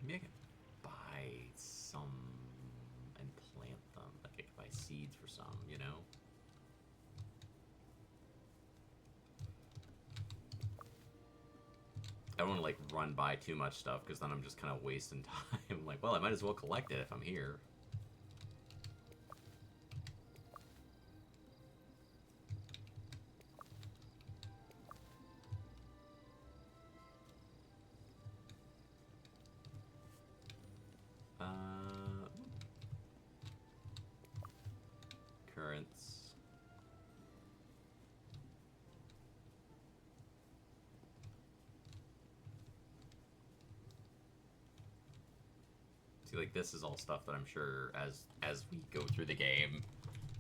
Maybe I could buy some and plant them. Like I could buy seeds for some, you know? I don't want to like run by too much stuff because then I'm just kind of wasting time. Like, well, I might as well collect it if I'm here. Currents. See, like, this is all stuff that I'm sure as we go through the game,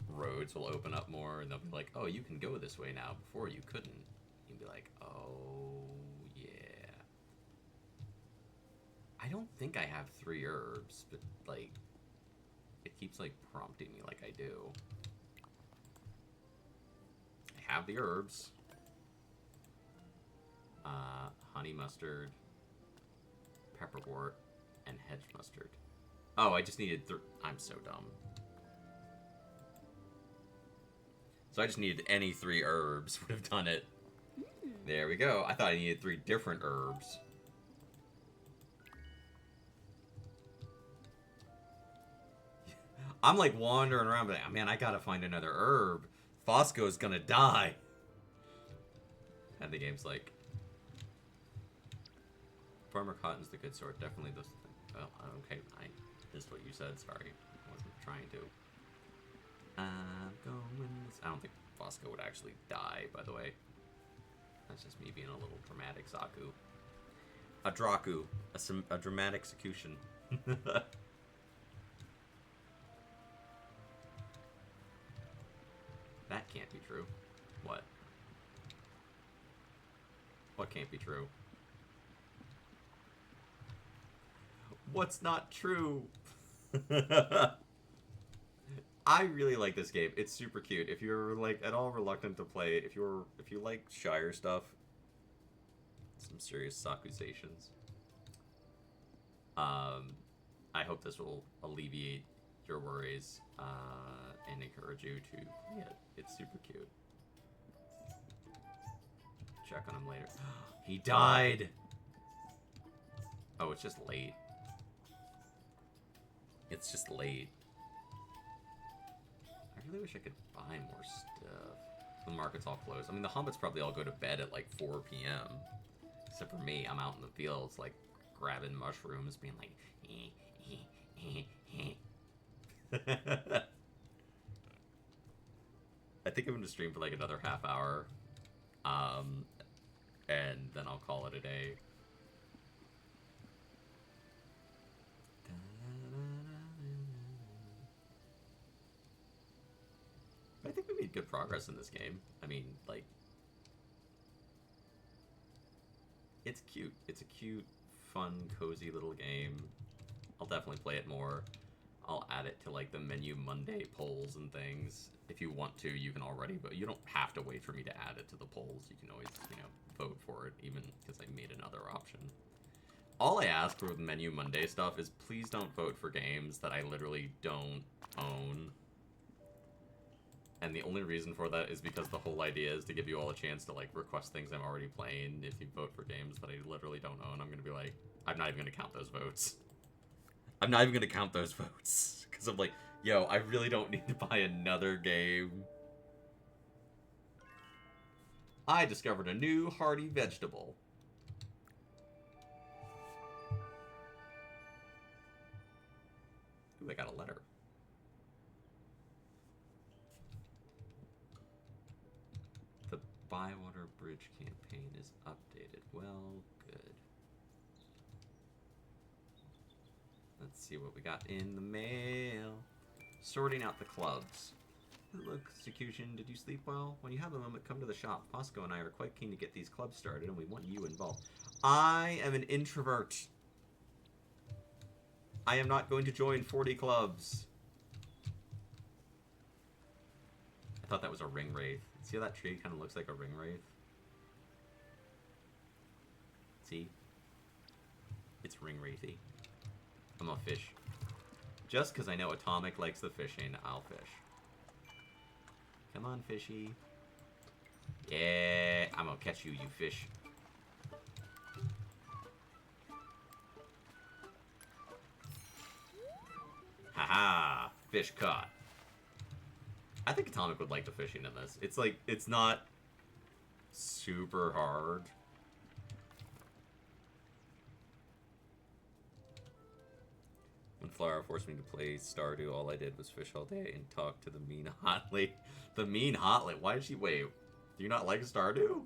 roads will open up more, and they'll be like, oh, you can go this way now. Before you couldn't. You'd be like, oh, yeah. I don't think I have 3 herbs, but, like, it keeps, like, prompting me like I do. I have the herbs. Honey mustard, pepperwort, and hedge mustard. Oh, I just needed I'm so dumb. So I just needed any 3 herbs would have done it. There we go. I thought I needed 3 different herbs. I'm like wandering around, but man, I gotta find another herb. Fosco's gonna die. And the game's like, Farmer Cotton's the good sort. Definitely this thing. Oh, okay. I missed what you said. Sorry. I wasn't trying to. I'm going this. I don't think Fosco would actually die, by the way. That's just me being a little dramatic Saku. A Draku. A dramatic Sakutian. That can't be true. What? What can't be true? What's not true? I really like this game. It's super cute. If you're like at all reluctant to play, if you like Shire stuff, some serious accusations. I hope this will alleviate your worries and encourage you to play it. It's super cute. Check on him later. He died. Oh, it's just late. It's just late. I really wish I could buy more stuff. The market's all closed. I mean, the Hobbits probably all go to bed at like 4 p.m. Except for me, I'm out in the fields, like, grabbing mushrooms, being like, I think I'm going to stream for like another half hour. And then I'll call it a day. I think we made good progress in this game. I mean, like, it's cute. It's a cute, fun, cozy little game. I'll definitely play it more. I'll add it to, like, the Menu Monday polls and things. If you want to, you can already, but you don't have to wait for me to add it to the polls. You can always, you know, vote for it, even because I made another option. All I ask for with Menu Monday stuff is please don't vote for games that I literally don't own. And the only reason for that is because the whole idea is to give you all a chance to, like, request things I'm already playing. If you vote for games that I literally don't own, I'm going to be like, I'm not even going to count those votes. I'm not even going to count those votes. Because I'm like, yo, I really don't need to buy another game. I discovered a new hearty vegetable. Ooh, I got a letter. The Bywater Bridge campaign is updated. Well, good. Let's see what we got in the mail. Sorting out the clubs. Look, Sakutian, did you sleep well? When you have a moment, come to the shop. Fosco and I are quite keen to get these clubs started, and we want you involved. I am an introvert. I am not going to join 40 clubs. I thought that was a ring wraith. See how that tree kind of looks like a ring wraith? See? It's ring wraithy. I'm a fish. Just because I know Atomic likes the fishing, I'll fish. Come on, fishy. Yeah, I'm gonna catch you, you fish. Haha, fish caught. I think Atomic would like the fishing in this. It's like, it's not super hard. When Flower forced me to play Stardew, all I did was fish all day and talk to the mean hotly. The mean hotly? Why did she... Wait, do you not like Stardew?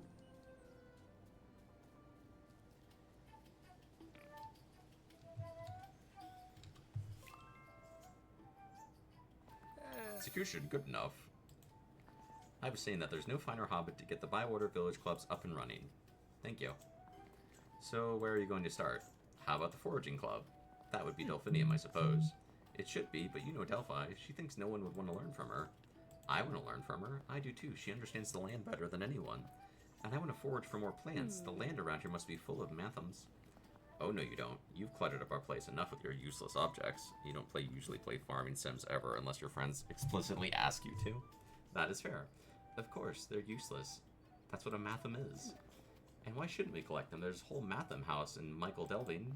Execution, good enough. I was saying that there's no finer hobbit to get the Bywater Village clubs up and running. Thank you. So, where are you going to start? How about the Foraging Club? That would be Delphinium, I suppose. It should be, but you know Delphi. She thinks no one would want to learn from her. I want to learn from her. I do too. She understands the land better than anyone. And I want to forage for more plants. The land around here must be full of mathams. Oh, no, you don't. You've cluttered up our place enough with your useless objects. You don't usually play farming sims ever unless your friends explicitly ask you to. That is fair. Of course, they're useless. That's what a matham is. And why shouldn't we collect them? There's a whole matham house in Michael Delving.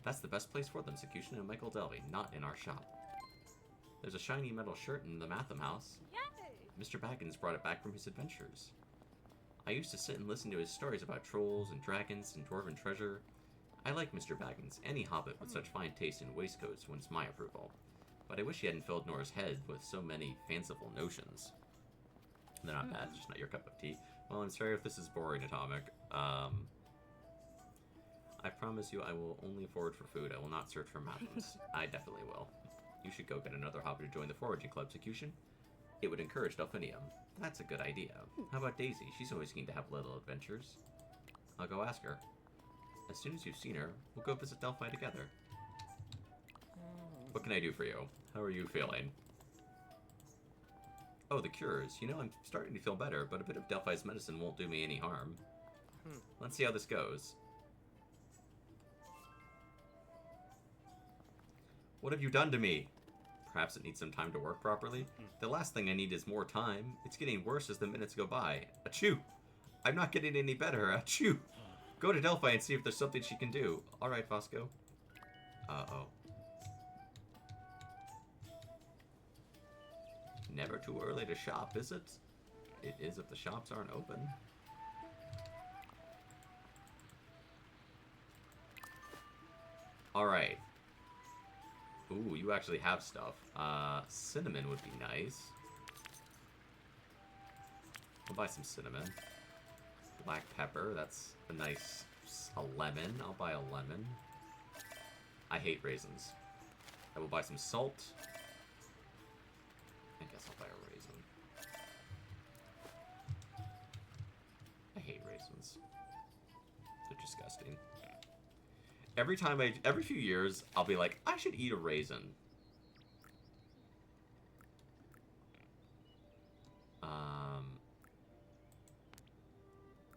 That's the best place for them, Sakutian and Michael Delving, not in our shop. There's a shiny metal shirt in the Matham house. Yay! Mr. Baggins brought it back from his adventures. I used to sit and listen to his stories about trolls and dragons and dwarven treasure. I like Mr. Baggins. Any hobbit with such fine taste in waistcoats wins my approval. But I wish he hadn't filled Nora's head with so many fanciful notions. They're not bad, just not your cup of tea. Well, I'm sorry if this is boring, Atomic. I promise you I will only forage for food. I will not search for mountains. I definitely will. You should go get another hobbit to join the foraging club, Execution. It would encourage Delphinium. That's a good idea. How about Daisy? She's always keen to have little adventures. I'll go ask her. As soon as you've seen her, we'll go visit Delphi together. What can I do for you? How are you feeling? Oh, the cures. You know, I'm starting to feel better, but a bit of Delphi's medicine won't do me any harm. Let's see how this goes. What have you done to me? Perhaps it needs some time to work properly. The last thing I need is more time. It's getting worse as the minutes go by. Achoo! I'm not getting any better. Achoo! Go to Delphi and see if there's something she can do. Alright, Fosco. Uh-oh. Never too early to shop, is it? It is if the shops aren't open. Alright. Ooh, you actually have stuff. Cinnamon would be nice. I'll buy some cinnamon. Black pepper, that's a nice... A lemon, I'll buy a lemon. I hate raisins. I will buy some salt. I guess I'll buy a raisin. I hate raisins. They're disgusting. Every few years, I'll be like, I should eat a raisin.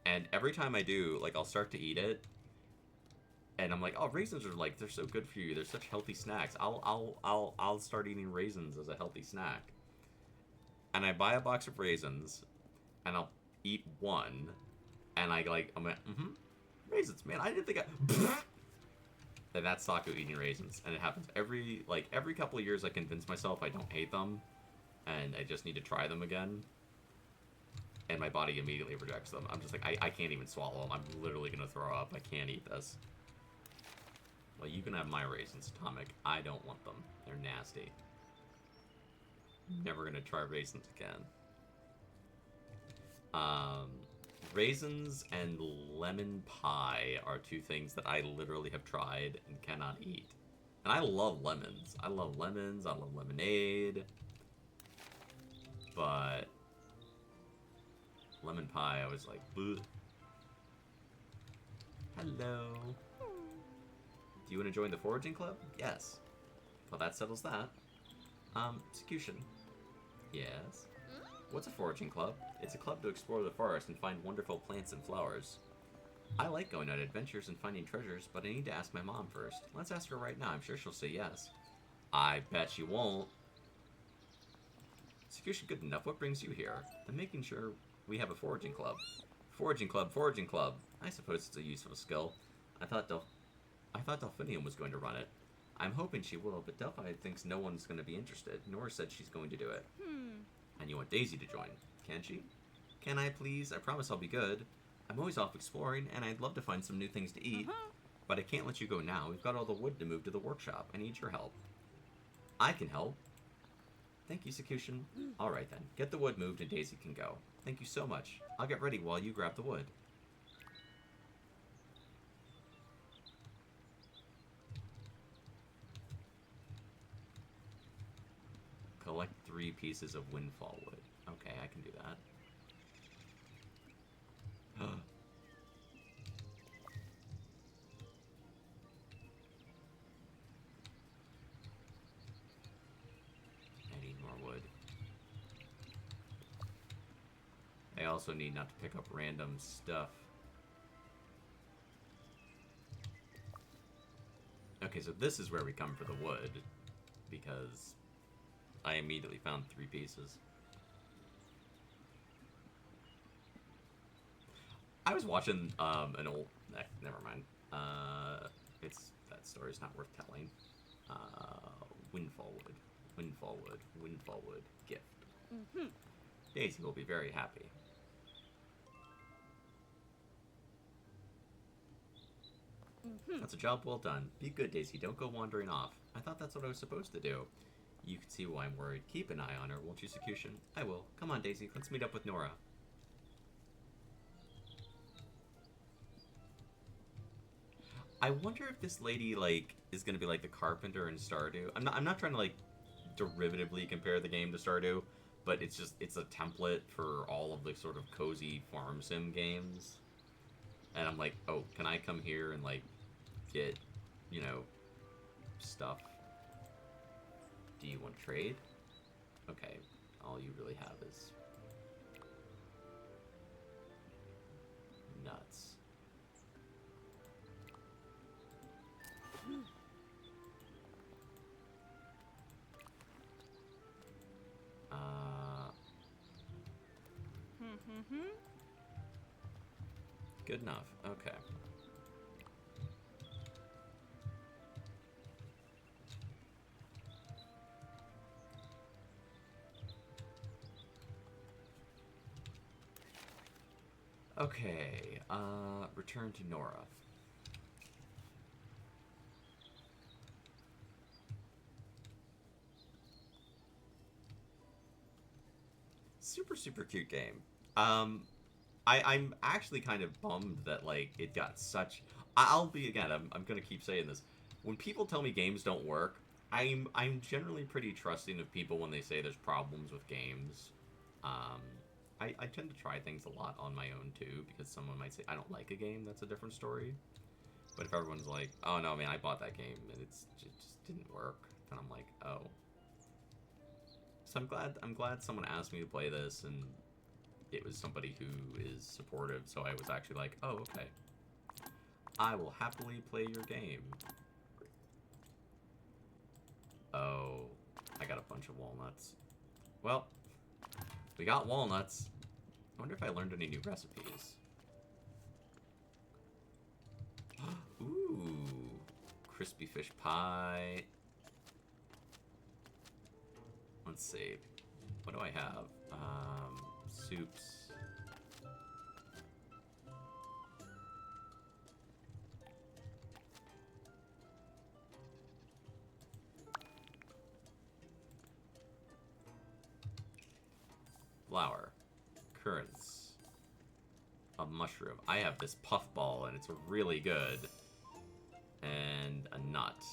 And every time I do, like, I'll start to eat it, and I'm like, oh, raisins are like, they're so good for you. They're such healthy snacks. I'll start eating raisins as a healthy snack. and I buy a box of raisins, and I'll eat one, and I'm like, raisins, man, I didn't think I... And that's Saku eating raisins, and it happens every couple of years. I convince myself I don't hate them, and I just need to try them again, and my body immediately rejects them. I'm just like, I can't even swallow them. I'm literally gonna throw up. I can't eat this. Well, you can have my raisins, Atomic. I don't want them. They're nasty. Never gonna try raisins again. Raisins and lemon pie are two things that I literally have tried and cannot eat. And I love lemons. I love lemons. I love lemonade. But lemon pie, I was like, bleh. Hello. Do you want to join the foraging club? Yes. Well, that settles that. Execution. Yes. What's a foraging club? It's a club to explore the forest and find wonderful plants and flowers. I like going on adventures and finding treasures, but I need to ask my mom first. Let's ask her right now. I'm sure she'll say yes. I bet she won't. Execution good enough. What brings you here? I'm making sure we have a foraging club. Foraging club, foraging club. I suppose it's a useful skill. I thought Delphinium was going to run it. I'm hoping she will, but Delphi thinks no one's going to be interested. Nora said she's going to do it. And you want Daisy to join, can she? Can I please? I promise I'll be good. I'm always off exploring, and I'd love to find some new things to eat. But I can't let you go now. We've got all the wood to move to the workshop. I need your help. I can help. Thank you, Sakutian. Alright then. Get the wood moved and Daisy can go. Thank you so much. I'll get ready while you grab the wood. Collect 3 pieces of windfall wood. Okay, I can do that. I need more wood. I also need not to pick up random stuff. Okay, so this is where we come for the wood, because I immediately found 3 pieces. I was watching an old... never mind. That story's not worth telling. Windfall wood. Windfall wood. Windfall wood. Gift. Daisy will be very happy. That's a job well done. Be good, Daisy. Don't go wandering off. I thought that's what I was supposed to do. You can see why I'm worried. Keep an eye on her, won't you, Sakutian? I will. Come on, Daisy. Let's meet up with Nora. I wonder if this lady, like, is gonna be like the carpenter in Stardew. I'm not trying to, like, derivatively compare the game to Stardew, but it's a template for all of the sort of cozy farm sim games. And I'm like, oh, can I come here and, like, get, you know, stuff? Do you want to trade? Okay, all you really have is nuts. Good enough. Okay. Okay, return to Nora. Super, super cute game. I'm actually kind of bummed that, like, it got such... I'll be, again, I'm gonna keep saying this. When people tell me games don't work, I'm generally pretty trusting of people when they say there's problems with games. I tend to try things a lot on my own, too, because someone might say, I don't like a game, that's a different story. But if everyone's like, oh, no, man, I bought that game, and it just didn't work, then I'm like, oh. So I'm glad someone asked me to play this, and it was somebody who is supportive, so I was actually like, oh, okay. I will happily play your game. Oh, I got a bunch of walnuts. Well, We got walnuts. I wonder if I learned any new recipes. Ooh. Crispy fish pie. Let's see. What do I have? Soups. Flour. Currants. A mushroom. I have this puffball, and it's really good. And a nut.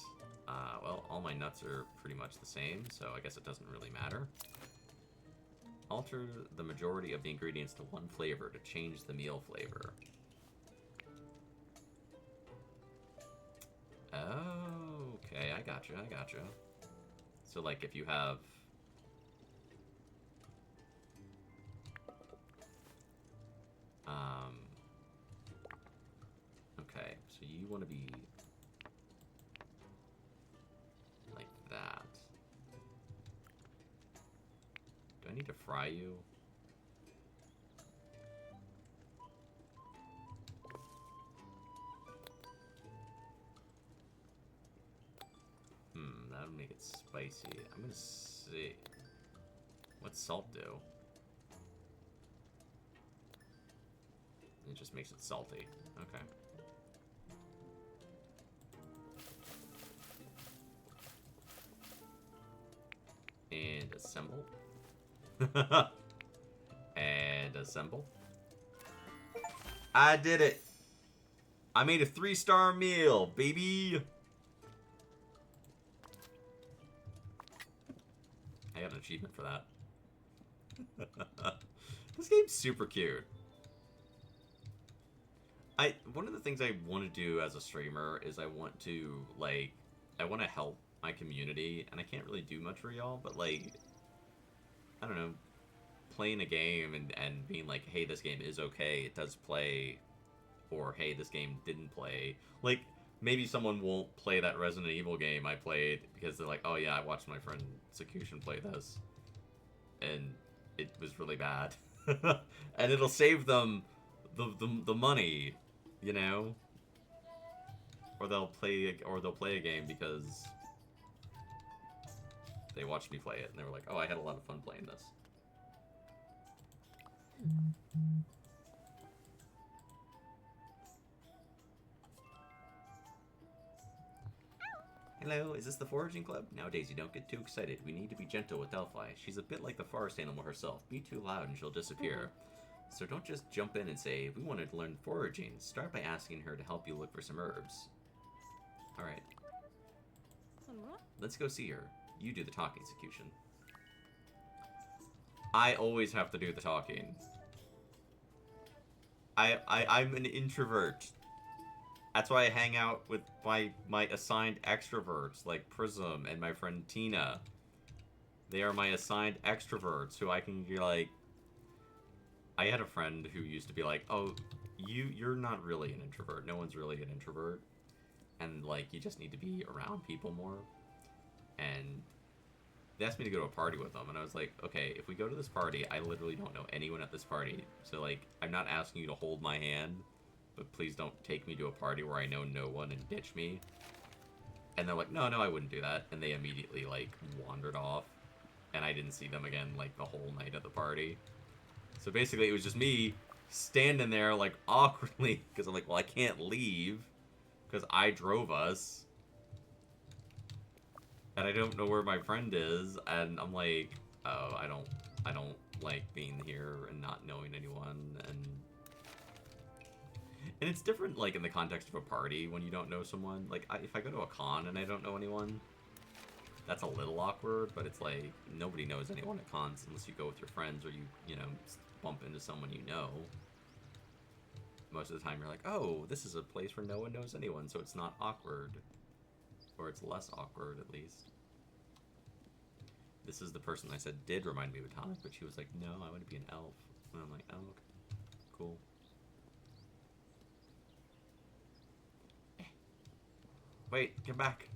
Well, all my nuts are pretty much the same, so I guess it doesn't really matter. Alter the majority of the ingredients to one flavor to change the meal flavor. Oh, okay, I gotcha. So, like, if you have... Okay, so you want to be... like that. Do I need to fry you? That'll make it spicy. I'm gonna see. What's salt do? It just makes it salty. Okay. And assemble. And assemble. I did it! I made a 3-star meal, baby! I got an achievement for that. This game's super cute. One of the things I want to do as a streamer is I want to help my community, and I can't really do much for y'all, but like, I don't know, playing a game and being like, hey, this game is okay, it does play, or hey, this game didn't play. Like, maybe someone won't play that Resident Evil game I played because they're like, oh yeah, I watched my friend Sakutian play this, and it was really bad. And it'll save them the money, you know? Or they'll play a game because they watched me play it and they were like, oh, I had a lot of fun playing this. Hello, is this the foraging club? Nowadays you don't get too excited. We need to be gentle with Delphi. She's a bit like the forest animal herself. Be too loud and she'll disappear. So don't just jump in and say, we wanted to learn foraging. Start by asking her to help you look for some herbs. Alright. Let's go see her. You do the talking, Sakutian. I always have to do the talking. I'm an introvert. That's why I hang out with my assigned extroverts, like Prism and my friend Tina. They are my assigned extroverts who I can be like... I had a friend who used to be like, oh, you're not really an introvert. No one's really an introvert. And, like, you just need to be around people more. And they asked me to go to a party with them. And I was like, okay, if we go to this party, I literally don't know anyone at this party. So, like, I'm not asking you to hold my hand. But please don't take me to a party where I know no one and ditch me. And they're like, no, I wouldn't do that. And they immediately, like, wandered off. And I didn't see them again, like, the whole night at the party. So basically, it was just me standing there, like, awkwardly. Because I'm like, well, I can't leave. Because I drove us. And I don't know where my friend is. And I'm like, oh, I don't like being here and not knowing anyone. And it's different, like, in the context of a party when you don't know someone. Like, if I go to a con and I don't know anyone, that's a little awkward, but it's like, nobody knows anyone at cons unless you go with your friends or you know, bump into someone you know. Most of the time you're like, oh, this is a place where no one knows anyone, so it's not awkward. Or it's less awkward, at least. This is the person I said did remind me of Atomic, but she was like, no, I want to be an elf. And I'm like, oh, okay. Cool. Wait, get back.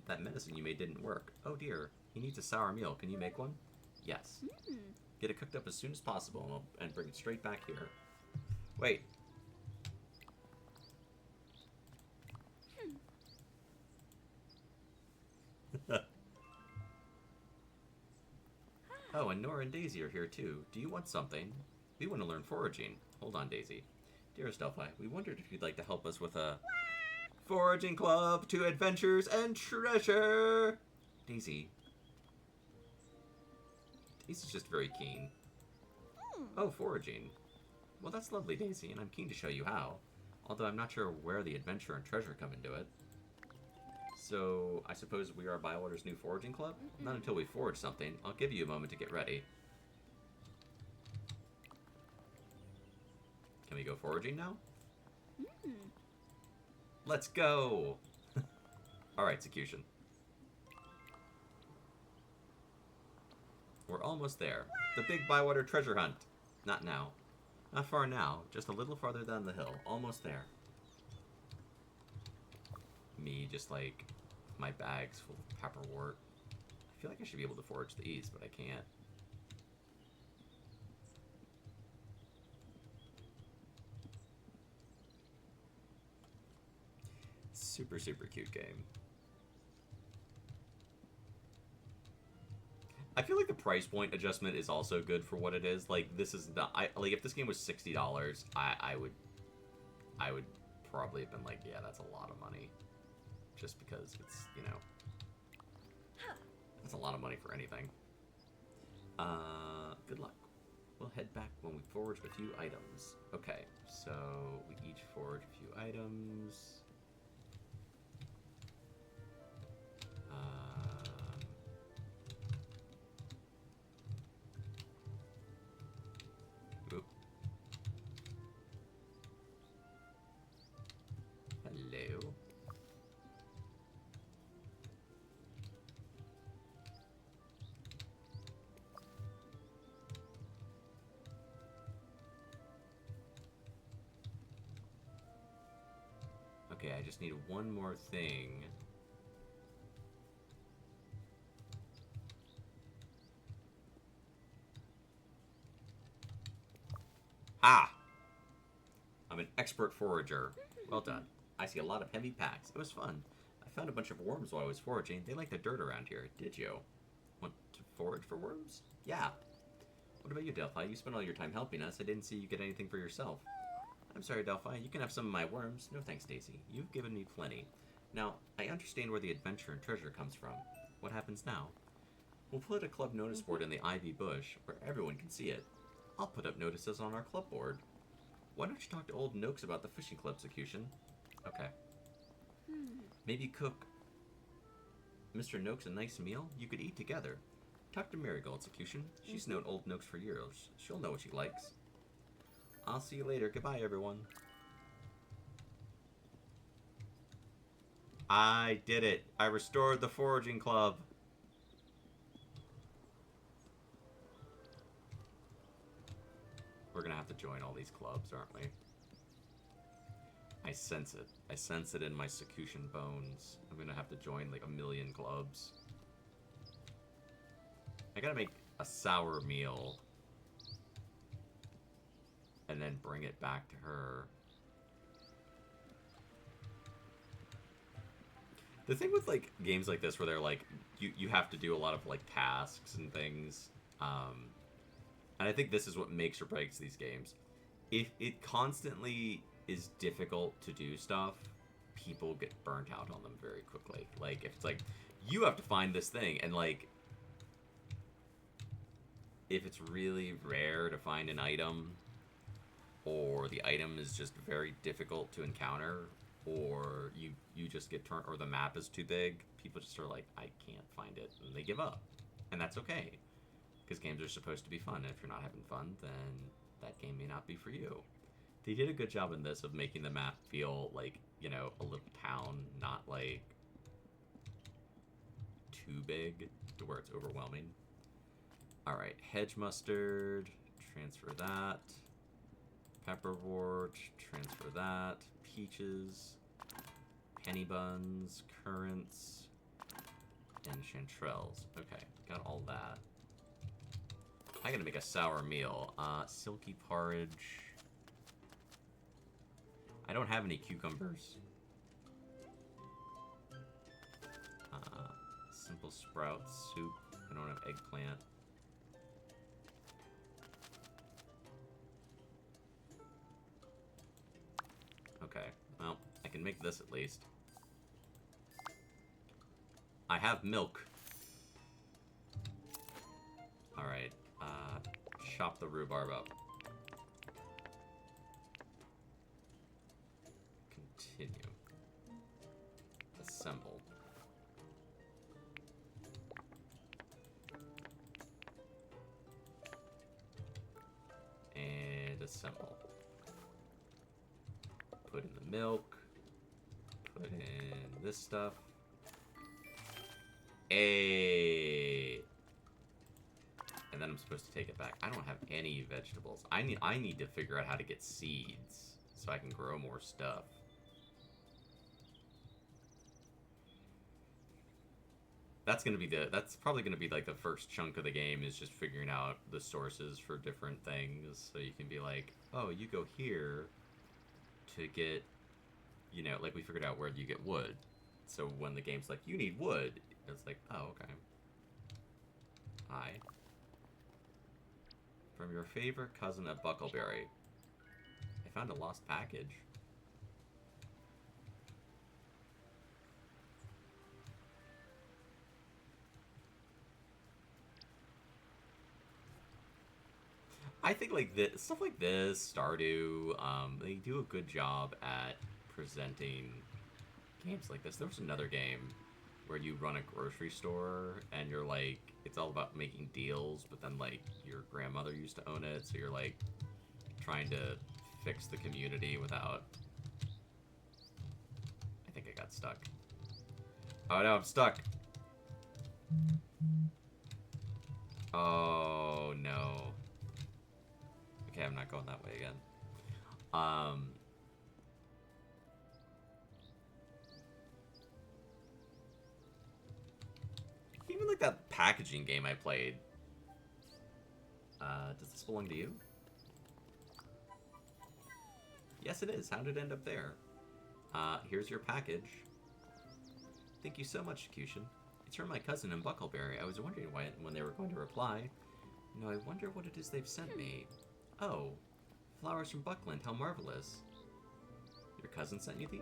That medicine you made didn't work. Oh dear. He needs a sour meal. Can you make one? Yes. Mm. Get it cooked up as soon as possible and bring it straight back here. Wait. Oh, and Nora and Daisy are here too. Do you want something? We want to learn foraging. Hold on, Daisy. Dearest Delphi, we wondered if you'd like to help us with a foraging club to adventures and treasure. Daisy. Daisy's just very keen. Oh, foraging. Well, that's lovely, Daisy, and I'm keen to show you how. Although I'm not sure where the adventure and treasure come into it. So, I suppose we are Bywater's new foraging club? Not until we forage something. I'll give you a moment to get ready. Can we go foraging now? Let's go! Alright, Sakutian. We're almost there. The big Bywater treasure hunt. Not now. Not far now. Just a little farther down the hill. Almost there. Me just like my bags full of pepperwort. I feel like I should be able to forage these, but I can't. Super, super cute game. I feel like the price point adjustment is also good for what it is. Like, this is the... like, if this game was $60, I would probably have been like, yeah, that's a lot of money. Just because it's, you know... That's a lot of money for anything. Good luck. We'll head back when we forage a few items. Okay, so we each forage a few items. Oop. Hello. Okay, I just need one more thing. Ah! I'm an expert forager. Well done. I see a lot of heavy packs. It was fun. I found a bunch of worms while I was foraging. They like the dirt around here. Did you? Want to forage for worms? Yeah. What about you, Delphi? You spent all your time helping us. I didn't see you get anything for yourself. I'm sorry, Delphi. You can have some of my worms. No thanks, Daisy. You've given me plenty. Now, I understand where the adventure and treasure comes from. What happens now? We'll put a club notice board in the ivy bush where everyone can see it. I'll put up notices on our club board. Why don't you talk to old Noakes about the fishing club, Sakutian? Okay. Maybe cook Mr. Noakes a nice meal you could eat together. Talk to Marigold, Sakutian. She's known old Noakes for years. She'll know what she likes. I'll see you later. Goodbye, everyone. I did it. I restored the foraging club. We're gonna have to join all these clubs, aren't we? I sense it. I sense it in my Sakutian bones. I'm gonna have to join like 1,000,000 clubs. I gotta make a sour meal and then bring it back to her. The thing with like games like this where they're like you have to do a lot of like tasks and things, and I think this is what makes or breaks these games. If it constantly is difficult to do stuff, people get burnt out on them very quickly. Like if it's like you have to find this thing, and like if it's really rare to find an item, or the item is just very difficult to encounter, or you just get turned, or the map is too big, people just are like, I can't find it, and they give up. And that's okay, because games are supposed to be fun, and if you're not having fun, then that game may not be for you. They did a good job in this of making the map feel like, you know, a little town, not like too big to where it's overwhelming. Alright, hedge mustard, transfer that. Pepperwort, transfer that. Peaches, penny buns, currants, and chanterelles. Okay, got all that. I gotta make a sour meal. Silky porridge. I don't have any cucumbers. Simple sprout soup. I don't have eggplant. Okay, well, I can make this at least. I have milk. Alright, chop the rhubarb up. Continue. Assemble. And assemble. Put in the milk. Put in this stuff. And then I'm supposed to take it back. I don't have any vegetables. I need to figure out how to get seeds so I can grow more stuff. That's probably gonna be like the first chunk of the game, is just figuring out the sources for different things, so you can be like, oh, you go here to get, you know, like we figured out where you get wood. So when the game's like, you need wood, it's like, oh, okay. Hi. From your favorite cousin at Buckleberry. I found a lost package. I think like this, stuff like this, Stardew, they do a good job at presenting games like this. There was another game where you run a grocery store and you're like, it's all about making deals, but then like your grandmother used to own it, so you're like trying to fix the community without... I think I got stuck. Oh no, I'm stuck. Oh no. Okay, I'm not going that way again. Even like that packaging game I played. Does this belong to you? Yes, it is. How did it end up there? Here's your package. Thank you so much, Sakutian. It's from my cousin in Buckleberry. I was wondering when they were going to reply. No, I wonder what it is they've sent me. Oh, flowers from Buckland. How marvelous. Your cousin sent you these?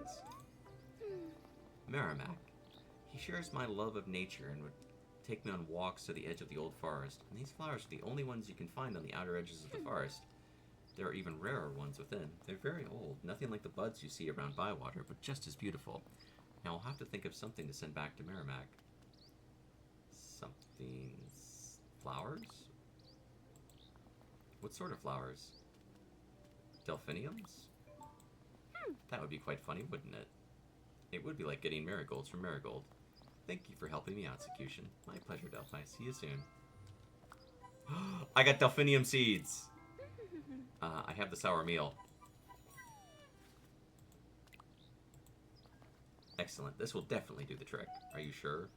Merrimack. He shares my love of nature and would take me on walks to the edge of the old forest. And these flowers are the only ones you can find on the outer edges of the forest. There are even rarer ones within. They're very old, nothing like the buds you see around Bywater, but just as beautiful. Now I'll have to think of something to send back to Merrimack. Something... flowers? What sort of flowers? Delphiniums? That would be quite funny, wouldn't it? It would be like getting marigolds from Marigold. Thank you for helping me out, Sakutian. My pleasure, Delphi. See you soon. I got delphinium seeds! I have the sour meal. Excellent. This will definitely do the trick. Are you sure?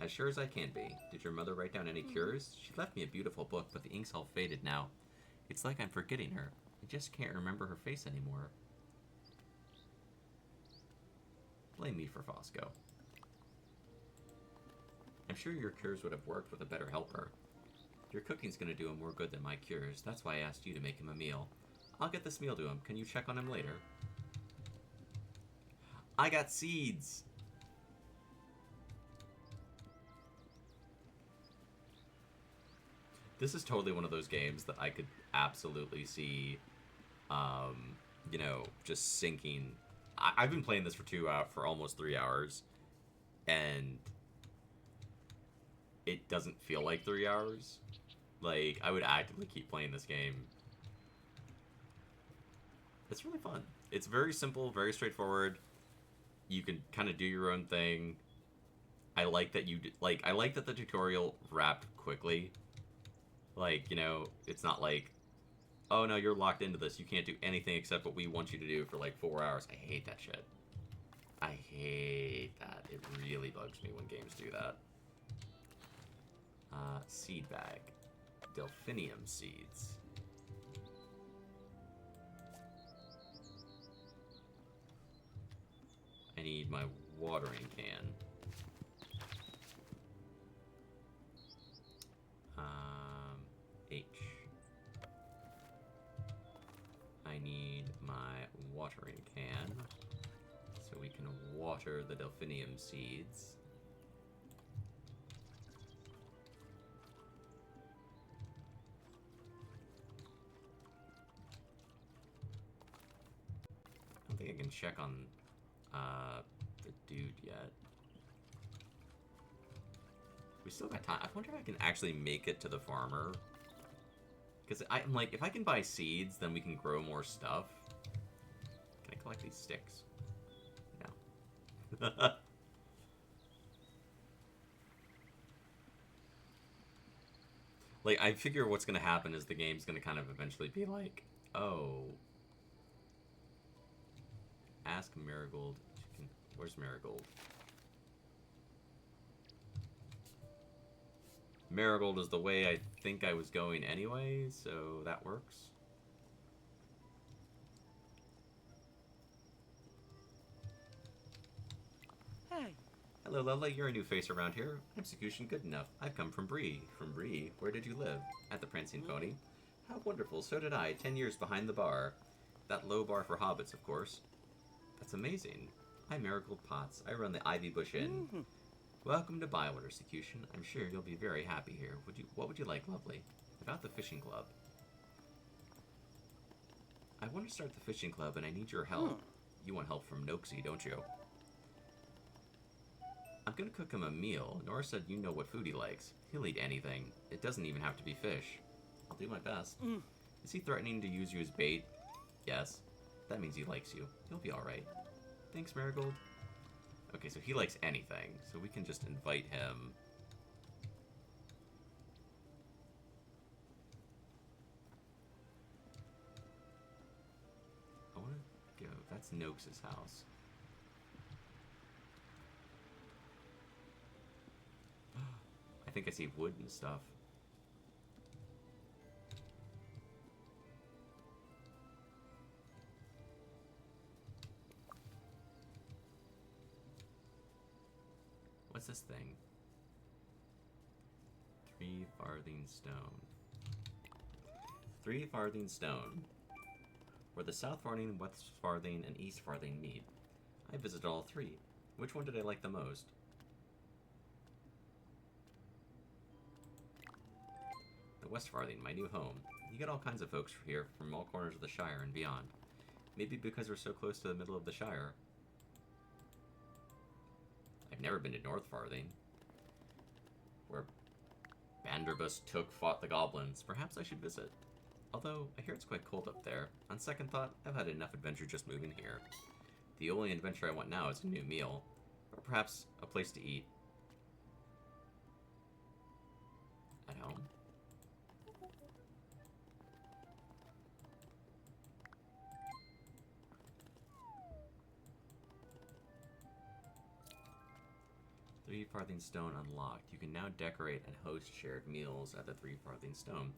As sure as I can be. Did your mother write down any cures? She left me a beautiful book, but the ink's all faded now. It's like I'm forgetting her. I just can't remember her face anymore. Blame me for Fosco. I'm sure your cures would have worked with a better helper. Your cooking's gonna do him more good than my cures. That's why I asked you to make him a meal. I'll get this meal to him. Can you check on him later? I got seeds! This is totally one of those games that I could absolutely see, you know, just sinking. I've been playing this for almost 3 hours, and it doesn't feel like 3 hours. Like, I would actively keep playing this game. It's really fun. It's very simple, very straightforward. You can kind of do your own thing. I like that I like that the tutorial wrapped quickly. Like, you know, it's not like, oh no, you're locked into this. You can't do anything except what we want you to do for like 4 hours. I hate that shit. I hate that. It really bugs me when games do that. Seed bag. Delphinium seeds. I need my watering can. H. I need my watering can so we can water the delphinium seeds. I don't think I can check on the dude yet. We still got time. I wonder if I can actually make it to the farmer. Because I'm like, if I can buy seeds, then we can grow more stuff. Can I collect these sticks? No. Like, I figure what's going to happen is the game's going to kind of eventually be like, oh. Ask Marigold. Where's Marigold? Marigold is the way I think I was going anyway, so that works. Hey. Hello, Lovely. You're a new face around here. Execution good enough. I've come from Bree. From Bree? Where did you live? At the Prancing Pony. How wonderful. So did I. 10 years behind the bar. That low bar for hobbits, of course. That's amazing. I'm Marigold Potts. I run the Ivy Bush Inn. Welcome to Bywater, Sakutian. I'm sure you'll be very happy here. What would you like, Lovely? About the fishing club. I want to start the fishing club, and I need your help. You want help from Noxie, don't you? I'm gonna cook him a meal. Nora said you know what food he likes. He'll eat anything. It doesn't even have to be fish. I'll do my best. Is he threatening to use you as bait? Yes. That means he likes you. He'll be alright. Thanks, Marigold. Okay, so he likes anything, so we can just invite him. I want to go. That's Nox's house. I think I see wood and stuff. What's this thing? 3 farthing stone. 3 farthing stone. Where the South Farthing, West Farthing, and East Farthing meet. I visited all 3. Which one did I like the most? The West Farthing, my new home. You get all kinds of folks here from all corners of the Shire and beyond. Maybe because we're so close to the middle of the Shire. I've never been to North Farthing, where Banderbus fought the goblins. Perhaps I should visit. Although, I hear it's quite cold up there. On second thought, I've had enough adventure just moving here. The only adventure I want now is a new meal, or perhaps a place to eat. At home? Three farthing stone unlocked. You can now decorate and host shared meals at the 3 farthing stone,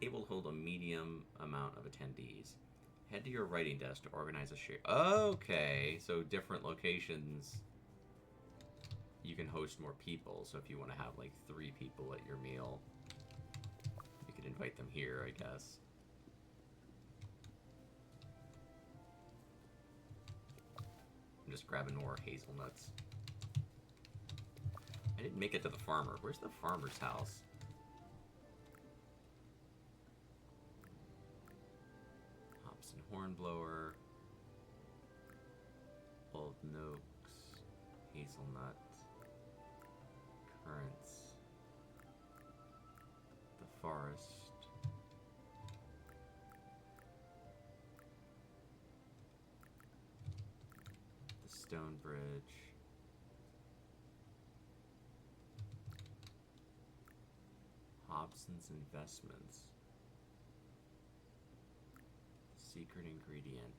able to hold a medium amount of attendees. Head to your writing desk to organize a share. Okay, so different locations, you can host more people. So if you want to have like 3 people at your meal, you could invite them here, I guess. I'm just grabbing more hazelnuts. I didn't make it to the farmer. Where's the farmer's house? Hobson Hornblower. Old Noakes. Hazelnut. Currants. The forest. The stone bridge. Hobson's Investments. Secret ingredient.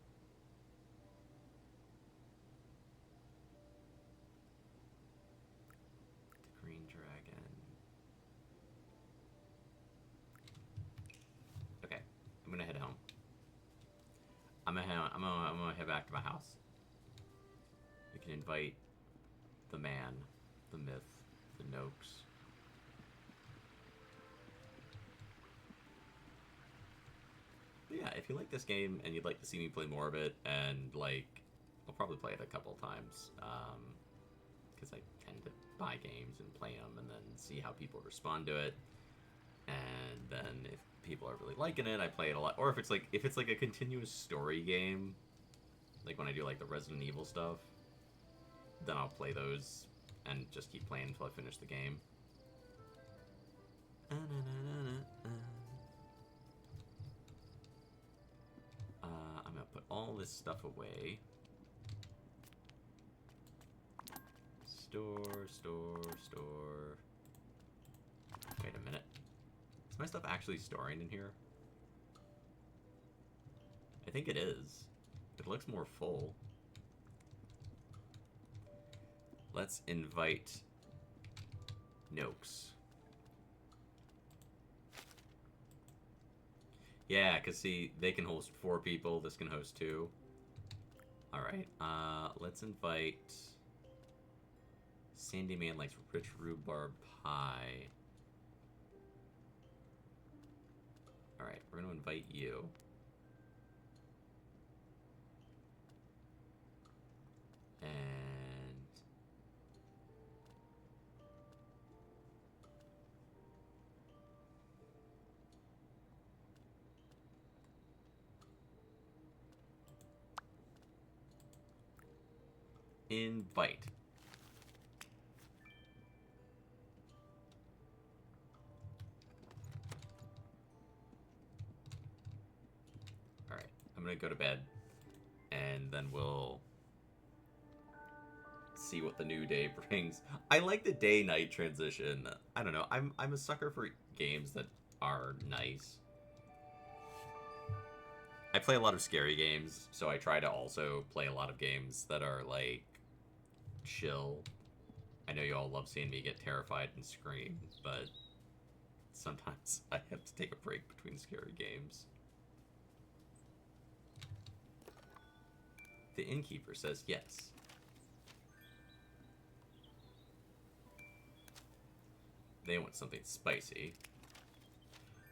The Green Dragon. I'm gonna head back to my house. We can invite the man, the myth, the Noakes. But yeah, if you like this game and you'd like to see me play more of it, and like, I'll probably play it a couple times, because I tend to buy games and play them, and then see how people respond to it, and then if people are really liking it, I play it a lot. Or if it's like a continuous story game, like when I do like the Resident Evil stuff, then I'll play those and just keep playing until I finish the game. I'm gonna put all this stuff away. Store, store, store. Wait a minute. Is my stuff actually storing in here? I think it is. It looks more full. Let's invite Noakes. Yeah, because see, they can host 4 people. This can host 2. Alright, let's invite... Sandy Man likes rich rhubarb pie. Alright, we're going to invite you. And... invite. Alright, I'm gonna go to bed, and then we'll see what the new day brings. I like the day-night transition. I don't know, I'm a sucker for games that are nice. I play a lot of scary games, so I try to also play a lot of games that are, like, chill. I know you all love seeing me get terrified and scream, but sometimes I have to take a break between scary games. The innkeeper says yes. They want something spicy.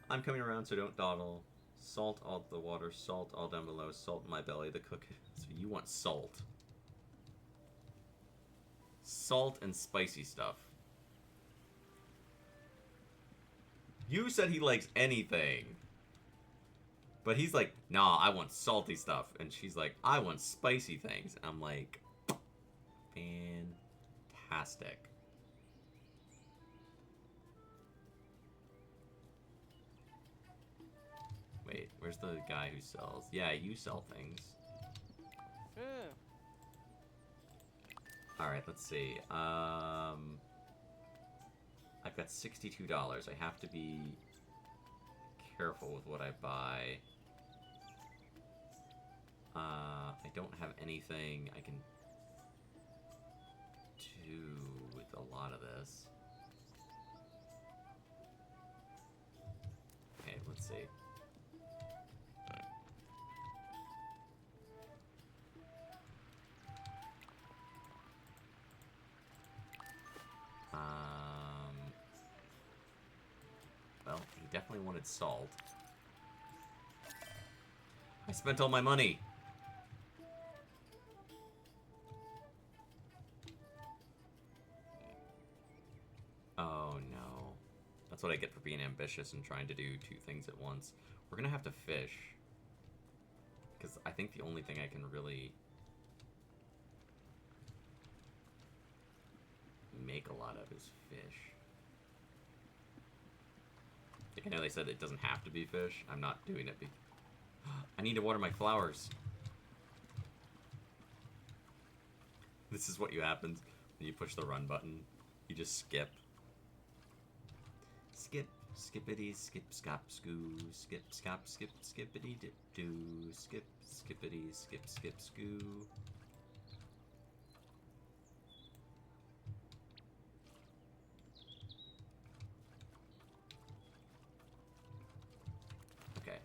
I'm coming around, so don't dawdle. Salt all the water, salt all down below, salt in my belly, the cook. So you want salt. Salt and spicy stuff. You said he likes anything. But he's like, nah, I want salty stuff. And she's like, I want spicy things. And I'm like, fantastic. Wait, where's the guy who sells? Yeah, you sell things. Yeah. Alright, let's see. I've got $62. I have to be careful with what I buy. I don't have anything I can do with a lot of this. Okay, let's see. Well, he definitely wanted salt. I spent all my money. Oh no. That's what I get for being ambitious and trying to do 2 things at once. We're gonna have to fish. Because I think the only thing I can really make a lot of is fish. I know they said it doesn't have to be fish. I'm not doing it. I need to water my flowers. This is what happens when you push the run button. You just skip. Skip, skippity, skip, scop, scoo, skip, scop, skip, skippity, dip, doo, skip, skippity, skip, skip, scoo. Okay,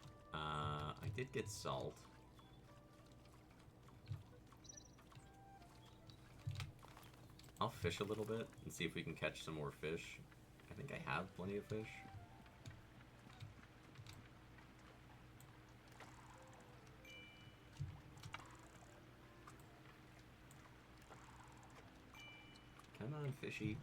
I did get salt. fish a little bit and see if we can catch some more fish. I think I have plenty of fish. Come on, fishy.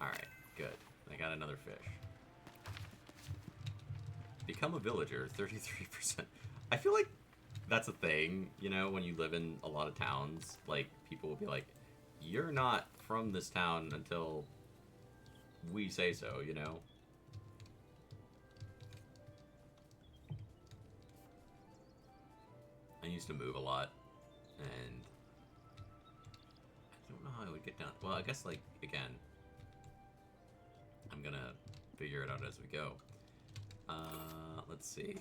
Alright, good. I got another fish. Become a villager, 33%. I feel like that's a thing, you know, when you live in a lot of towns. Like, people will be like, you're not from this town until we say so, you know? I used to move a lot, and I don't know how I would get down. Well, I guess, like, again, I'm gonna figure it out as we go. Let's see.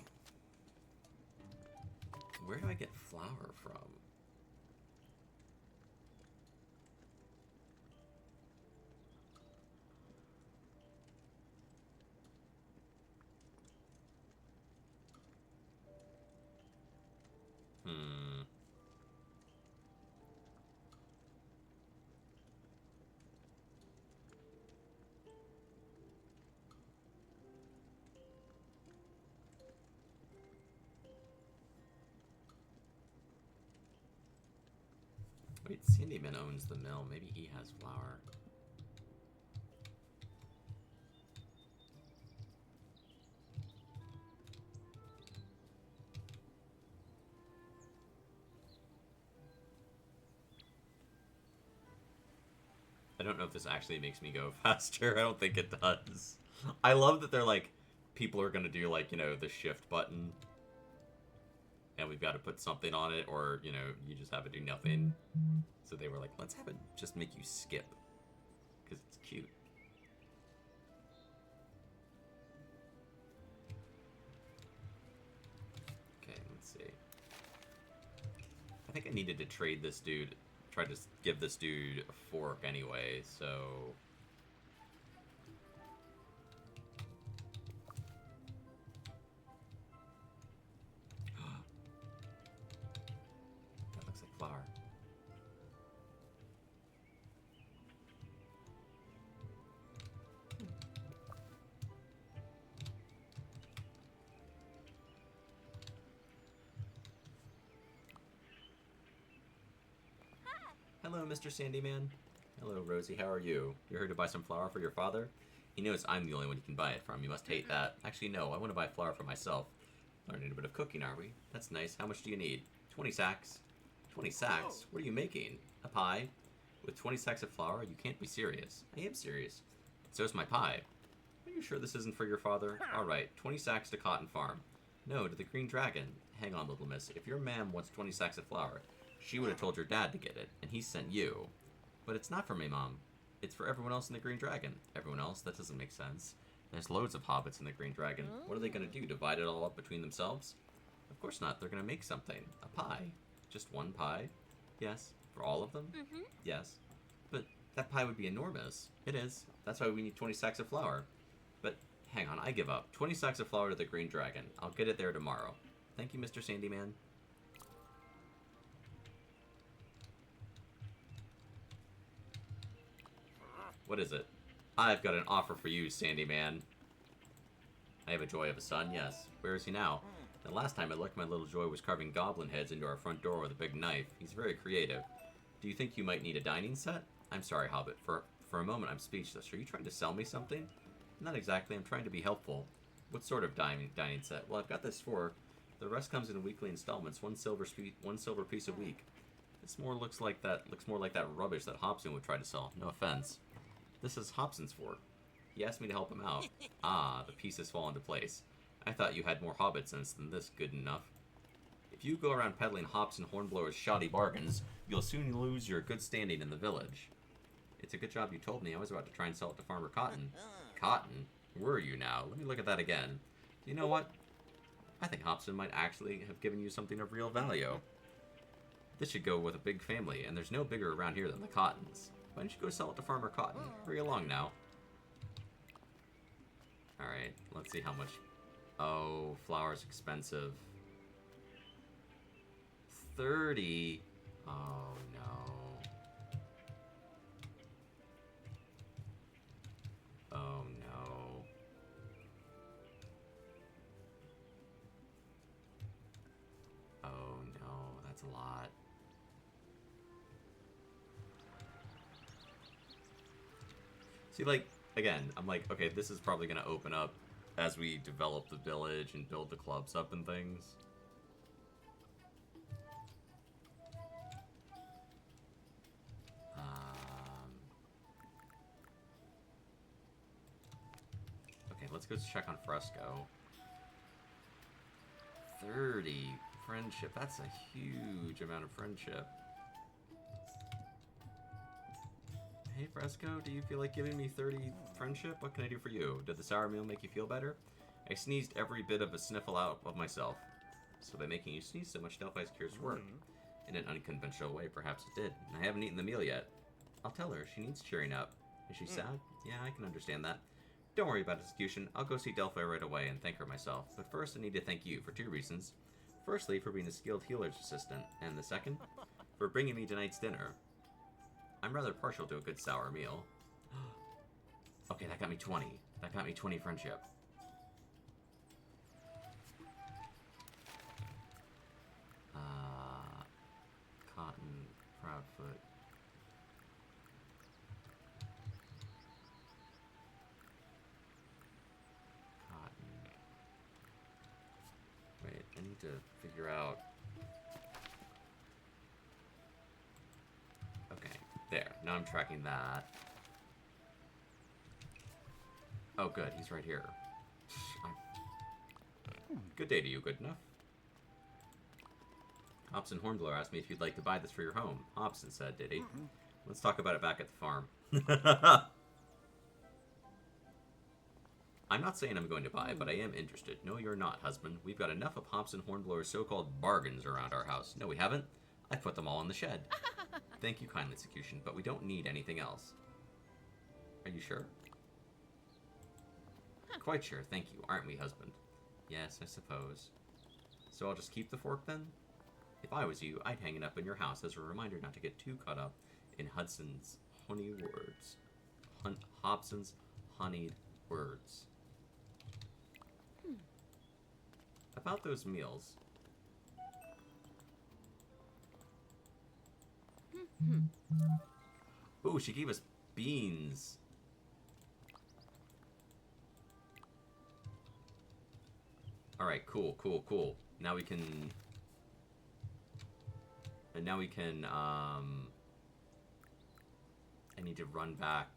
Where do I get flour from? Wait, Sandyman owns the mill. Maybe he has flour. I don't know if this actually makes me go faster. I don't think it does. I love that they're like, people are gonna do like, you know, the shift button. And we've got to put something on it, or, you know, you just have it do nothing. So they were like, let's have it just make you skip. Because it's cute. Okay, let's see. I think I needed to trade this dude, try to give this dude a fork anyway, so... flour. Hello, Mr. Sandyman. Hello, Rosie. How are you? You're here to buy some flour for your father? He knows I'm the only one you can buy it from. You must hate that. Actually, no. I want to buy flour for myself. Learning a bit of cooking, are we? That's nice. How much do you need? 20 sacks. 20 sacks? What are you making? A pie? With 20 sacks of flour? You can't be serious. I am serious. So's my pie. Are you sure this isn't for your father? Alright, 20 sacks to Cotton Farm. No, to the Green Dragon. Hang on, little miss. If your ma'am wants 20 sacks of flour, she would have told your dad to get it, and he sent you. But it's not for me, Mom. It's for everyone else in the Green Dragon. Everyone else? That doesn't make sense. There's loads of hobbits in the Green Dragon. What are they going to do, divide it all up between themselves? Of course not. They're going to make something. A pie. Just one pie? Yes. For all of them? Mm-hmm. Yes. But that pie would be enormous. It is. That's why we need 20 sacks of flour. But hang on, I give up. 20 sacks of flour to the Green Dragon. I'll get it there tomorrow. Thank you, Mr. Sandyman. What is it? I've got an offer for you, Sandyman. I have a joy of a son, yes. Where is he now? The last time I looked, my little joy was carving goblin heads into our front door with a big knife. He's very creative. Do you think you might need a dining set? I'm sorry, Hobbit. For a moment, I'm speechless. Are you trying to sell me something? Not exactly. I'm trying to be helpful. What sort of dining set? Well, I've got this fork. The rest comes in weekly installments, one silver piece a week. This looks more like that rubbish that Hobson would try to sell. No offense. This is Hobson's fork. He asked me to help him out. Ah, the pieces fall into place. I thought you had more Hobbit sense than this. Good enough. If you go around peddling Hobson Hornblower's shoddy bargains, you'll soon lose your good standing in the village. It's a good job you told me. I was about to try and sell it to Farmer Cotton. Cotton? Were you now? Let me look at that again. Do you know what? I think Hobson might actually have given you something of real value. This should go with a big family, and there's no bigger around here than the Cottons. Why don't you go sell it to Farmer Cotton? Hurry along now. Alright, let's see how much... Oh, flour's expensive. 30? Oh, no. Oh, no. Oh, no. That's a lot. See, like, again, I'm like, okay, this is probably going to open up as we develop the village and build the clubs up and things. Okay, let's go check on Fresco. 30 friendship. That's a huge amount of friendship. Hey Fresco, do you feel like giving me 30 friendship? What can I do for you? Did the sour meal make you feel better? I sneezed every bit of a sniffle out of myself. So by making you sneeze so much, Delphi's cures work. In an unconventional way, perhaps it did. I haven't eaten the meal yet. I'll tell her. She needs cheering up. Is she sad? Yeah, I can understand that. Don't worry about execution. I'll go see Delphi right away and thank her myself. But first, I need to thank you for 2 reasons. Firstly, for being a skilled healer's assistant. And the second, for bringing me tonight's dinner. I'm rather partial to a good sour meal. Okay, that got me 20. That got me 20 friendship. Cotton, Proudfoot. Cotton. Wait, I need to figure out... Okay, there. Now I'm tracking that. Oh, good. He's right here. Good day to you, good enough. Hobson Hornblower asked me if you'd like to buy this for your home. Hobson said, did he? Let's talk about it back at the farm. I'm not saying I'm going to buy, but I am interested. No, you're not, husband. We've got enough of Hobson Hornblower's so-called bargains around our house. No, we haven't. I put them all in the shed. Thank you kindly, Execution, but we don't need anything else. Are you sure? Quite sure, thank you. Aren't we, husband? Yes, I suppose. So I'll just keep the fork, then? If I was you, I'd hang it up in your house as a reminder not to get too caught up in Hudson's honeyed words. Hobson's honeyed words. About those meals. Ooh, she gave us beans. Alright, cool, cool, cool. Now we can... And now we can, I need to run back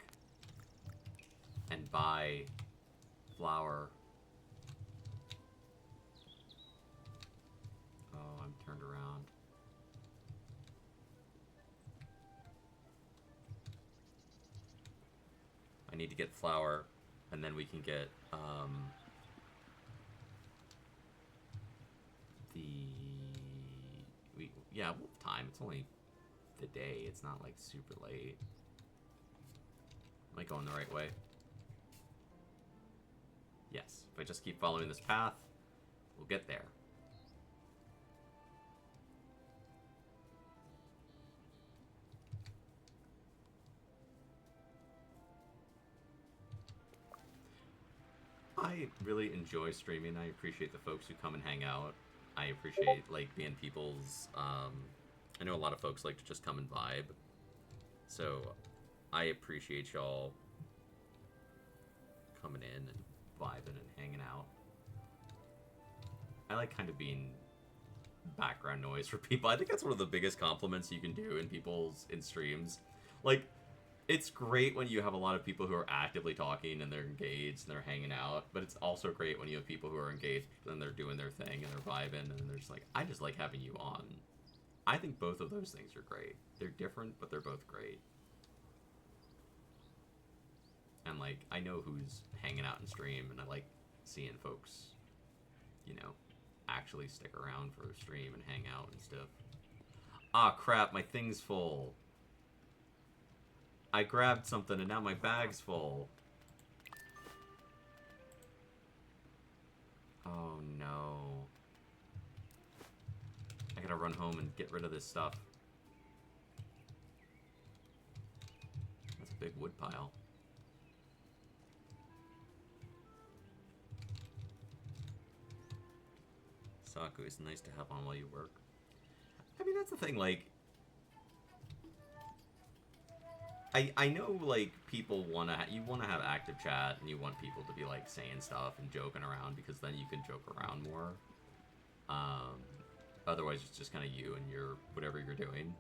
and buy flour. Oh, I'm turned around. I need to get flour, and then we can get, yeah, we'll have time. It's only the day. It's not, like, super late. Am I going the right way? Yes. If I just keep following this path, we'll get there. I really enjoy streaming. I appreciate the folks who come and hang out. I appreciate, like, being people's, I know a lot of folks like to just come and vibe. So, I appreciate y'all coming in and vibing and hanging out. I like kind of being background noise for people. I think that's one of the biggest compliments you can do in streams. Like, it's great when you have a lot of people who are actively talking and they're engaged and they're hanging out, but it's also great when you have people who are engaged and they're doing their thing and they're vibing and they're just like, I just like having you on. I think both of those things are great. They're different, but they're both great. And, like, I know who's hanging out in stream, and I like seeing folks, you know, actually stick around for a stream and hang out and stuff. Ah, crap, my thing's full. I grabbed something and now my bag's full. run home and get rid of this stuff. That's a big wood pile. Saku is nice to have on while you work. I mean, that's the thing, like... I know, like, people wanna... you wanna have active chat, and you want people to be, like, saying stuff and joking around, because then you can joke around more. Otherwise, it's just kind of you and your... whatever you're doing.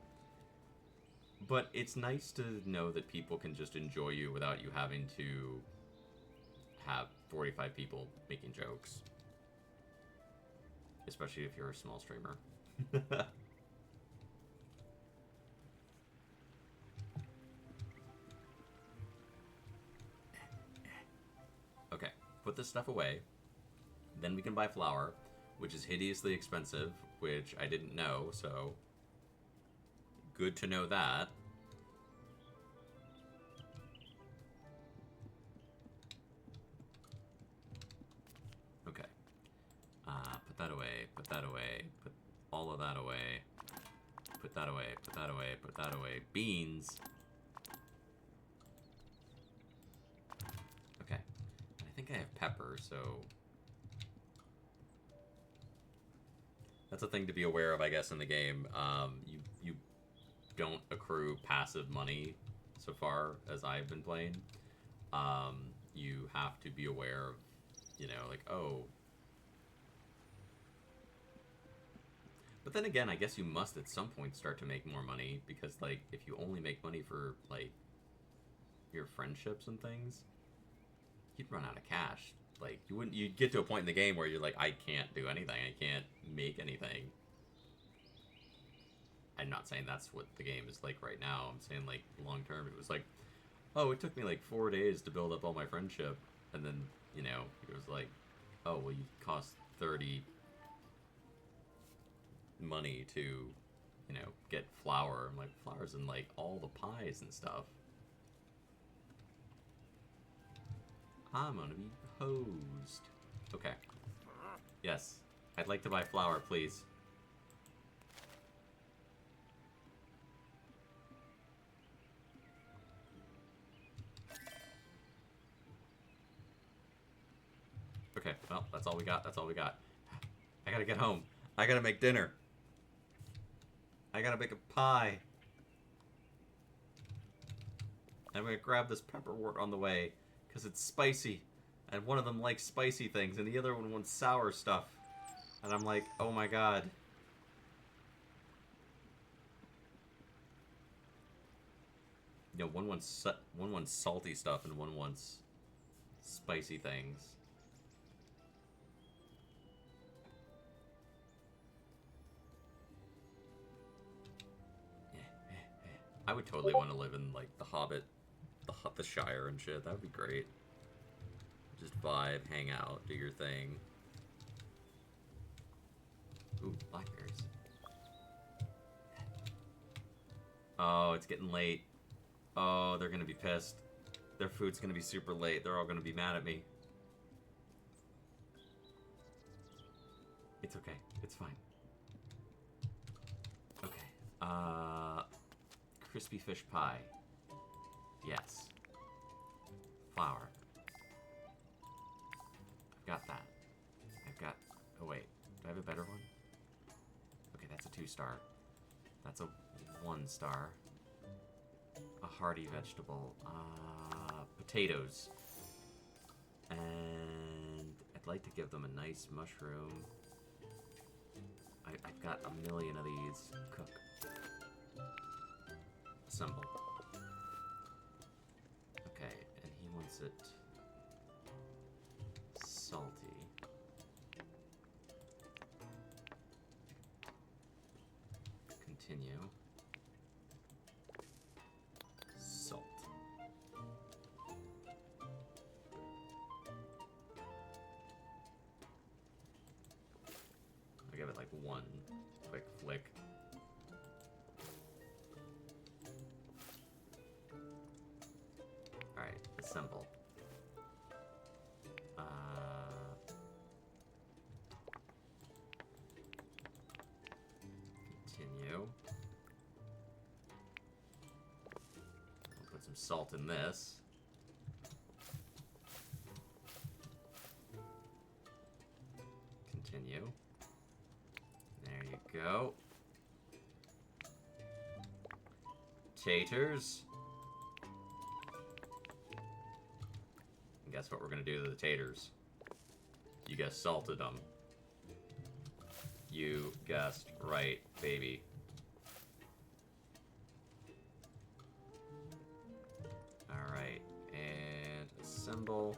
But it's nice to know that people can just enjoy you without you having to have 45 people making jokes. Especially if you're a small streamer. Okay, put this stuff away. Then we can buy flour, which is hideously expensive, which I didn't know, so... good to know that. Okay. Put that away, put that away, put all of that away. Put that away, put that away, put that away. Beans! Okay. I think I have pepper, so... that's a thing to be aware of, I guess, in the game. You don't accrue passive money so far as I've been playing. You have to be aware of, you know, like, oh. But then again, I guess you must at some point start to make more money, because, like, if you only make money for, like, your friendships and things, you'd run out of cash. Like, you'd get to a point in the game where you're like, I can't do anything, I can't make anything. I'm not saying that's what the game is like right now. I'm saying, like, long term, it was like, oh, it took me like 4 days to build up all my friendship. And then, you know, it was like, oh, well, you cost 30 money to, you know, get flour. I'm like, flour's in, like, all the pies and stuff. I'm gonna be hosed. Okay. Yes. I'd like to buy flour, please. Okay, well, that's all we got. That's all we got. I gotta get home. I gotta make dinner. I gotta make a pie. I'm gonna grab this pepperwort on the way, because it's spicy. And one of them likes spicy things, and the other one wants sour stuff. And I'm like, oh my god. You know, one wants salty stuff, and one wants spicy things. I would totally want to live in, like, the Hobbit, the Shire and shit. That would be great. Just vibe, hang out, do your thing. Ooh, blackberries. Oh, it's getting late. Oh, they're gonna be pissed. Their food's gonna be super late. They're all gonna be mad at me. It's okay. It's fine. Okay. Crispy fish pie. Yes. Flour. I've got that. I've got... oh, wait. Do I have a better one? Okay, that's a 2-star. That's a 1-star. A hearty vegetable. Potatoes. And I'd like to give them a nice mushroom. I've got a million of these. Cook. Assemble. Okay, and he wants it salty. Continue. Salt. I give it like one quick flick. Alright, assemble. some salt in this. Continue. There you go. Taters. And guess what we're gonna do to the taters? You guys salted them. You guessed right, baby. Alright, and assemble.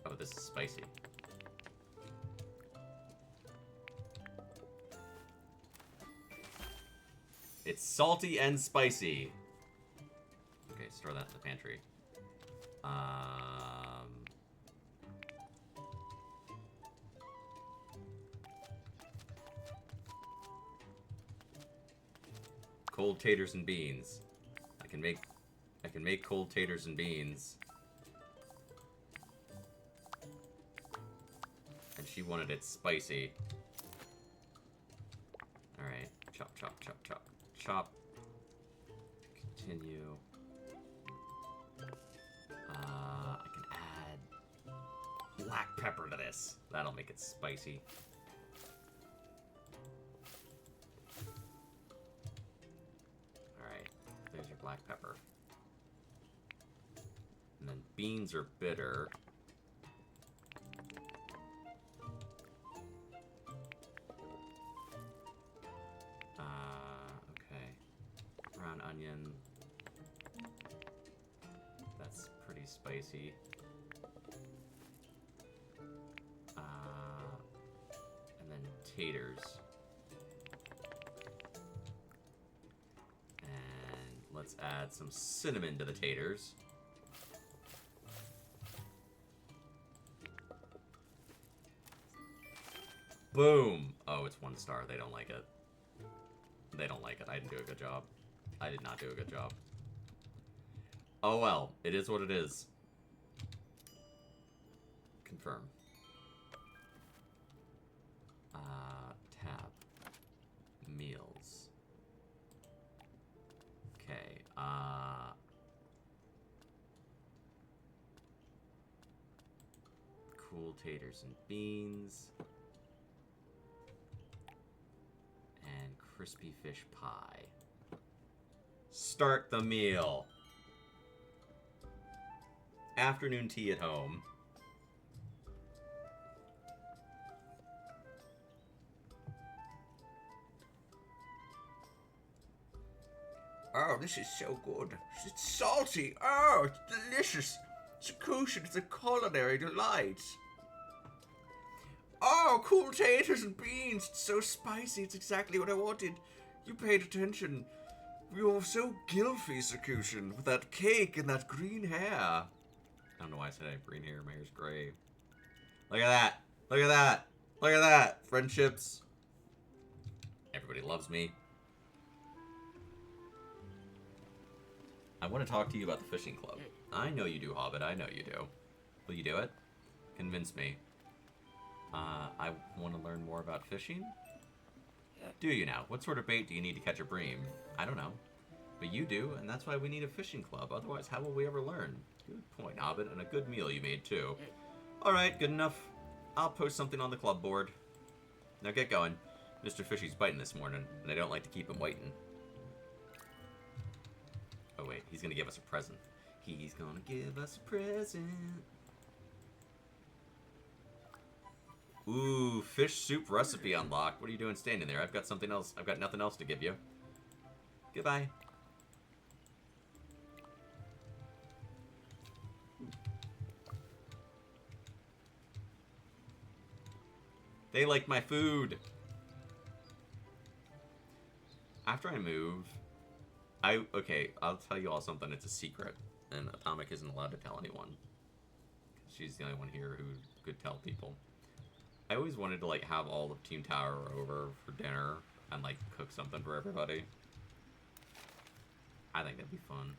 Oh, this is spicy. It's salty and spicy. Okay, store that in the pantry. Cold taters and beans. I can make cold taters and beans. And she wanted it spicy. Alright. Chop, chop, chop, chop, chop. Continue. I can add black pepper to this. That'll make it spicy. Alright. There's your black pepper. And then beans are bitter. Onion. That's pretty spicy. And then taters. And let's add some cinnamon to the taters. Boom! Oh, it's 1 star. They don't like it. They don't like it. I didn't do a good job. I did not do a good job. Oh well, it is what it is. Confirm. Tab. Meals. Okay, cool taters and beans. And crispy fish pie. Start the meal. Afternoon tea at home. Oh, this is so good. It's salty. Oh, it's delicious. Sakutian is a culinary delight. Oh, cool taters and beans. It's so spicy. It's exactly what I wanted. You paid attention. You're so gilfy, Sakutian, with that cake and that green hair. I don't know why I said I have green hair. My hair's gray. Look at that. Look at that. Look at that. Friendships. Everybody loves me. I want to talk to you about the fishing club. I know you do, Hobbit. I know you do. Will you do it? Convince me. I want to learn more about fishing. Do you now? What sort of bait do you need to catch a bream? I don't know. But you do, and that's why we need a fishing club. Otherwise, how will we ever learn? Good point, Hobbit, and a good meal you made, too. Alright, good enough. I'll post something on the club board. Now get going. Mr. Fishy's biting this morning, and I don't like to keep him waiting. Oh, wait. He's gonna give us a present. He's gonna give us a present. Ooh, fish soup recipe unlocked. What are you doing standing there? I've got something else. I've got nothing else to give you. Goodbye. They like my food. After I move, okay, I'll tell you all something. It's a secret, and Atomic isn't allowed to tell anyone. She's the only one here who could tell people. I always wanted to, like, have all of Team Tower over for dinner and, like, cook something for everybody. I think that'd be fun.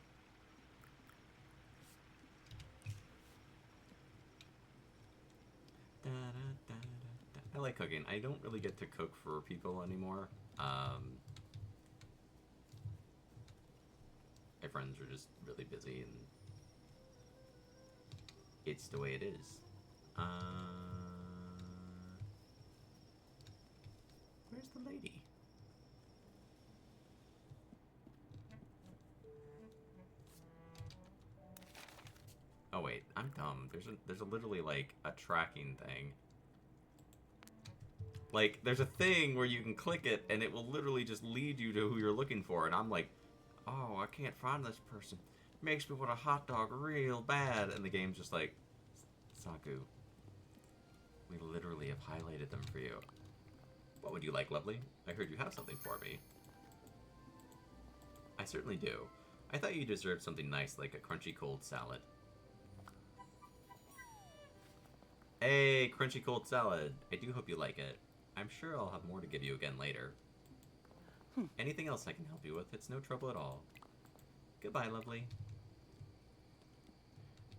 I like cooking. I don't really get to cook for people anymore. friends are just really busy, and it's the way it is. Where's the lady? Oh wait, I'm dumb. There's a literally like a tracking thing. Like, there's a thing where you can click it and it will literally just lead you to who you're looking for, and I'm like, oh, I can't find this person. Makes me want a hot dog real bad, and the game's just like, Saku, we literally have highlighted them for you. What would you like, lovely? I heard you have something for me. I certainly do. I thought you deserved something nice like a crunchy cold salad. Hey, crunchy cold salad. I do hope you like it. I'm sure I'll have more to give you again later. Anything else I can help you with? It's no trouble at all. Goodbye, lovely.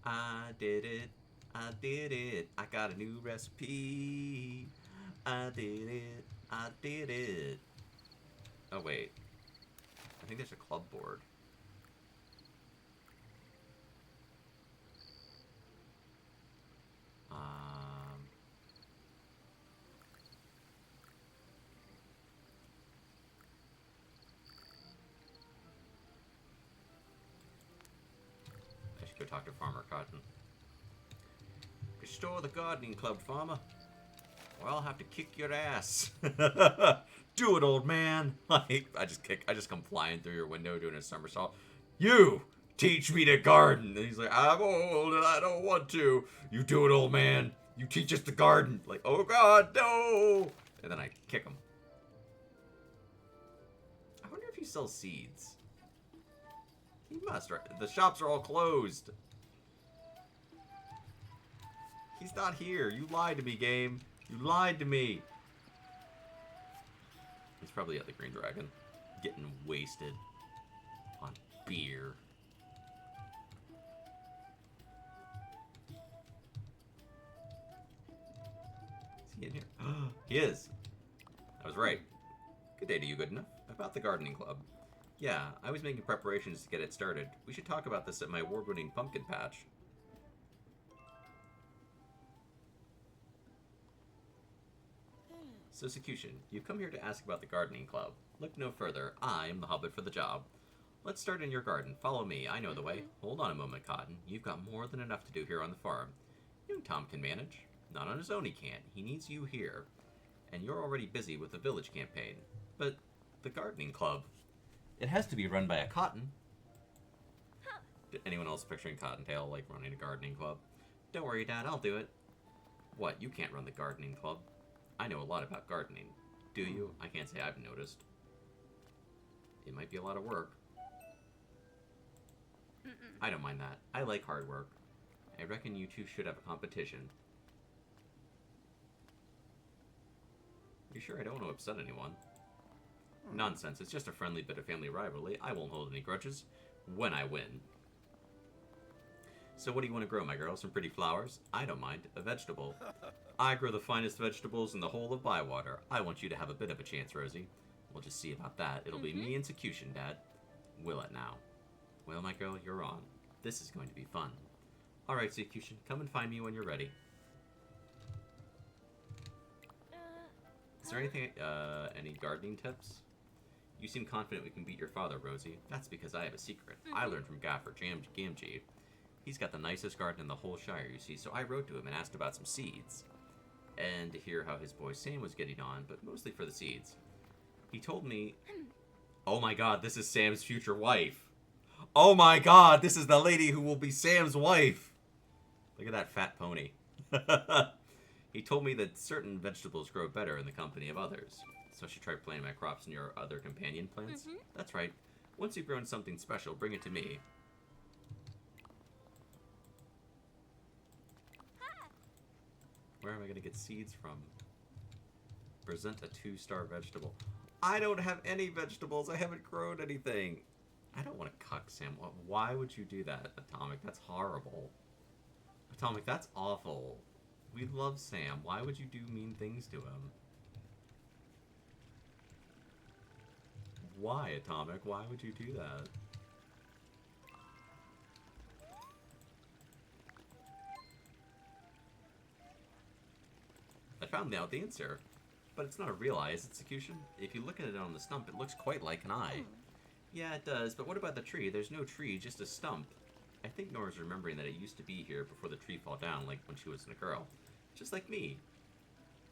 I did it. I did it. I got a new recipe. I did it. I did it. Oh, wait. I think there's a club board. I should go talk to Farmer Cotton. Restore the gardening club, Farmer. Or I'll have to kick your ass. Do it, old man. I just come flying through your window doing a somersault. You teach me to garden. And he's like, I'm old and I don't want to. You do it, old man. You teach us to garden. Like, oh God, no. And then I kick him. I wonder if he sells seeds. He must, right? The shops are all closed. He's not here. You lied to me, game. You lied to me. He's probably at the Green Dragon, getting wasted on beer. Is he in here? He is. I was right. Good day to you, good enough. About the gardening club. Yeah, I was making preparations to get it started. We should talk about this at my award-winning pumpkin patch. So, Sakutian, you've come here to ask about the gardening club. Look no further. I am the Hobbit for the job. Let's start in your garden. Follow me. I know the way. Hold on a moment, Cotton. You've got more than enough to do here on the farm. Young Tom can manage. Not on his own he can't. He needs you here. And you're already busy with the village campaign. But the gardening club, it has to be run by a Cotton. Did anyone else picturing Cottontail like running a gardening club? Don't worry, Dad. I'll do it. What? You can't run the gardening club? I know a lot about gardening. Do you? I can't say I've noticed. It might be a lot of work. I don't mind that. I like hard work. I reckon you two should have a competition. You sure I don't want to upset anyone? Nonsense. It's just a friendly bit of family rivalry. I won't hold any grudges when I win. So what do you want to grow, my girl? Some pretty flowers? I don't mind. A vegetable. I grow the finest vegetables in the whole of Bywater. I want you to have a bit of a chance, Rosie. We'll just see about that. It'll be me and Sakutian, Dad. Will it now? Well, my girl, you're on. This is going to be fun. Alright, Sakutian, come and find me when you're ready. Is there anything, any gardening tips? You seem confident we can beat your father, Rosie. That's because I have a secret. I learned from Gaffer Gamgee. He's got the nicest garden in the whole Shire, you see, so I wrote to him and asked about some seeds. And to hear how his boy Sam was getting on, but mostly for the seeds. He told me... Oh my god, this is Sam's future wife. Oh my god, this is the lady who will be Sam's wife. Look at that fat pony. He told me that certain vegetables grow better in the company of others. So I should try planting my crops in your other companion plants? That's right. Once you've grown something special, bring it to me. Where am I going to get seeds from? Present a 2-star vegetable. I don't have any vegetables. I haven't grown anything. I don't want to cuck Sam. Why would you do that, Atomic? That's horrible. Atomic, that's awful. We love Sam. Why would you do mean things to him? Why, Atomic? Why would you do that? found out the answer. But it's not a real eye, is it, Execution? If you look at it on the stump, it looks quite like an eye. Yeah, it does, but what about the tree? There's no tree, just a stump. I think Nora's remembering that it used to be here before the tree fell down, like when she was a girl. Just like me.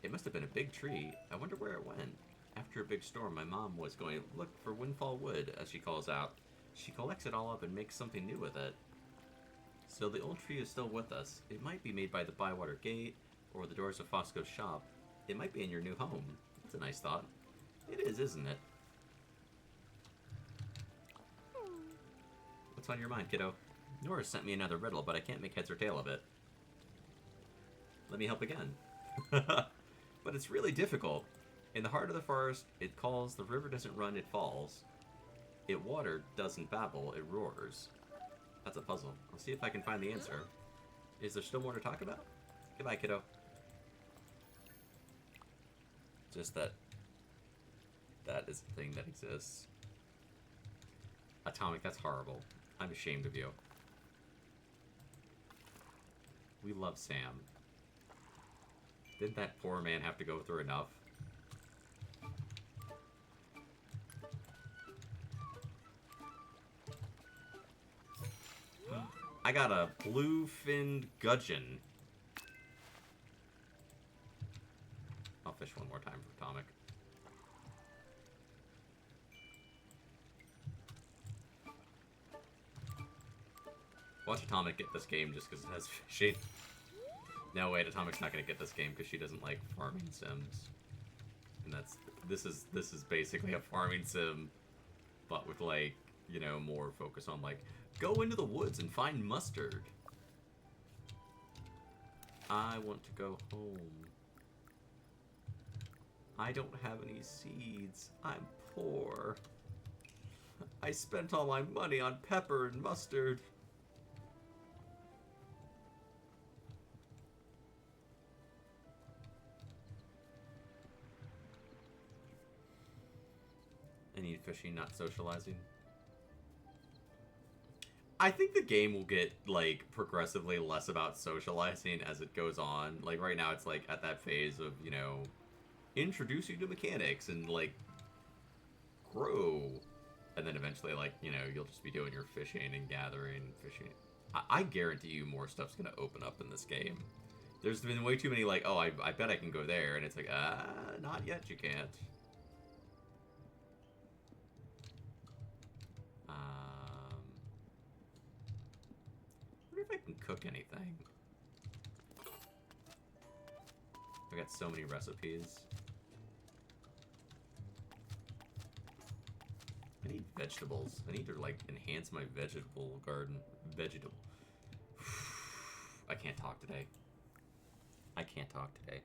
It must have been a big tree. I wonder where it went. After a big storm, my mom was going to look for windfall wood, as she calls out. She collects it all up and makes something new with it. So the old tree is still with us. It might be made by the Bywater gate, or the doors of Fosco's shop. It might be in your new home. That's a nice thought. It is, isn't it? What's on your mind, kiddo? Nora sent me another riddle, but I can't make heads or tail of it. Let me help again. But it's really difficult. In the heart of the forest, it calls, the river doesn't run, it falls. It water doesn't babble, it roars. That's a puzzle. I'll see if I can find the answer. Is there still more to talk about? Goodbye, kiddo. Just that is a thing that exists. Atomic, that's horrible. I'm ashamed of you. We love Sam. Didn't that poor man have to go through enough? I got a blue-finned gudgeon. I'll fish one more time for Atomic. Watch Atomic get this game just because it has fishing. No, wait, Atomic's not gonna get this game because she doesn't like farming sims. And this is basically a farming sim, but with, like, you know, more focus on, like, go into the woods and find mustard. I want to go home. I don't have any seeds. I'm poor. I spent all my money on pepper and mustard. I need fishing, not socializing. I think the game will get, like, progressively less about socializing as it goes on. Like, right now it's, like, at that phase of, you know, introduce you to mechanics and, like, grow. And then eventually, like, you know, you'll just be doing your fishing and gathering, fishing. I guarantee you more stuff's gonna open up in this game. There's been way too many, like, oh, I bet I can go there. And it's like, not yet, you can't. I wonder if I can cook anything. I got so many recipes. I need vegetables. I need to, like, enhance my vegetable garden. I can't talk today. I can't talk today.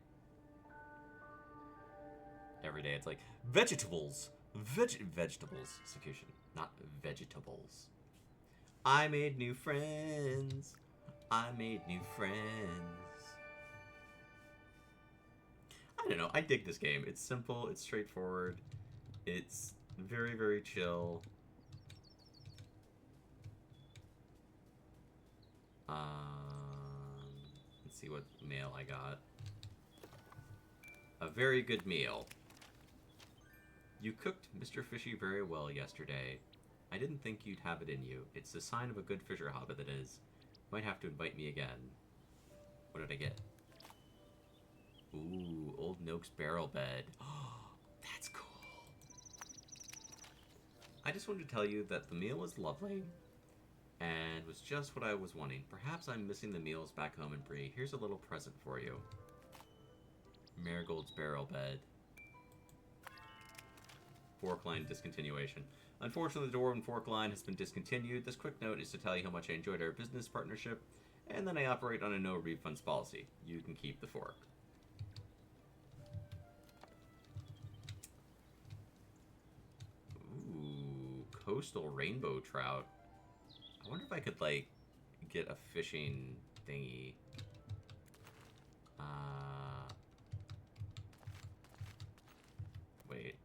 Every day it's like, vegetables! Vegetables, Sakutian, not vegetables. I made new friends. I made new friends. I don't know. I dig this game. It's simple. It's straightforward. It's very, very chill. Let's see what mail I got. A very good meal. You cooked Mr. Fishy very well yesterday. I didn't think you'd have it in you. It's a sign of a good fisher hobbit, that is. Might have to invite me again. What did I get? Ooh, Old Noak's barrel bed. Oh, that's cool. I just wanted to tell you that the meal was lovely and was just what I was wanting. Perhaps I'm missing the meals back home in Bree. Here's a little present for you. Marigold's barrel bed. Fork line discontinuation. Unfortunately, the Dwarven fork line has been discontinued. This quick note is to tell you how much I enjoyed our business partnership, and then I operate on a no refunds policy. You can keep the fork. Ooh, coastal rainbow trout. I wonder if I could, like, get a fishing thingy. Wait.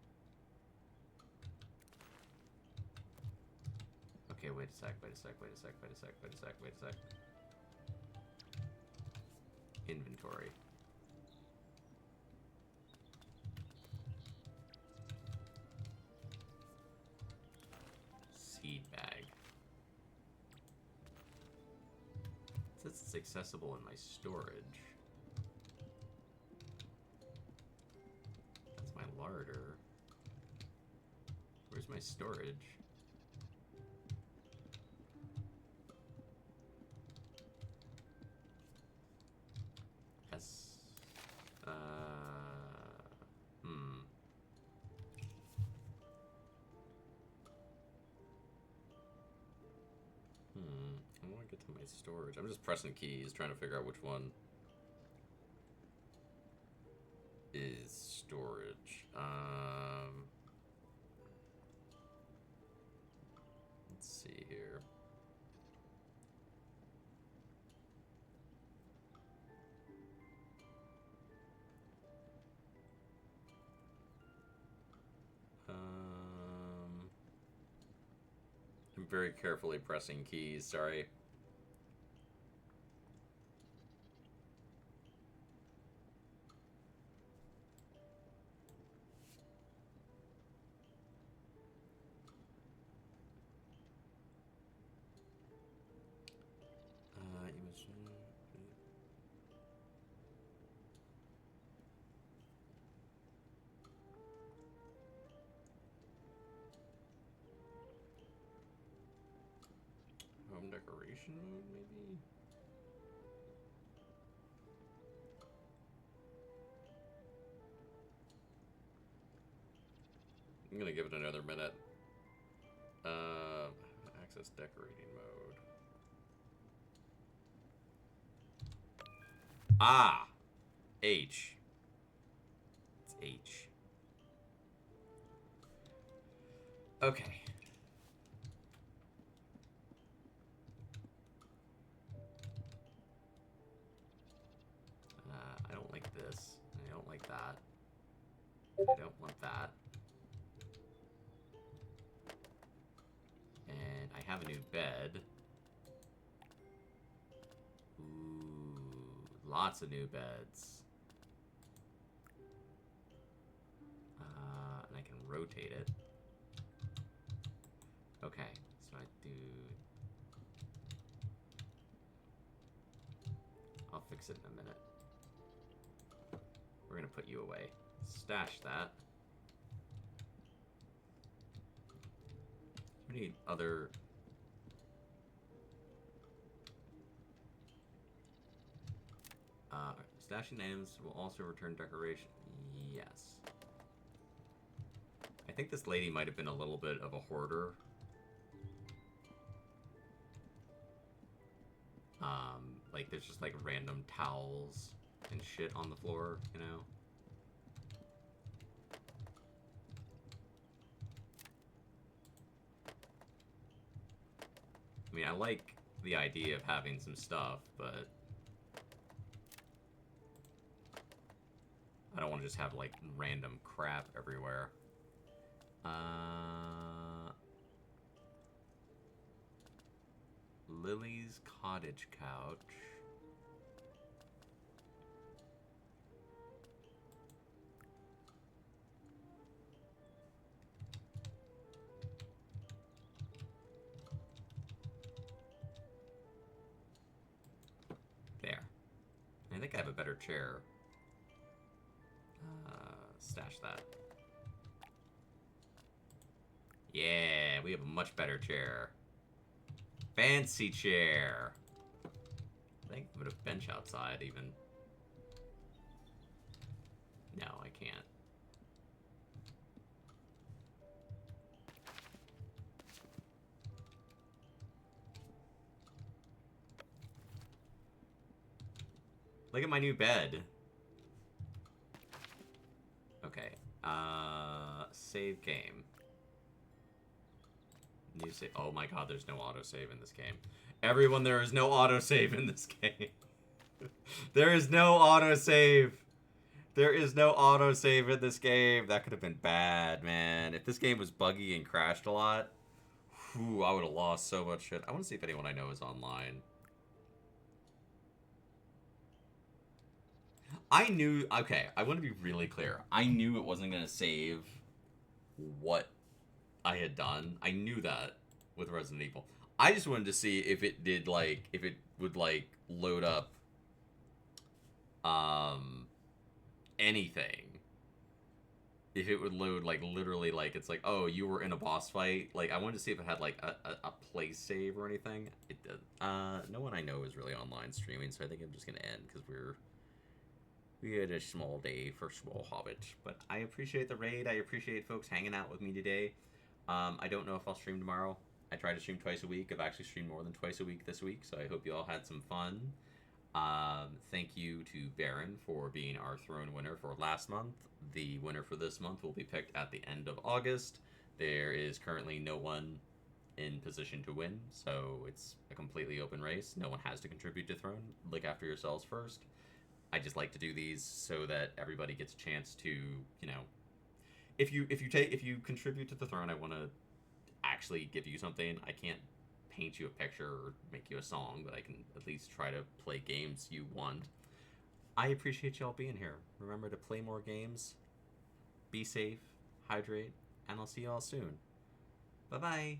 Okay, wait a sec. Inventory. accessible in my storage. That's my larder. Where's my storage? Yes. I want to get to my storage. I'm just pressing keys, trying to figure out which one is storage. Let's see here. I'm very carefully pressing keys, sorry. Home decoration mode, maybe? I'm gonna give it another minute. Access decorating mode. Ah! H. It's H. Okay. I don't like this. I don't like that. I don't want that. And I have a new bed. Ooh, lots of new beds. And I can rotate it. Okay, so I do... I'll fix it in a minute. We're gonna put you away. Stash that. We need other... stashing items will also return decoration. Yes. I think this lady might have been a little bit of a hoarder. Like there's just like random towels and shit on the floor, you know? I mean, I like the idea of having some stuff, but I don't want to just have like random crap everywhere. Lily's cottage couch. There. I think I have a better chair. Stash that. Yeah, we have a much better chair. Fancy chair. I think I'm gonna bench outside even. No, I can't. Look at my new bed. Okay. Save game. New save. Oh my god, there's no autosave in this game. Everyone, there is no autosave in this game. There is no autosave. There is no autosave in this game. That could have been bad, man. If this game was buggy and crashed a lot, whew, I would have lost so much shit. I want to see if anyone I know is online. I knew... Okay, I want to be really clear. I knew it wasn't going to save what I had done. I knew that with Resident Evil. I just wanted to see if it did, like... If it would like load up anything. If it would load like literally like it's like, oh, you were in a boss fight. Like I wanted to see if it had like a play save or anything. It did. No one I know is really online streaming, so I think I'm just gonna end because we had a small day for Small Hobbit. But I appreciate the raid. I appreciate folks hanging out with me today. I don't know if I'll stream tomorrow. I try to stream twice a week. I've actually streamed more than twice a week this week, so I hope you all had some fun. Thank you to Baron for being our throne winner for last month. The winner for this month will be picked at the end of August. There is currently no one in position to win, so it's a completely open race. No one has to contribute to throne. Look after yourselves first. I just like to do these so that everybody gets a chance to, you know, if you contribute to the throne, I want to actually give you something. I can't paint you a picture or make you a song, but I can at least try to play games you want. I appreciate y'all being here. Remember to play more games, be safe, hydrate, and I'll see y'all soon. Bye-bye.